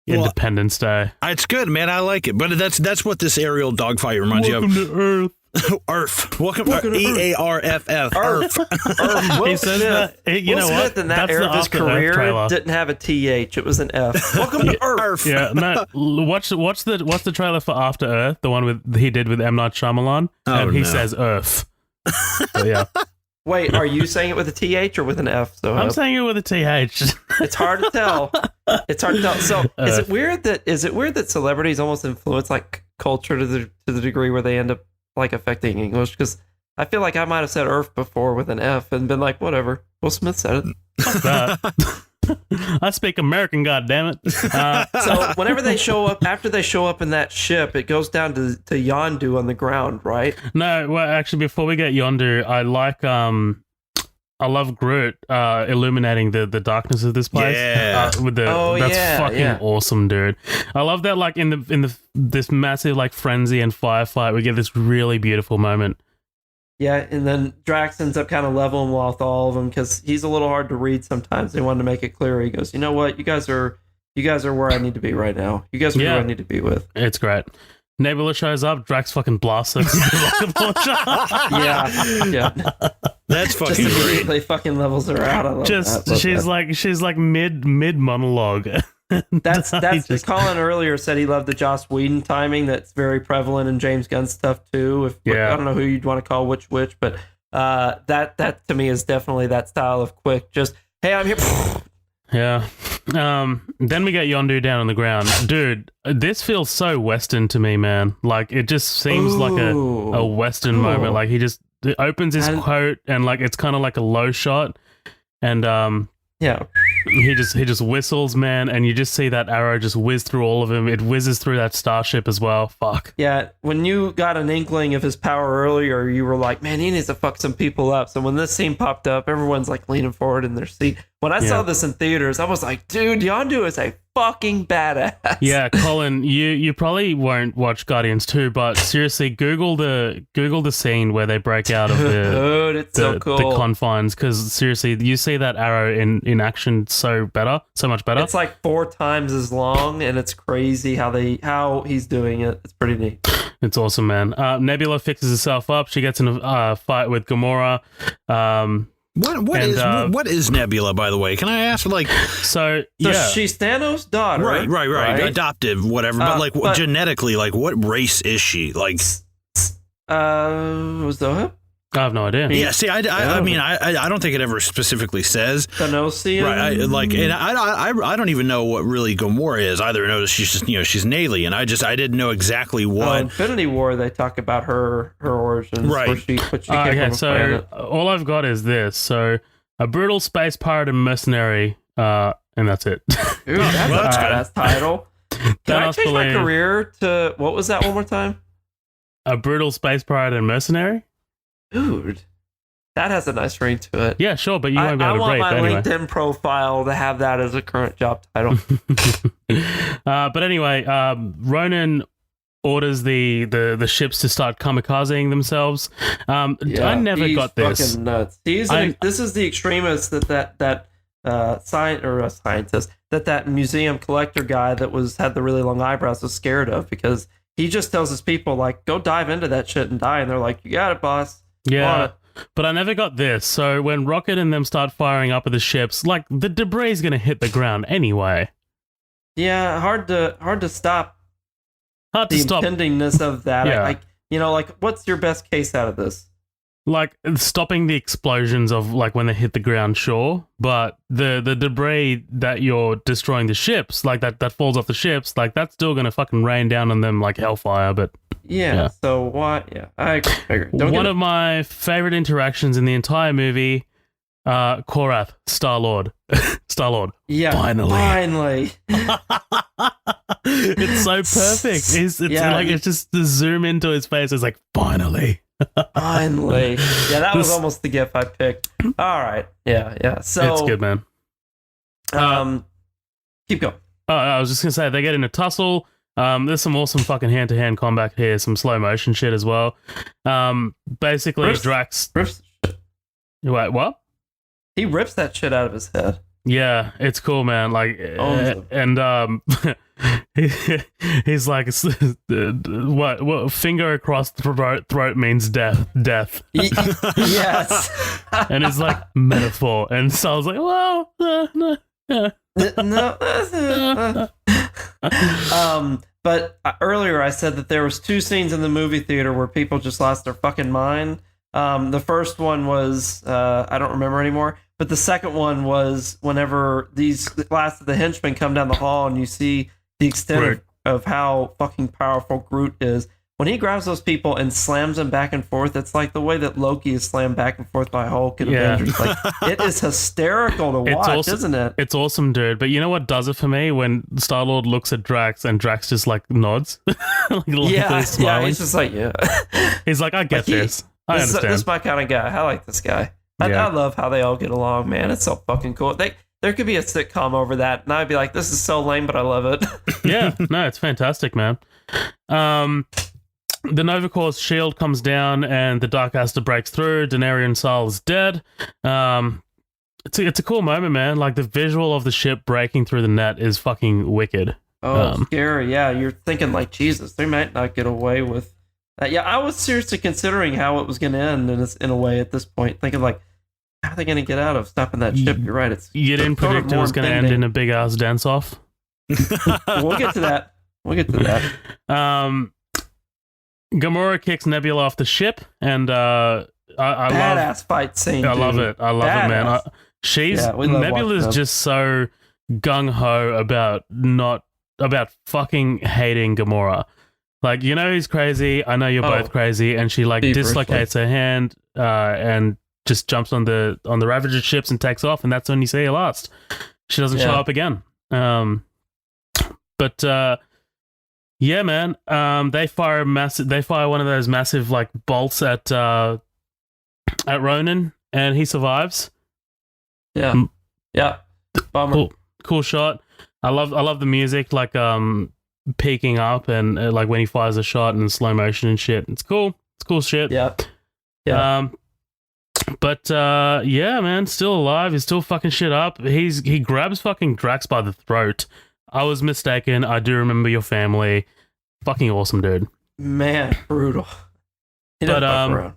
Independence Day. It's good, man. I like it. But that's what this aerial dogfight reminds you of. Welcome to Earth. Earth. Welcome to EARFF. Earth. He says that. You know what? In that era of his career, didn't have a TH. It was an F. Welcome to Earth. Yeah. No. Watch the trailer for After Earth, the one he did with M. Night Shyamalan, and he says Earth. So, yeah. Wait, are you saying it with a TH or with an F? So I'm saying it with a TH. It's hard to tell. So is it weird that celebrities almost influence culture to the degree where they end up affecting English? Because I feel like I might have said Earth before with an F and been like, whatever. Will Smith said it. Fuck that. I speak American, goddammit. So whenever they show up, after they show up in that ship, it goes down to Yondu on the ground, right? No, well, actually, before we get Yondu, I love Groot illuminating the darkness of this place. Yeah, that's fucking awesome, dude. I love that. In this massive frenzy and firefight, we get this really beautiful moment. Yeah, and then Drax ends up kind of leveling with all of them because he's a little hard to read sometimes. They wanted to make it clear. He goes, you know what, you guys are where I need to be right now. You guys are who I need to be with. It's great. Nebula shows up. Drax fucking blasts her. yeah. That's fucking just great. Immediately fucking levels her out. I love that. She's mid monologue. That's Colin earlier said he loved the Joss Whedon timing. That's very prevalent in James Gunn stuff too. I don't know who you'd want to call which, but that to me is definitely that style of quick. Just hey, I'm here. Yeah. Then we get Yondu down on the ground. Dude, this feels so Western to me, man. It just seems like a Western moment. He just opens his coat and it's kind of like a low shot, and he just whistles, man, and you just see that arrow just whiz through all of him. It whizzes through that starship as well. Fuck. Yeah, when you got an inkling of his power earlier, you were like, man, he needs to fuck some people up. So when this scene popped up, everyone's leaning forward in their seat. When I saw this in theaters, I was like, dude, Yondu is a fucking badass. Yeah, Colin, you probably won't watch Guardians 2, but seriously, Google the scene where they break out of Dude, it's so cool. the confines, because seriously, you see that arrow in action so much better. It's like 4 times as long, and it's crazy how he's doing it. It's pretty neat. It's awesome, man. Nebula fixes herself up. She gets in a fight with Gamora. What is Nebula, by the way? Can I ask? So she's Thanos' daughter, right, adoptive, whatever. But genetically, what race is she? Was Zohib? I have no idea. Yeah, see, I mean, I don't think it ever specifically says. Thanosian? Right, and I don't even know what really Gamora is either. I know she's just, she's an alien. I didn't know exactly what. Infinity War, they talk about her origins. Right. What she came from a planet. All I've got is this. So, a brutal space pirate and mercenary, and that's it. Ooh, that's a badass title. Can I change my career to, what was that one more time? A brutal space pirate and mercenary? Dude, that has a nice ring to it. Yeah, sure, but you won't be able to breathe. I want my anyway. LinkedIn profile to have that as a current job title. But anyway, Ronan orders the ships to start kamikazing themselves. I never got this. Fucking nuts. This is the extremist that scientist that museum collector guy that had the really long eyebrows was scared of, because he just tells his people, go dive into that shit and die, and they're like, you got it, boss. Yeah, but I never got this. So when Rocket and them start firing up at the ships, the debris is going to hit the ground anyway. Yeah, hard to stop. Hard to stop. The impendingness of that. Yeah. What's your best case out of this? Stopping the explosions of when they hit the ground, sure, but the debris that you're destroying the ships, that falls off the ships, that's still gonna fucking rain down on them like hellfire. But yeah. So what? Yeah, I figured. One of my favorite interactions in the entire movie, Korath, Star-Lord. Yeah, finally. It's so perfect. It's just the zoom into his face. It's like, finally. Finally. Yeah, that was almost the gif I picked. All right. Yeah. So it's good, man. Keep going. I was just gonna say they get in a tussle. There's some awesome fucking hand-to-hand combat here, some slow motion shit as well. Basically, Drax rips shit. Wait, what? He rips that shit out of his head. Yeah, it's cool, man. He's like, what? Finger across the throat means death. Yes. And it's like metaphor, and so I was like, well, no. But earlier I said that there was 2 scenes in the movie theater where people just lost their fucking mind. The first one was I don't remember anymore, but the second one was whenever these last of the henchmen come down the hall and you see the extent of how fucking powerful Groot is. When he grabs those people and slams them back and forth, it's like the way that Loki is slammed back and forth by Hulk and Avengers. It is hysterical to watch, isn't it? It's awesome, dude. But you know what does it for me? When Star-Lord looks at Drax and Drax just nods. He's just like, yeah. He's like, I get this. I understand. This is my kind of guy. I like this guy. I love how they all get along, man. It's so fucking cool. There could be a sitcom over that, and I'd be like, this is so lame, but I love it. Yeah, no, it's fantastic, man. The Nova Corps shield comes down, and the Dark Aster breaks through. Daenerys Saul is dead. It's a cool moment, man. The visual of the ship breaking through the net is fucking wicked. Oh, scary. Yeah, you're thinking Jesus, they might not get away with that. Yeah, I was seriously considering how it was going to end in a way at this point, thinking how are they going to get out of stopping that ship? You're right. You didn't predict it was going to end in a big ass dance off. We'll get to that. Gamora kicks Nebula off the ship, and I badass fight scene. I love it. I love it, man. Nebula's just so gung ho about fucking hating Gamora. He's crazy. I know you're both crazy, and she dislocates her hand and just jumps on the Ravager ships and takes off, and that's when you see her last. She doesn't show up again. Yeah, man. They fire one of those massive bolts at Ronan, and he survives. Yeah. Yeah. Bummer. Cool shot. I love the music, like peaking up and like when he fires a shot in slow motion and shit. It's cool. It's cool shit. Yeah. Yeah. But yeah, man, still alive. He's still fucking shit up. He grabs fucking Drax by the throat. I was mistaken. I do remember your family. Fucking awesome, dude. Man, brutal. He doesn't fuck around.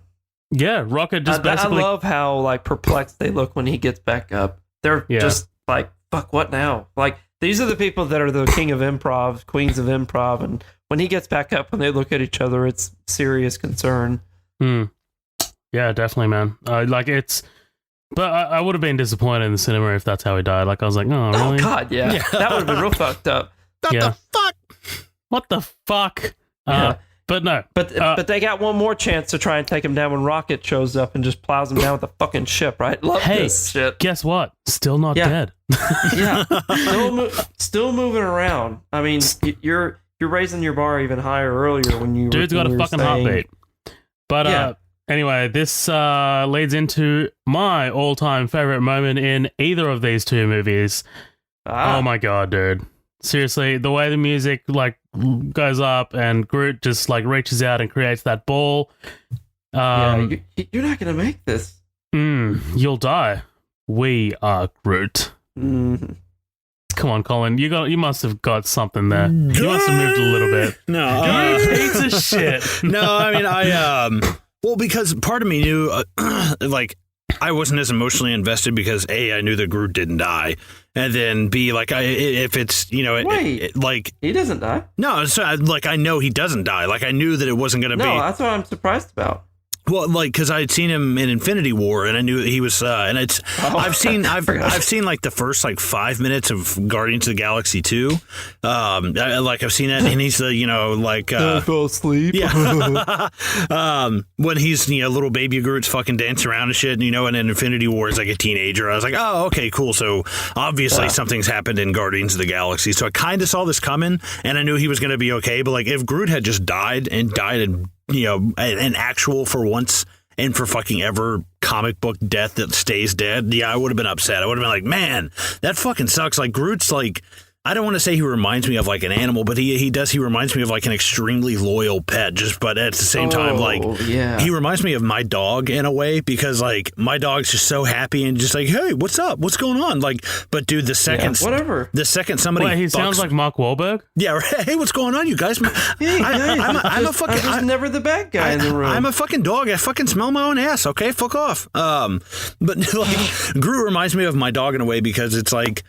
Yeah, Rocket just basically. I love how like perplexed they look when he gets back up. They're just like, fuck, what now? Like, these are the people that are the king of improv, queens of improv, and when he gets back up, when they look at each other, it's serious concern. Yeah, definitely, man. Like it's, but I would have been disappointed in the cinema if that's how he died. Like I was like, oh, really? Oh God, yeah. That would have been real fucked up. What the fuck? What the fuck? Yeah. But no. But they got one more chance to try and take him down when Rocket shows up and just plows him down with a fucking ship, right? Love this shit. Guess what? Still not dead. Yeah. Still moving around. I mean, you're raising your bar even higher earlier when you Dude's got a fucking heartbeat. But anyway, this leads into my all-time favorite moment in either of these two movies. Oh my God, dude. Seriously, the way the music like goes up and Groot just like reaches out and creates that ball. You're not gonna make this. You'll die. We are Groot. Mm-hmm. Come on, Colin. You must have got something there. You must have moved a little bit. No, you piece of shit. No, I mean well, because part of me knew like I wasn't as emotionally invested because A, I knew that Groot didn't die. And then B, like, if it's, you know, like... He doesn't die. No, it's like, I know he doesn't die. Like, I knew that it wasn't going to be... No, that's what I'm surprised about. Well, like, because I had seen him in Infinity War, and I knew he was, and it's, I've seen like the first like 5 minutes of Guardians of the Galaxy 2. I've seen that, and he's the, you know, like, I fell asleep. Yeah. When he's, you know, little baby Groot's fucking dancing around and shit, and, you know, and in Infinity War is like a teenager. I was like, oh, okay, cool. So obviously something's happened in Guardians of the Galaxy. So I kind of saw this coming, and I knew he was going to be okay. But like, if Groot had just died and you know, an actual for once and for fucking ever comic book death that stays dead, I would have been upset. I would have been like, man, that fucking sucks. Like, Groot's like, I don't want to say he reminds me of like an animal, but he reminds me of like an extremely loyal pet, but at the same time, like, he reminds me of my dog in a way, because like my dog's just so happy and just like, hey, what's up? What's going on? Like, but dude, the second somebody he sounds like Mark Wahlberg. Yeah. Hey, what's going on, you guys? Hey, I'm just never the bad guy in the room. I'm a fucking dog. I fucking smell my own ass. Okay. Fuck off. But like Groot reminds me of my dog in a way, because it's like,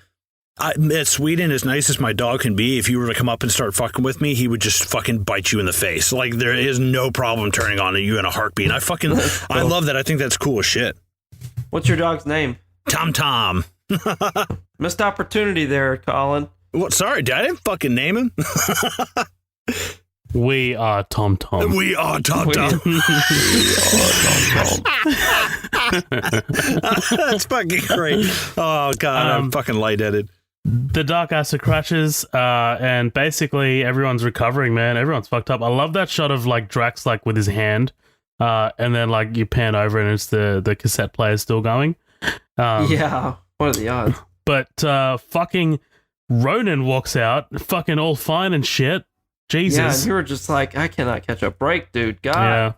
as sweet and as nice as my dog can be, if you were to come up and start fucking with me, he would just fucking bite you in the face. Like, there is no problem turning on you in a heartbeat. And I love that. I think that's cool as shit. What's your dog's name? Tom. Missed opportunity there, Colin. What? Sorry, I didn't fucking name him. We are Tom. We are Tom. That's fucking great. Oh, God, I'm fucking lightheaded. The dark acid crashes, and basically everyone's recovering, man. Everyone's fucked up. I love that shot of like Drax like with his hand, and then like you pan over and it's the cassette player still going. Yeah, what are the odds? But fucking Ronan walks out, fucking all fine and shit. Jesus. Yeah, and you were just like, I cannot catch a break, dude. God.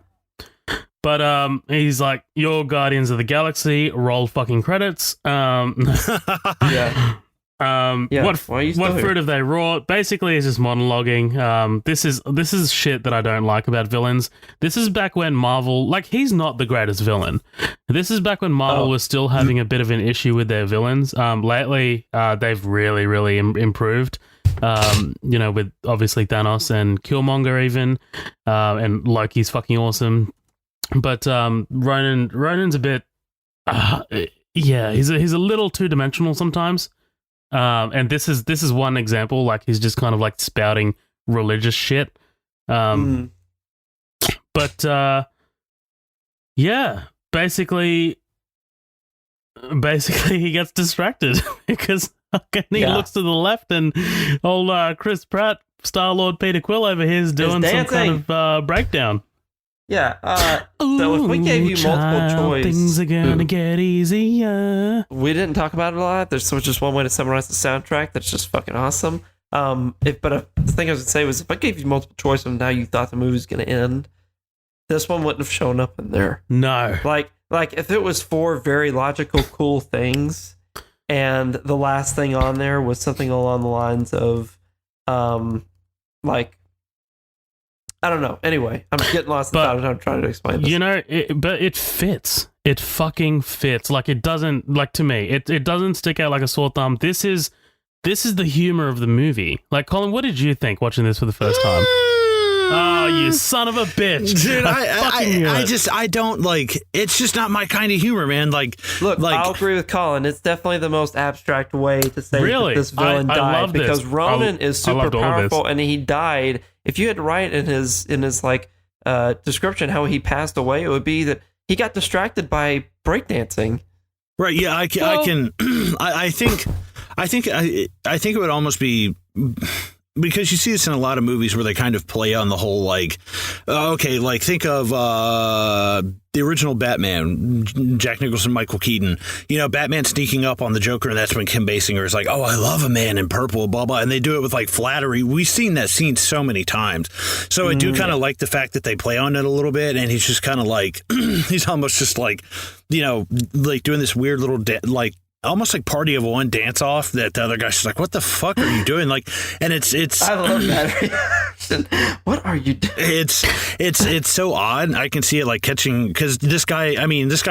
Yeah. But he's like, you're Guardians of the Galaxy, roll fucking credits. Yeah. What fruit have they wrought? Basically, he's just monologuing. This is shit that I don't like about villains. This is back when Marvel, like, he's not the greatest villain. This is back when Marvel was still having a bit of an issue with their villains. Lately, they've really improved. You know, with obviously Thanos and Killmonger even, and Loki's fucking awesome. But Ronan's a bit, he's a little two-dimensional sometimes. And this is one example. Like, he's just kind of like spouting religious shit. But yeah, basically he gets distracted because he looks to the left and old Chris Pratt, Star-Lord Peter Quill over here is doing some kind of breakdown. Yeah. So if we gave you multiple choice, things are gonna get easier. we didn't talk about it a lot. There's just one way to summarize the soundtrack that's just fucking awesome. The thing I was gonna say was if I gave you multiple choice on how you thought the movie was gonna end, this one wouldn't have shown up in there. No. Like if it was 4 very logical, cool things, and the last thing on there was something along the lines of, I don't know. Anyway, I'm getting lost in thought. I'm trying to explain this. You know, but it fits. It fucking fits. Like, it doesn't, like, to me, it doesn't stick out like a sore thumb. This is the humor of the movie. Like, Colin, what did you think watching this for the first time? Oh, you son of a bitch. Dude, I don't like, it's just not my kind of humor, man. Like, I'll agree with Colin. It's definitely the most abstract way to say that this villain I died love because this. Ronan is super powerful this. and he died. If you had to write in his description how he passed away, it would be that he got distracted by breakdancing. Right. Yeah. I can. I think it would almost be. Because you see this in a lot of movies where they kind of play on the whole, like, okay, like think of the original Batman, Jack Nicholson, Michael Keaton. You know, Batman sneaking up on the Joker, and that's when Kim Basinger is like, oh, I love a man in purple, blah, blah. And they do it with, like, flattery. We've seen that scene so many times. So I do kind of like the fact that they play on it a little bit, and he's just kind of like, he's almost just like, you know, like doing this weird little, almost like Party of One dance off that the other guy's just like, what the fuck are you doing? Like, and it's I love that reaction. What are you doing? It's so odd. I can see it like catching, because this guy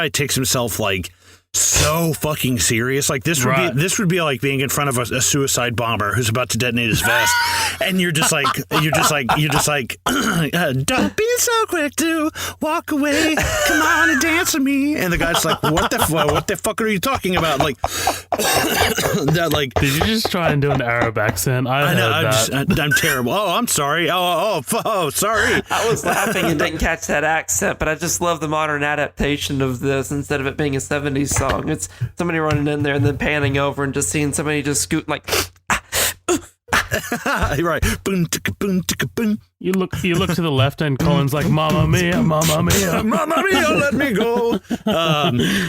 takes himself like so fucking serious. Like this would be like being in front of a suicide bomber who's about to detonate his vest, and you're just like don't be so quick to walk away, come on and dance with me. And the guy's like, what the fuck are you talking about? Like that, like, did you just try and do an Arab accent? I know I'm terrible. Oh, I'm sorry. Oh, sorry. I was laughing and didn't catch that accent, but I just love the modern adaptation of this instead of it being a 70s song. It's somebody running in there and then panning over and just seeing somebody just scoot like. Right. Boom, ticka, boom, ticka, boom. You look to the left and Colin's like, Mamma mia, Mamma mia, Mamma mia, let me go.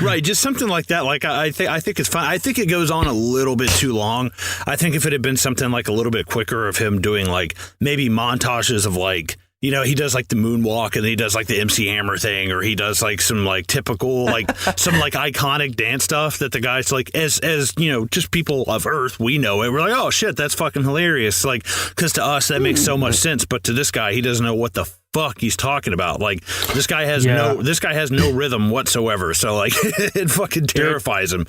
Right, just something like that. Like I think it's fine. I think it goes on a little bit too long. I think if it had been something like a little bit quicker of him doing like maybe montages of like, you know, he does like the moonwalk and he does like the MC Hammer thing, or he does like some like typical, like some like iconic dance stuff that the guys like, as you know, just people of Earth, we know it. We're like, oh shit, that's fucking hilarious. Like, because to us that makes so much sense, but to this guy, he doesn't know what the fuck he's talking about. Like, this guy has no rhythm whatsoever. So like, it fucking terrifies him.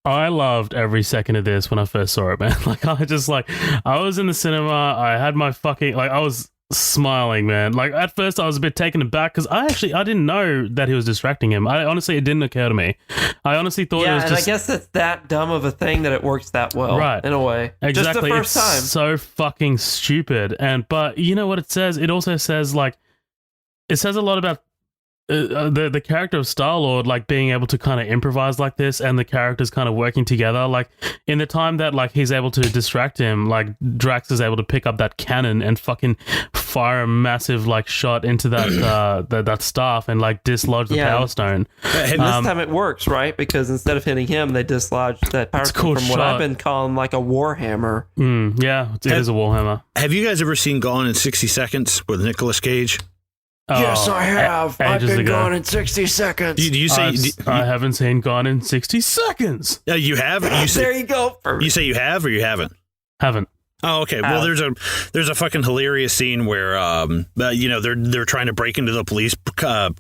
I loved every second of this when I first saw it, man. Like, I was in the cinema. I had my fucking, like, I was smiling, man. Like, at first I was a bit taken aback because I didn't know that he was distracting him. It didn't occur to me. I honestly thought it was just... I guess it's that dumb of a thing that it works that well, right? In a way, exactly. Just the first time. So fucking stupid. But you know what it says? It also says like, it says a lot about the character of Star-Lord, like being able to kind of improvise like this, and the characters kind of working together. Like in the time that like he's able to distract him, like Drax is able to pick up that cannon and fucking fire a massive like shot into that that staff and like dislodge the Power Stone. And this time it works, right? Because instead of hitting him, they dislodge that Power Stone from what I've been calling like a Warhammer. Yeah, it is a Warhammer. Have you guys ever seen Gone in 60 Seconds with Nicolas Cage? Yes, I have. I've been gone in 60 seconds. I haven't seen Gone in 60 seconds. You have? There you go. You say you have or you haven't? Haven't. Oh, okay. Well, there's a fucking hilarious scene where, you know, they're trying to break into the police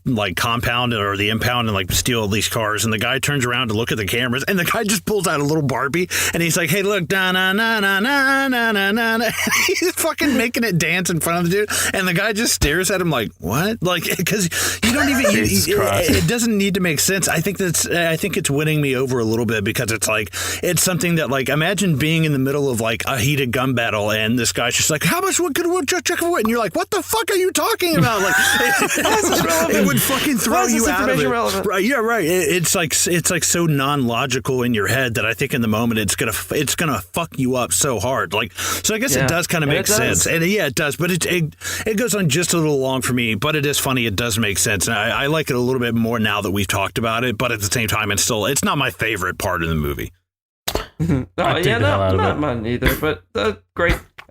like compound or the impound and like steal these cars, and the guy turns around to look at the cameras, and the guy just pulls out a little Barbie, and he's like, "Hey, look, na na na na na na na na." He's fucking making it dance in front of the dude, and the guy just stares at him like, "What?" Like, because you don't even it doesn't need to make sense. I think it's winning me over a little bit because it's like it's something that like imagine being in the middle of like a heated gun bomb battle, and this guy's just like, how much wood could a woodchuck avoid? And you're like, what the fuck are you talking about? Like, it would fucking throw you out of it. Relevant? Right? Yeah, right. It's like so non-logical in your head that I think in the moment it's gonna fuck you up so hard. Like, so I guess it does kind of make sense, and it does. But it goes on just a little long for me. But it is funny. It does make sense, and I like it a little bit more now that we've talked about it. But at the same time, it's not my favorite part of the movie. Not mine either. But a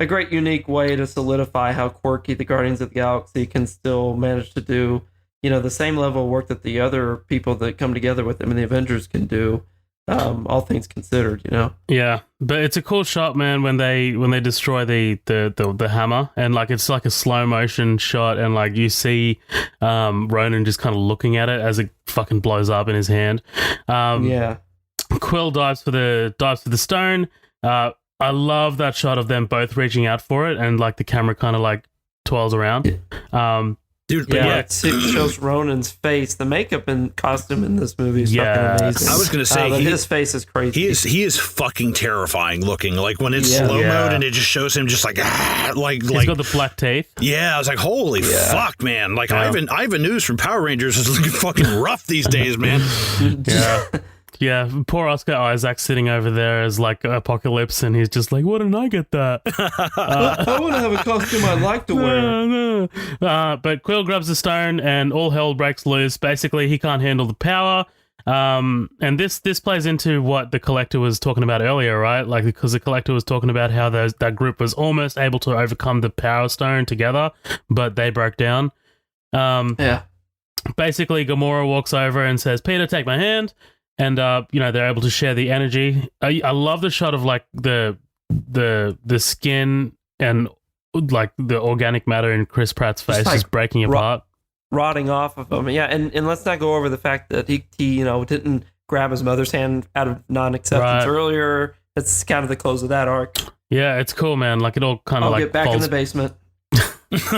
great unique way to solidify how quirky the Guardians of the Galaxy can still manage to do, the same level of work that the other people that come together with them in the Avengers can do. All things considered, Yeah, but it's a cool shot, man, when they destroy the hammer, and like it's like a slow motion shot, and like you see Ronan just kind of looking at it as it fucking blows up in his hand. Quill dives for the stone. I love that shot of them both reaching out for it, and like the camera kind of like twirls around. Dude, it shows Ronan's face. The makeup and costume in this movie is fucking amazing. I was gonna say his face is crazy. He is fucking terrifying looking. Like when it's slow mode and it just shows him just like he's got the black teeth. Yeah, I was like, holy fuck, man! Like Ivan News from Power Rangers is looking fucking rough these days, man. Yeah. Yeah, poor Oscar Isaac sitting over there as like Apocalypse, and he's just like, "Why didn't I get that?" I want to have a costume I'd like to wear. But Quill grabs the stone, and all hell breaks loose. Basically, he can't handle the power. And this plays into what the Collector was talking about earlier, right? Like, because the Collector was talking about how that group was almost able to overcome the Power Stone together, but they broke down. Basically, Gamora walks over and says, "Peter, take my hand." And they're able to share the energy. I love the shot of like the skin and like the organic matter in Chris Pratt's face just breaking apart, rotting off of him. Yeah, and let's not go over the fact that he didn't grab his mother's hand out of non-acceptance earlier. That's kind of the close of that arc. Yeah, it's cool, man. Like it all kind of like get back in the basement.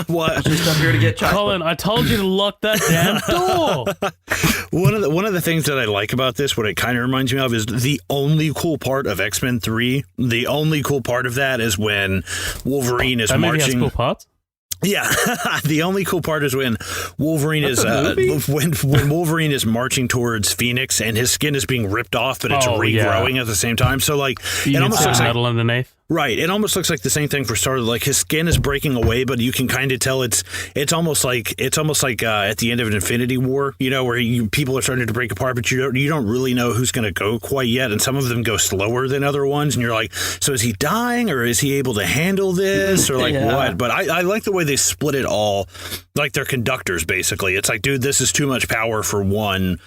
What? Just up here to get chocolate. Colin, I told you to lock that damn door. One of the things that I like about this, what it kind of reminds me of, is the only cool part of X-Men 3. The only cool part of that is when Wolverine is marching. Has cool parts? Yeah, the only cool part is when Wolverine when Wolverine is marching towards Phoenix and his skin is being ripped off, but it's regrowing at the same time. So like, it almost looks metal underneath. Right, it almost looks like the same thing for starters. Like his skin is breaking away, but you can kind of tell it's almost like at the end of an Infinity War, where people are starting to break apart, but you don't really know who's going to go quite yet, and some of them go slower than other ones, and you're like, so is he dying or is he able to handle this or like what? But I like the way they split it all, like they're conductors basically. It's like, dude, this is too much power for one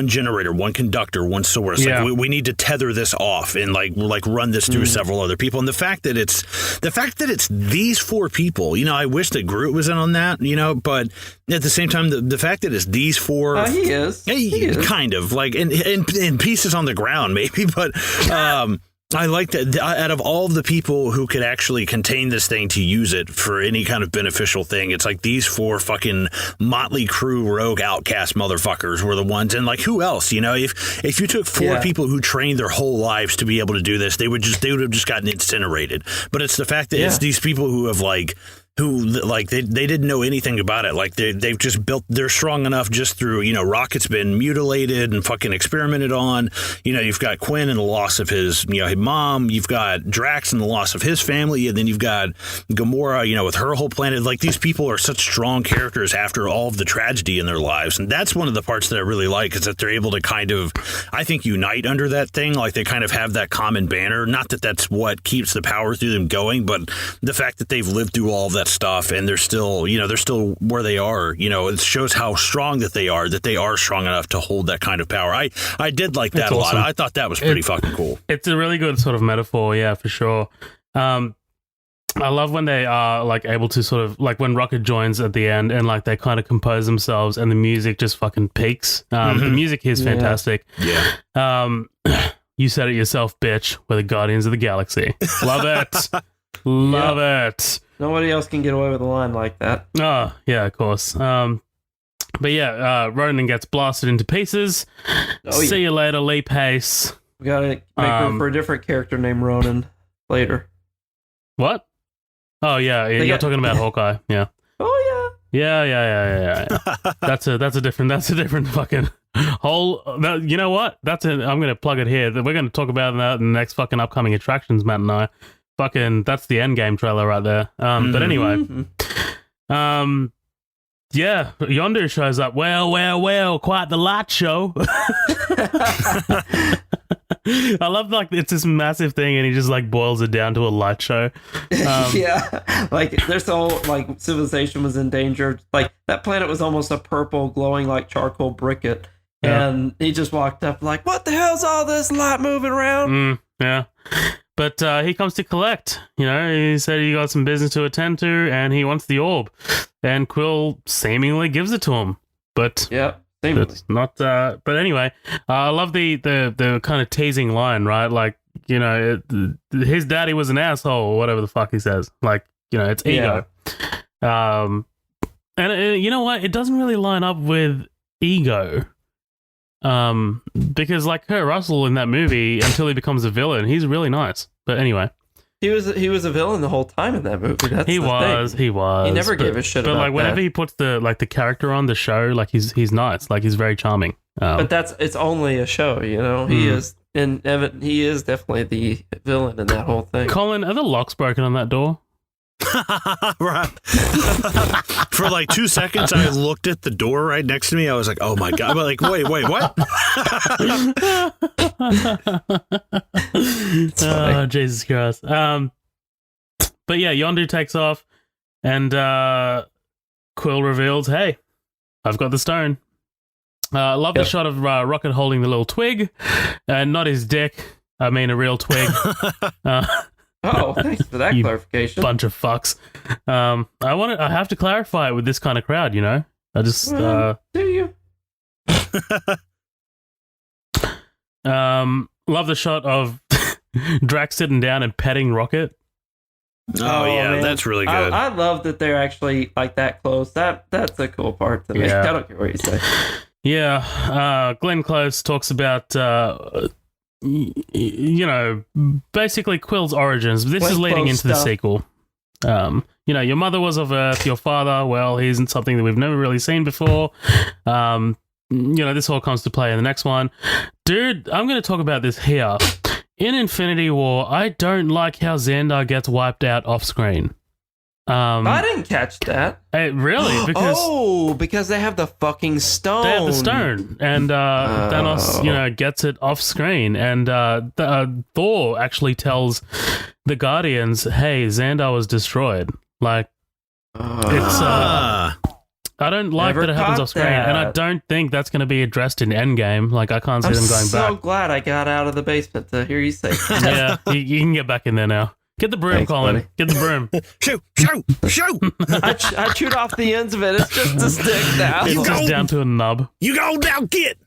generator, one conductor, one source. Like we need to tether this off and like run this through several other people. And the fact that it's these four people, I wish that Groot was in on that, but at the same time, the fact that it's these four, he is kind of like in pieces on the ground, maybe, but I like that out of all the people who could actually contain this thing to use it for any kind of beneficial thing, it's like these four fucking motley crew rogue outcast motherfuckers were the ones. And like, who else? If you took four people who trained their whole lives to be able to do this, they would have just gotten incinerated. But it's the fact that it's these people who have they didn't know anything about it. Like they've just they're strong enough just through, Rocket's been mutilated and fucking experimented on. You've got Quinn and the loss of his mom. You've got Drax and the loss of his family. And then you've got Gamora, with her whole planet. Like these people are such strong characters after all of the tragedy in their lives. And that's one of the parts that I really like, is that they're able to kind of, I think, unite under that thing. Like they kind of have that common banner. Not that that's what keeps the power through them going, but the fact that they've lived through all of that stuff and they're still where they are. It shows how strong that they are strong enough to hold that kind of power. I did like that a lot. I thought that was pretty fucking cool. It's a really good sort of metaphor, yeah, for sure. I love when they are like able to sort of like when Rocket joins at the end and like they kind of compose themselves and the music just fucking peaks. The music here is fantastic. Yeah. You said it yourself, bitch. We're the Guardians of the Galaxy. Love it. Love it. Nobody else can get away with a line like that. Oh, yeah, of course. But yeah, Ronan gets blasted into pieces. See you later, Lee Pace. We gotta make room for a different character named Ronan later. What? Oh yeah, you're talking about Hawkeye. Yeah. Oh Yeah. That's a different fucking whole. You know what? I'm gonna plug it here. We're gonna talk about that in the next fucking upcoming attractions, Matt and I. Fucking, that's the Endgame trailer right there. But anyway, yeah, Yondu shows up. Well, quite the light show. I love, like, it's this massive thing and he just, like, boils it down to a light show. yeah, like their whole like civilization was in danger. Like that planet was almost a purple, glowing like charcoal briquette, and he just walked up like, "What the hell's all this light moving around?" Yeah, but he comes to collect. You know, he said he got some business to attend to, and he wants the orb, and Quill seemingly gives it to him. But yeah. It's not, but anyway, I love the kind of teasing line, right? Like, you know, his daddy was an asshole, or whatever the fuck he says. Like, you know, it's ego. Yeah. And you know what? It doesn't really line up with ego. Because like Kurt Russell in that movie, until he becomes a villain, he's really nice. But anyway. He was a villain the whole time in that movie. That's he was. He never gave a shit about that. But like whenever he puts the character on the show, like he's nice. Like he's very charming. But it's only a show, you know. He is he is definitely the villain in that whole thing. Colin, are the locks broken on that door? Right. For like 2 seconds, I looked at the door right next to me. I was like, "Oh my god!" I'm like, wait, what? Oh, Jesus Christ. But yeah, Yondu takes off, and Quill reveals, "Hey, I've got the stone." I love the shot of Rocket holding the little twig, and not his dick. I mean, a real twig. Oh, thanks for that clarification. Bunch of fucks. I have to clarify it with this kind of crowd, you know. I just do you? Love the shot of Drax sitting down and petting Rocket. Oh yeah, man. That's really good. I love that they're actually like that close. That's a cool part to me. Yeah. I don't care what you say. Yeah, Glenn Close talks about you know, basically Quill's origins. This is leading into the sequel. You know, your mother was of Earth, your father, well, he isn't something that we've never really seen before. You know, this all comes to play in the next one. Dude, I'm going to talk about this here. In Infinity War, I don't like how Xandar gets wiped out off screen. I didn't catch that. Really? Because they have the fucking stone. They have the stone, and Thanos, you know, gets it off screen, and Thor actually tells the Guardians, "Hey, Xandar was destroyed." Like, it's I don't like that it happens off screen, and I don't think that's going to be addressed in Endgame. Like, I can't see them going back. I'm so glad I got out of the basement to hear you say that. Yeah, you can get back in there now. Get the broom, Colin. Buddy. Get the broom. Shoo! I chewed off the ends of it. It's just a stick now. It's just down to a nub. You go down, get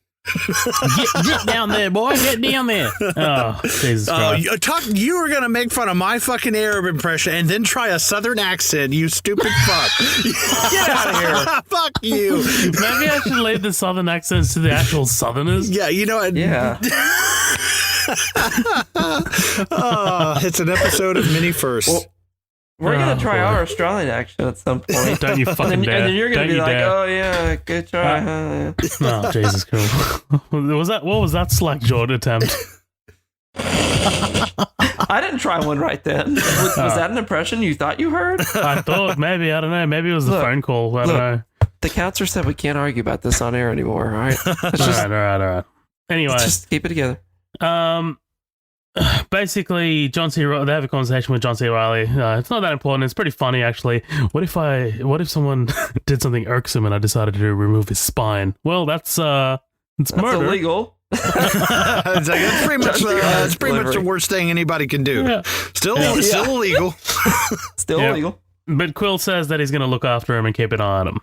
down there, boy. Get down there. Oh, Jesus Christ. You were gonna make fun of my fucking Arab impression and then try a Southern accent, you stupid fuck. Get out of here. Fuck you. Maybe I should leave the Southern accents to the actual Southerners. Yeah, you know what? Yeah. It's an episode of mini first. Well, we're gonna try our Australian accent at some point. Don't you fucking dare. And then you're gonna Don't be like, dare. "Oh yeah, good try." Huh? Oh, Jesus Christ. What was that slack jawed attempt? I didn't try one right then. Was that an impression you thought you heard? I thought maybe, I don't know, maybe it was the phone call. I don't know. The counselor said we can't argue about this on air anymore. All right. All right. Anyway, Let's just keep it together. Basically, John C. They have a conversation with John C. Reilly. It's not that important. It's pretty funny, actually. What if someone did something irksome and I decided to remove his spine? Well, that's murder. Illegal. It's pretty much the worst thing anybody can do. Yeah. Still illegal. Still illegal. But Quill says that he's going to look after him and keep an eye on him.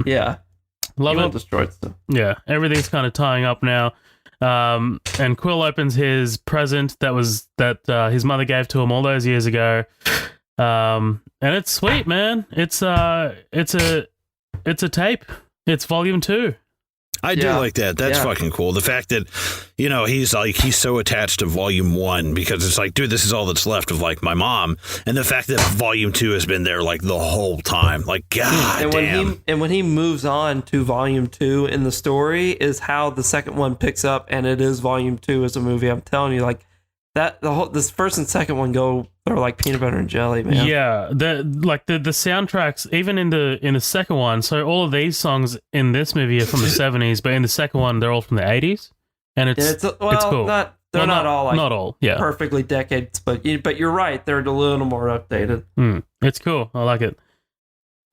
Yeah. Love He it. won't destroy it still. Yeah, everything's kind of tying up now. And Quill opens his present that his mother gave to him all those years ago. And it's sweet, man. It's a tape. It's volume 2. I do like that. That's fucking cool. The fact that, he's so attached to Volume 1 because it's like, dude, this is all that's left of like my mom. And the fact that Volume 2 has been there like the whole time. Like, God damn. When he moves on to Volume 2 in the story is how the second one picks up, and it is Volume 2 as a movie. I'm telling you, like, this first and second one are like peanut butter and jelly, man. Yeah, the soundtracks, even in the second one. So all of these songs in this movie are from the 70s, but in the second one they're all from the 80s, and it's cool. Not all like not all, yeah, perfectly decades, but you're right, they're a little more updated. It's cool. I like it.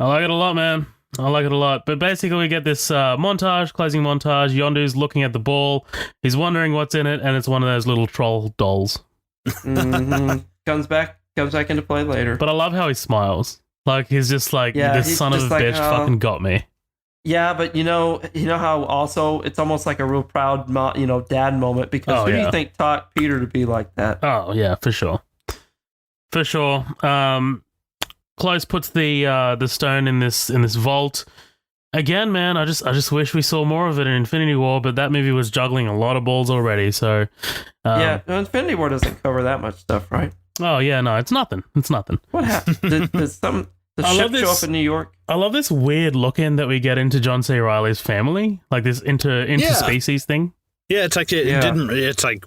I like it a lot, man. I like it a lot. But basically, we get this closing montage. Yondu's looking at the ball. He's wondering what's in it, and it's one of those little troll dolls. Mm-hmm. Comes back into play later. But I love how he smiles. Like, he's just like, this son of a bitch fucking got me. Yeah, but you know how also it's almost like a real proud, dad moment, because who do you think taught Peter to be like that? Oh, yeah, for sure. For sure. Close puts the stone in this vault. Again, man, I just wish we saw more of it in Infinity War, but that movie was juggling a lot of balls already. So Infinity War doesn't cover that much stuff, right? Oh yeah, no, it's nothing. It's nothing. What happened? Did the ship show up in New York? I love this weird look in that we get into John C. Reilly's family, like this interspecies thing. Yeah, it's like it didn't. It's like,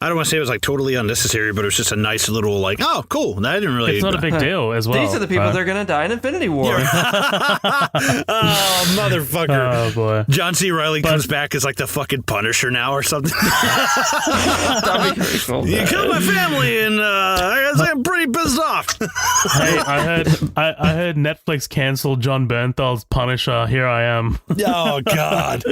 I don't want to say it was like totally unnecessary, but it was just a nice little like, oh, cool. I didn't really. It's not a big deal as well. These are the people that are going to die in Infinity War. Oh, motherfucker. Oh, boy. John C. Reilly comes back as like the fucking Punisher now or something. That'd be cool. You killed my family, and I'm pretty pissed off. Hey, I heard Netflix canceled John Bernthal's Punisher. Here I am. Oh, God.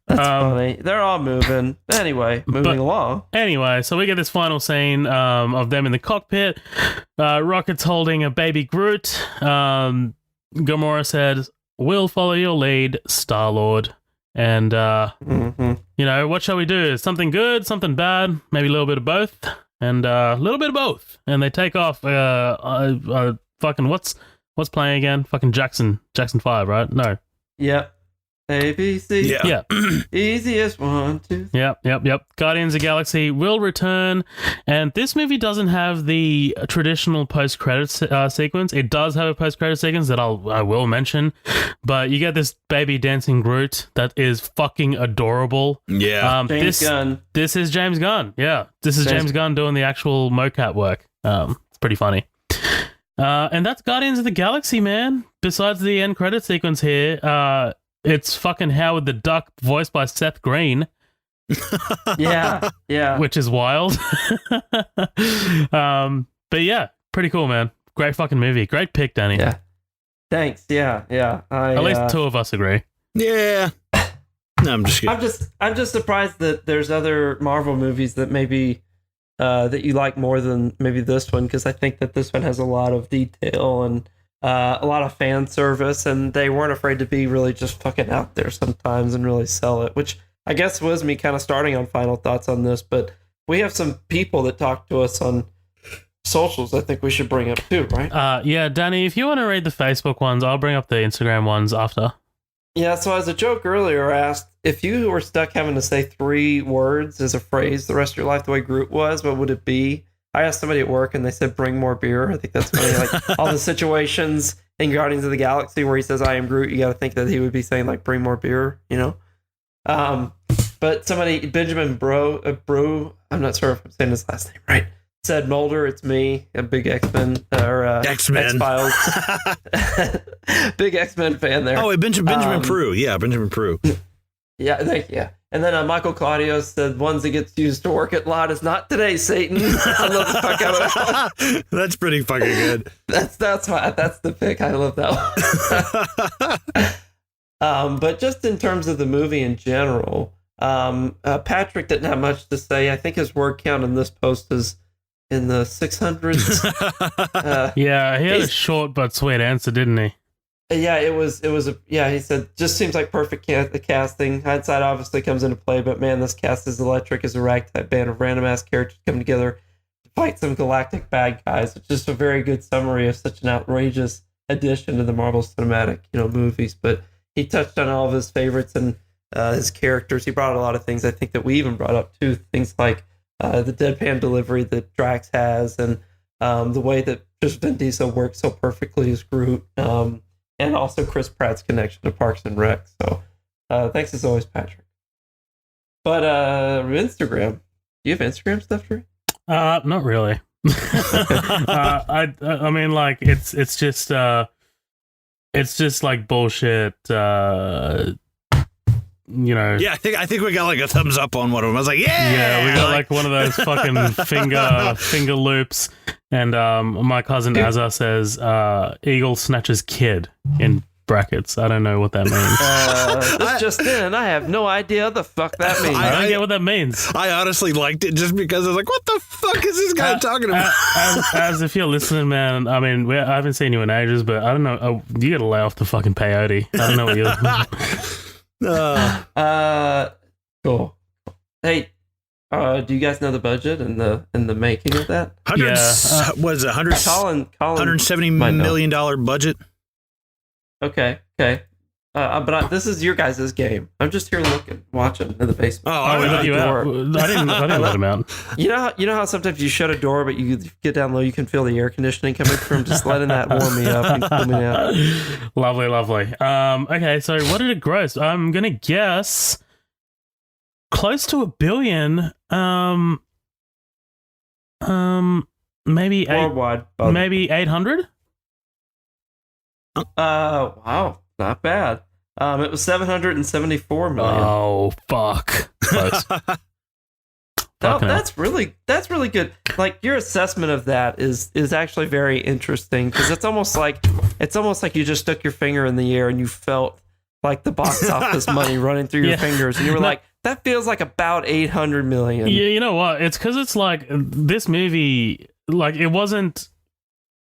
That's funny. They're all moving. Anyway, moving along. Anyway, so we get this final scene of them in the cockpit. Rocket's holding a baby Groot. Gamora said, "We'll follow your lead, Star-Lord." And, what shall we do? Something good, something bad, maybe a little bit of both, and a little bit of both. And they take off fucking, what's playing again? Fucking Jackson 5, right? No. Yep. ABC. Yeah. Easiest 1, 2. Yep. Guardians of the Galaxy will return, and this movie doesn't have the traditional post-credits sequence. It does have a post-credit sequence that I will mention, but you get this baby dancing Groot that is fucking adorable. Yeah. James Gunn. This is James Gunn. Yeah, this is James Gunn doing the actual mocap work. It's pretty funny. And that's Guardians of the Galaxy, man. Besides the end credit sequence here, it's fucking Howard the Duck, voiced by Seth Green. Yeah. Which is wild. But yeah, pretty cool, man. Great fucking movie. Great pick, Danny. Yeah. Thanks. Yeah. At least two of us agree. Yeah. No, I'm just kidding. I'm just surprised that there's other Marvel movies that maybe that you like more than maybe this one, because I think that this one has a lot of detail and a lot of fan service, and they weren't afraid to be really just fucking out there sometimes and really sell it, which I guess was me kind of starting on final thoughts on this. But we have some people that talk to us on socials I think we should bring up too, right? Yeah, Danny, if you want to read the Facebook ones, I'll bring up the Instagram ones after. Yeah, so as a joke earlier, I asked if you were stuck having to say 3 words as a phrase the rest of your life the way Groot was, what would it be? I asked somebody at work and they said, "Bring more beer." I think that's funny. Like all the situations in Guardians of the Galaxy where he says, "I am Groot," you got to think that he would be saying like, "Bring more beer," But somebody, Benjamin Bro, I'm not sure if I'm saying his last name right, said, "Mulder, it's me, a big X-Men or X-Men. X-Files." Big X-Men fan there. Oh, Benjamin Prue. Yeah, Benjamin Prue. Yeah, thank you. And then Michael Claudio said, "Ones that gets used to work at lot is not today, Satan." I love the fuck out of that. That's pretty fucking good. That's the pick. I love that one. But just in terms of the movie in general, Patrick didn't have much to say. I think his word count in this post is in the 600s. Yeah, he had a short but sweet answer, didn't he? Yeah, it was he said, "Just seems like perfect casting. Hindsight obviously comes into play, but man, this cast is electric as a ragtag band of random ass characters coming together to fight some galactic bad guys." It's just a very good summary of such an outrageous addition to the Marvel Cinematic, movies. But he touched on all of his favorites, and his characters. He brought a lot of things I think that we even brought up too. Things like the deadpan delivery that Drax has, and the way that just Vin Diesel works so perfectly as Groot, and also Chris Pratt's connection to Parks and Rec. So thanks as always, Patrick. But Instagram. Do you have Instagram stuff, Drew? Not really. I mean, like it's just like bullshit. Yeah, I think we got like a thumbs up on one of them. I was like, yeah, we got like one of those fucking finger loops. And my cousin Azar says Eagle snatches kid in brackets. I don't know what that means. This just in, I have no idea what the fuck that means. I don't get what that means. I honestly liked it just because I was like, what the fuck is this guy talking about? As if you're listening, man, I mean, I haven't seen you in ages, but I don't know. You got to lay off the fucking peyote. I don't know what you're... Cool. Hey, do you guys know the budget and the making of that? Was it $170 million budget? Okay. But this is your guys' game. I'm just here watching in the basement. I let you out. I didn't let him out. You know how sometimes you shut a door, but you get down low, you can feel the air conditioning coming from just letting that warm me up and cool me out. Lovely. Okay, so what did it gross? I'm gonna guess close to $1 billion. Maybe worldwide. Maybe 800. Wow, not bad. It was 774 million. Oh fuck! Close. No, that's really good. Like, your assessment of that is actually very interesting, because it's almost like you just stuck your finger in the air and you felt like the box office money running through your fingers, and you were like, that feels like about 800 million. Yeah, you know what? It's because it's like this movie, like it wasn't.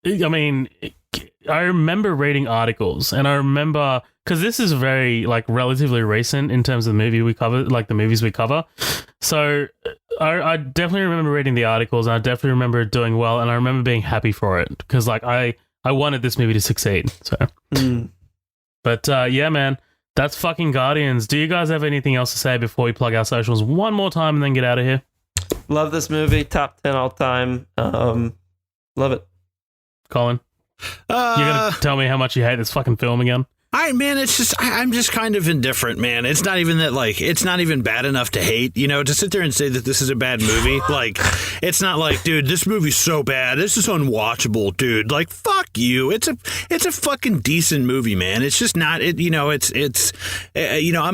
I mean, I remember reading articles, and I remember, because this is very like relatively recent in terms of the movie we cover, like the movies we cover. So I definitely remember reading the articles, and I definitely remember it doing well, and I remember being happy for it, because like I wanted this movie to succeed. So, but yeah, man, that's fucking Guardians. Do you guys have anything else to say before we plug our socials one more time and then get out of here? Love this movie, top 10 all time. Love it. Colin, you're gonna tell me how much you hate this fucking film again? It's just, I'm just kind of indifferent, man. It's not even that, like, it's not even bad enough to hate, to sit there and say that this is a bad movie. Like, it's not like, dude, this movie's so bad, this is unwatchable, dude. Like, fuck you. It's a fucking decent movie, man. It's just not, I'm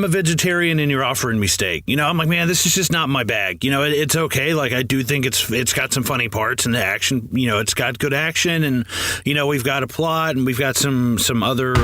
a vegetarian and you're offering me steak. I'm like, man, this is just not my bag. It's okay. Like, I do think it's got some funny parts, and the action, it's got good action, and, we've got a plot, and we've got some other,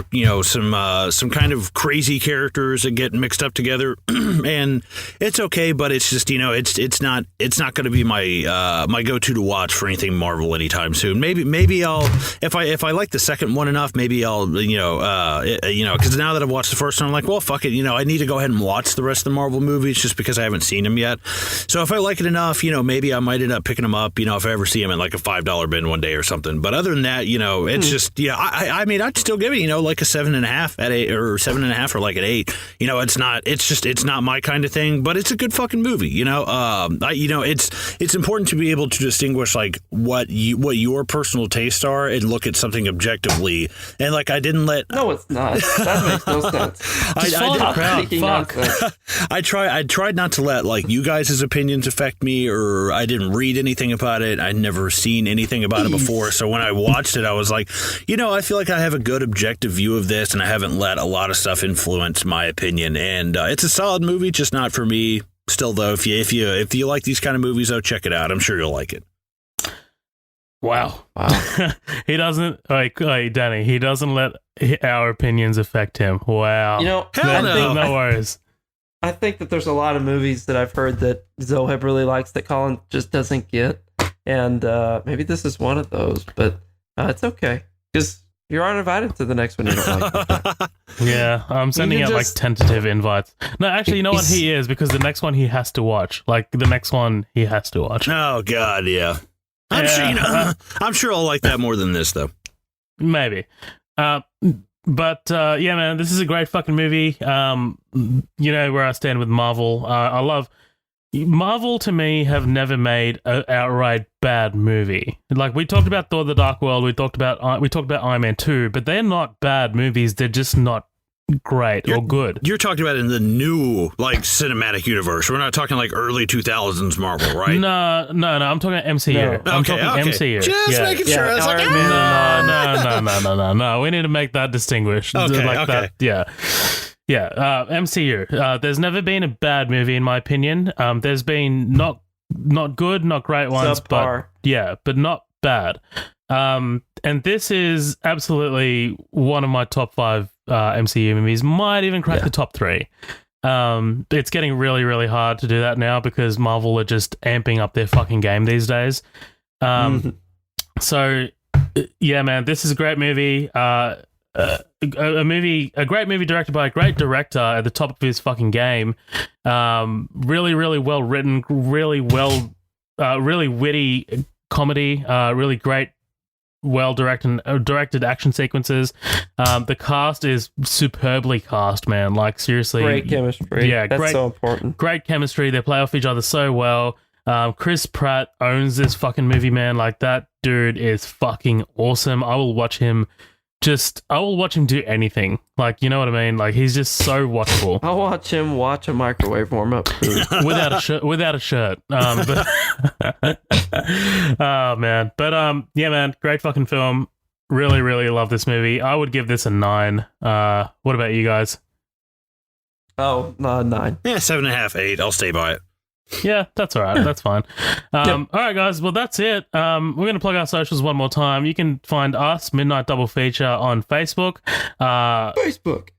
some kind of crazy characters that get mixed up together, and it's okay, but it's just, it's not going to be my go-to to watch for anything Marvel anytime soon. Maybe I'll, if I like the second one enough, maybe I'll, because now that I've watched the first one, I'm like, well, fuck it, I need to go ahead and watch the rest of the Marvel movies just because I haven't seen them yet. So if I like it enough, maybe I might end up picking them up, if I ever see them in like a $5 bin one day or something. But other than that, it's just, I mean, I'd still give it, like a 7.5 at 8, or 7.5, or like at 8. It's not my kind of thing, but it's a good fucking movie. It's important to be able to distinguish like what your personal tastes are and look at something objectively. And like, I didn't let. No, it's not. That makes no sense. I tried not to let like you guys' opinions affect me, or I didn't read anything about it. I'd never seen anything about it before. So when I watched it, I was like, I feel like I have a good objective view of this, and I haven't let a lot of stuff influence my opinion. And it's a solid movie, just not for me. Still, though, if you like these kind of movies, though, check it out. I'm sure you'll like it. Wow. He doesn't, Danny, he doesn't let our opinions affect him. Wow. No worries. I think that there's a lot of movies that I've heard that Zoheb really likes that Colin just doesn't get. And maybe this is one of those, but it's okay. Because you aren't invited to the next one you don't like. Yeah, I'm sending out like tentative invites. No, actually, you know what? He is, because the next one he has to watch. Like, the next one he has to watch. Oh, God, yeah. I'm sure I'll like that more than this, though. Maybe. Yeah, man, this is a great fucking movie. You know where I stand with Marvel. I love Marvel. To me, have never made an outright bad movie. Like we talked about Thor: The Dark World, we talked about Iron Man 2, but they're not bad movies. They're just not great or good. You're talking about in the new cinematic universe. We're not talking like early 2000s Marvel, right? No. I'm talking about MCU. No. I'm Okay. talking MCU. Just making sure. I was like, No. We need to make that distinguished. Okay. That. Yeah. MCU. There's never been a bad movie in my opinion. There's been not good, not great ones, Subpar. but not bad. And this is absolutely one of my top 5 MCU movies. Might even crack the top 3. It's getting really, really hard to do that now because Marvel are just amping up their fucking game these days. So, yeah, man, this is a great movie. A great movie directed by a great director at the top of his fucking game. Really, really well written, really witty comedy, really great, well directed action sequences. The cast is superbly cast, man. Like seriously, Great chemistry. Yeah, that's so important. Great chemistry. They play off each other so well. Chris Pratt owns this fucking movie, man. Like that dude is fucking awesome. I will watch him do anything. Like, you know what I mean? Like he's just so watchable. I'll watch him watch a microwave warm up without a shirt. But oh man. But yeah, man, great fucking film. Really, really love this movie. I would give this a 9. What about you guys? 9. Yeah, 7.5, 8. I'll stay by it. Yeah, that's all right. That's fine. All right, guys. Well, that's it. We're going to plug our socials one more time. You can find us, Midnight Double Feature, on Facebook. Facebook.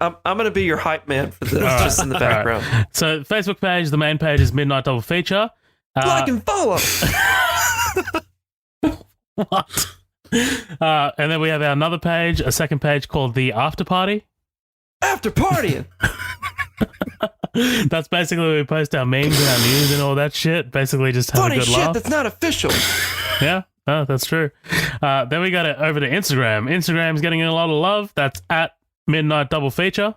I'm gonna be your hype man for this, just in the background. Right. So, Facebook page, the main page is Midnight Double Feature. Like and follow. What? And then we have another page, a second page called the After Party. After partying. That's basically where we post our memes and our news and all that shit. Basically, just have Funny a good shit laugh. that's not official. Yeah, that's true. Then we got it over to Instagram. Instagram's getting a lot of love. That's at Midnight Double Feature.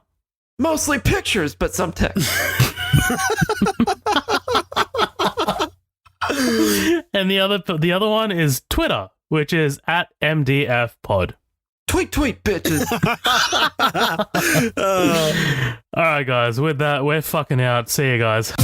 Mostly pictures, but some text. And the other one is Twitter, which is at MDF Pod. Tweet, bitches. All right, guys. With that, we're fucking out. See you guys.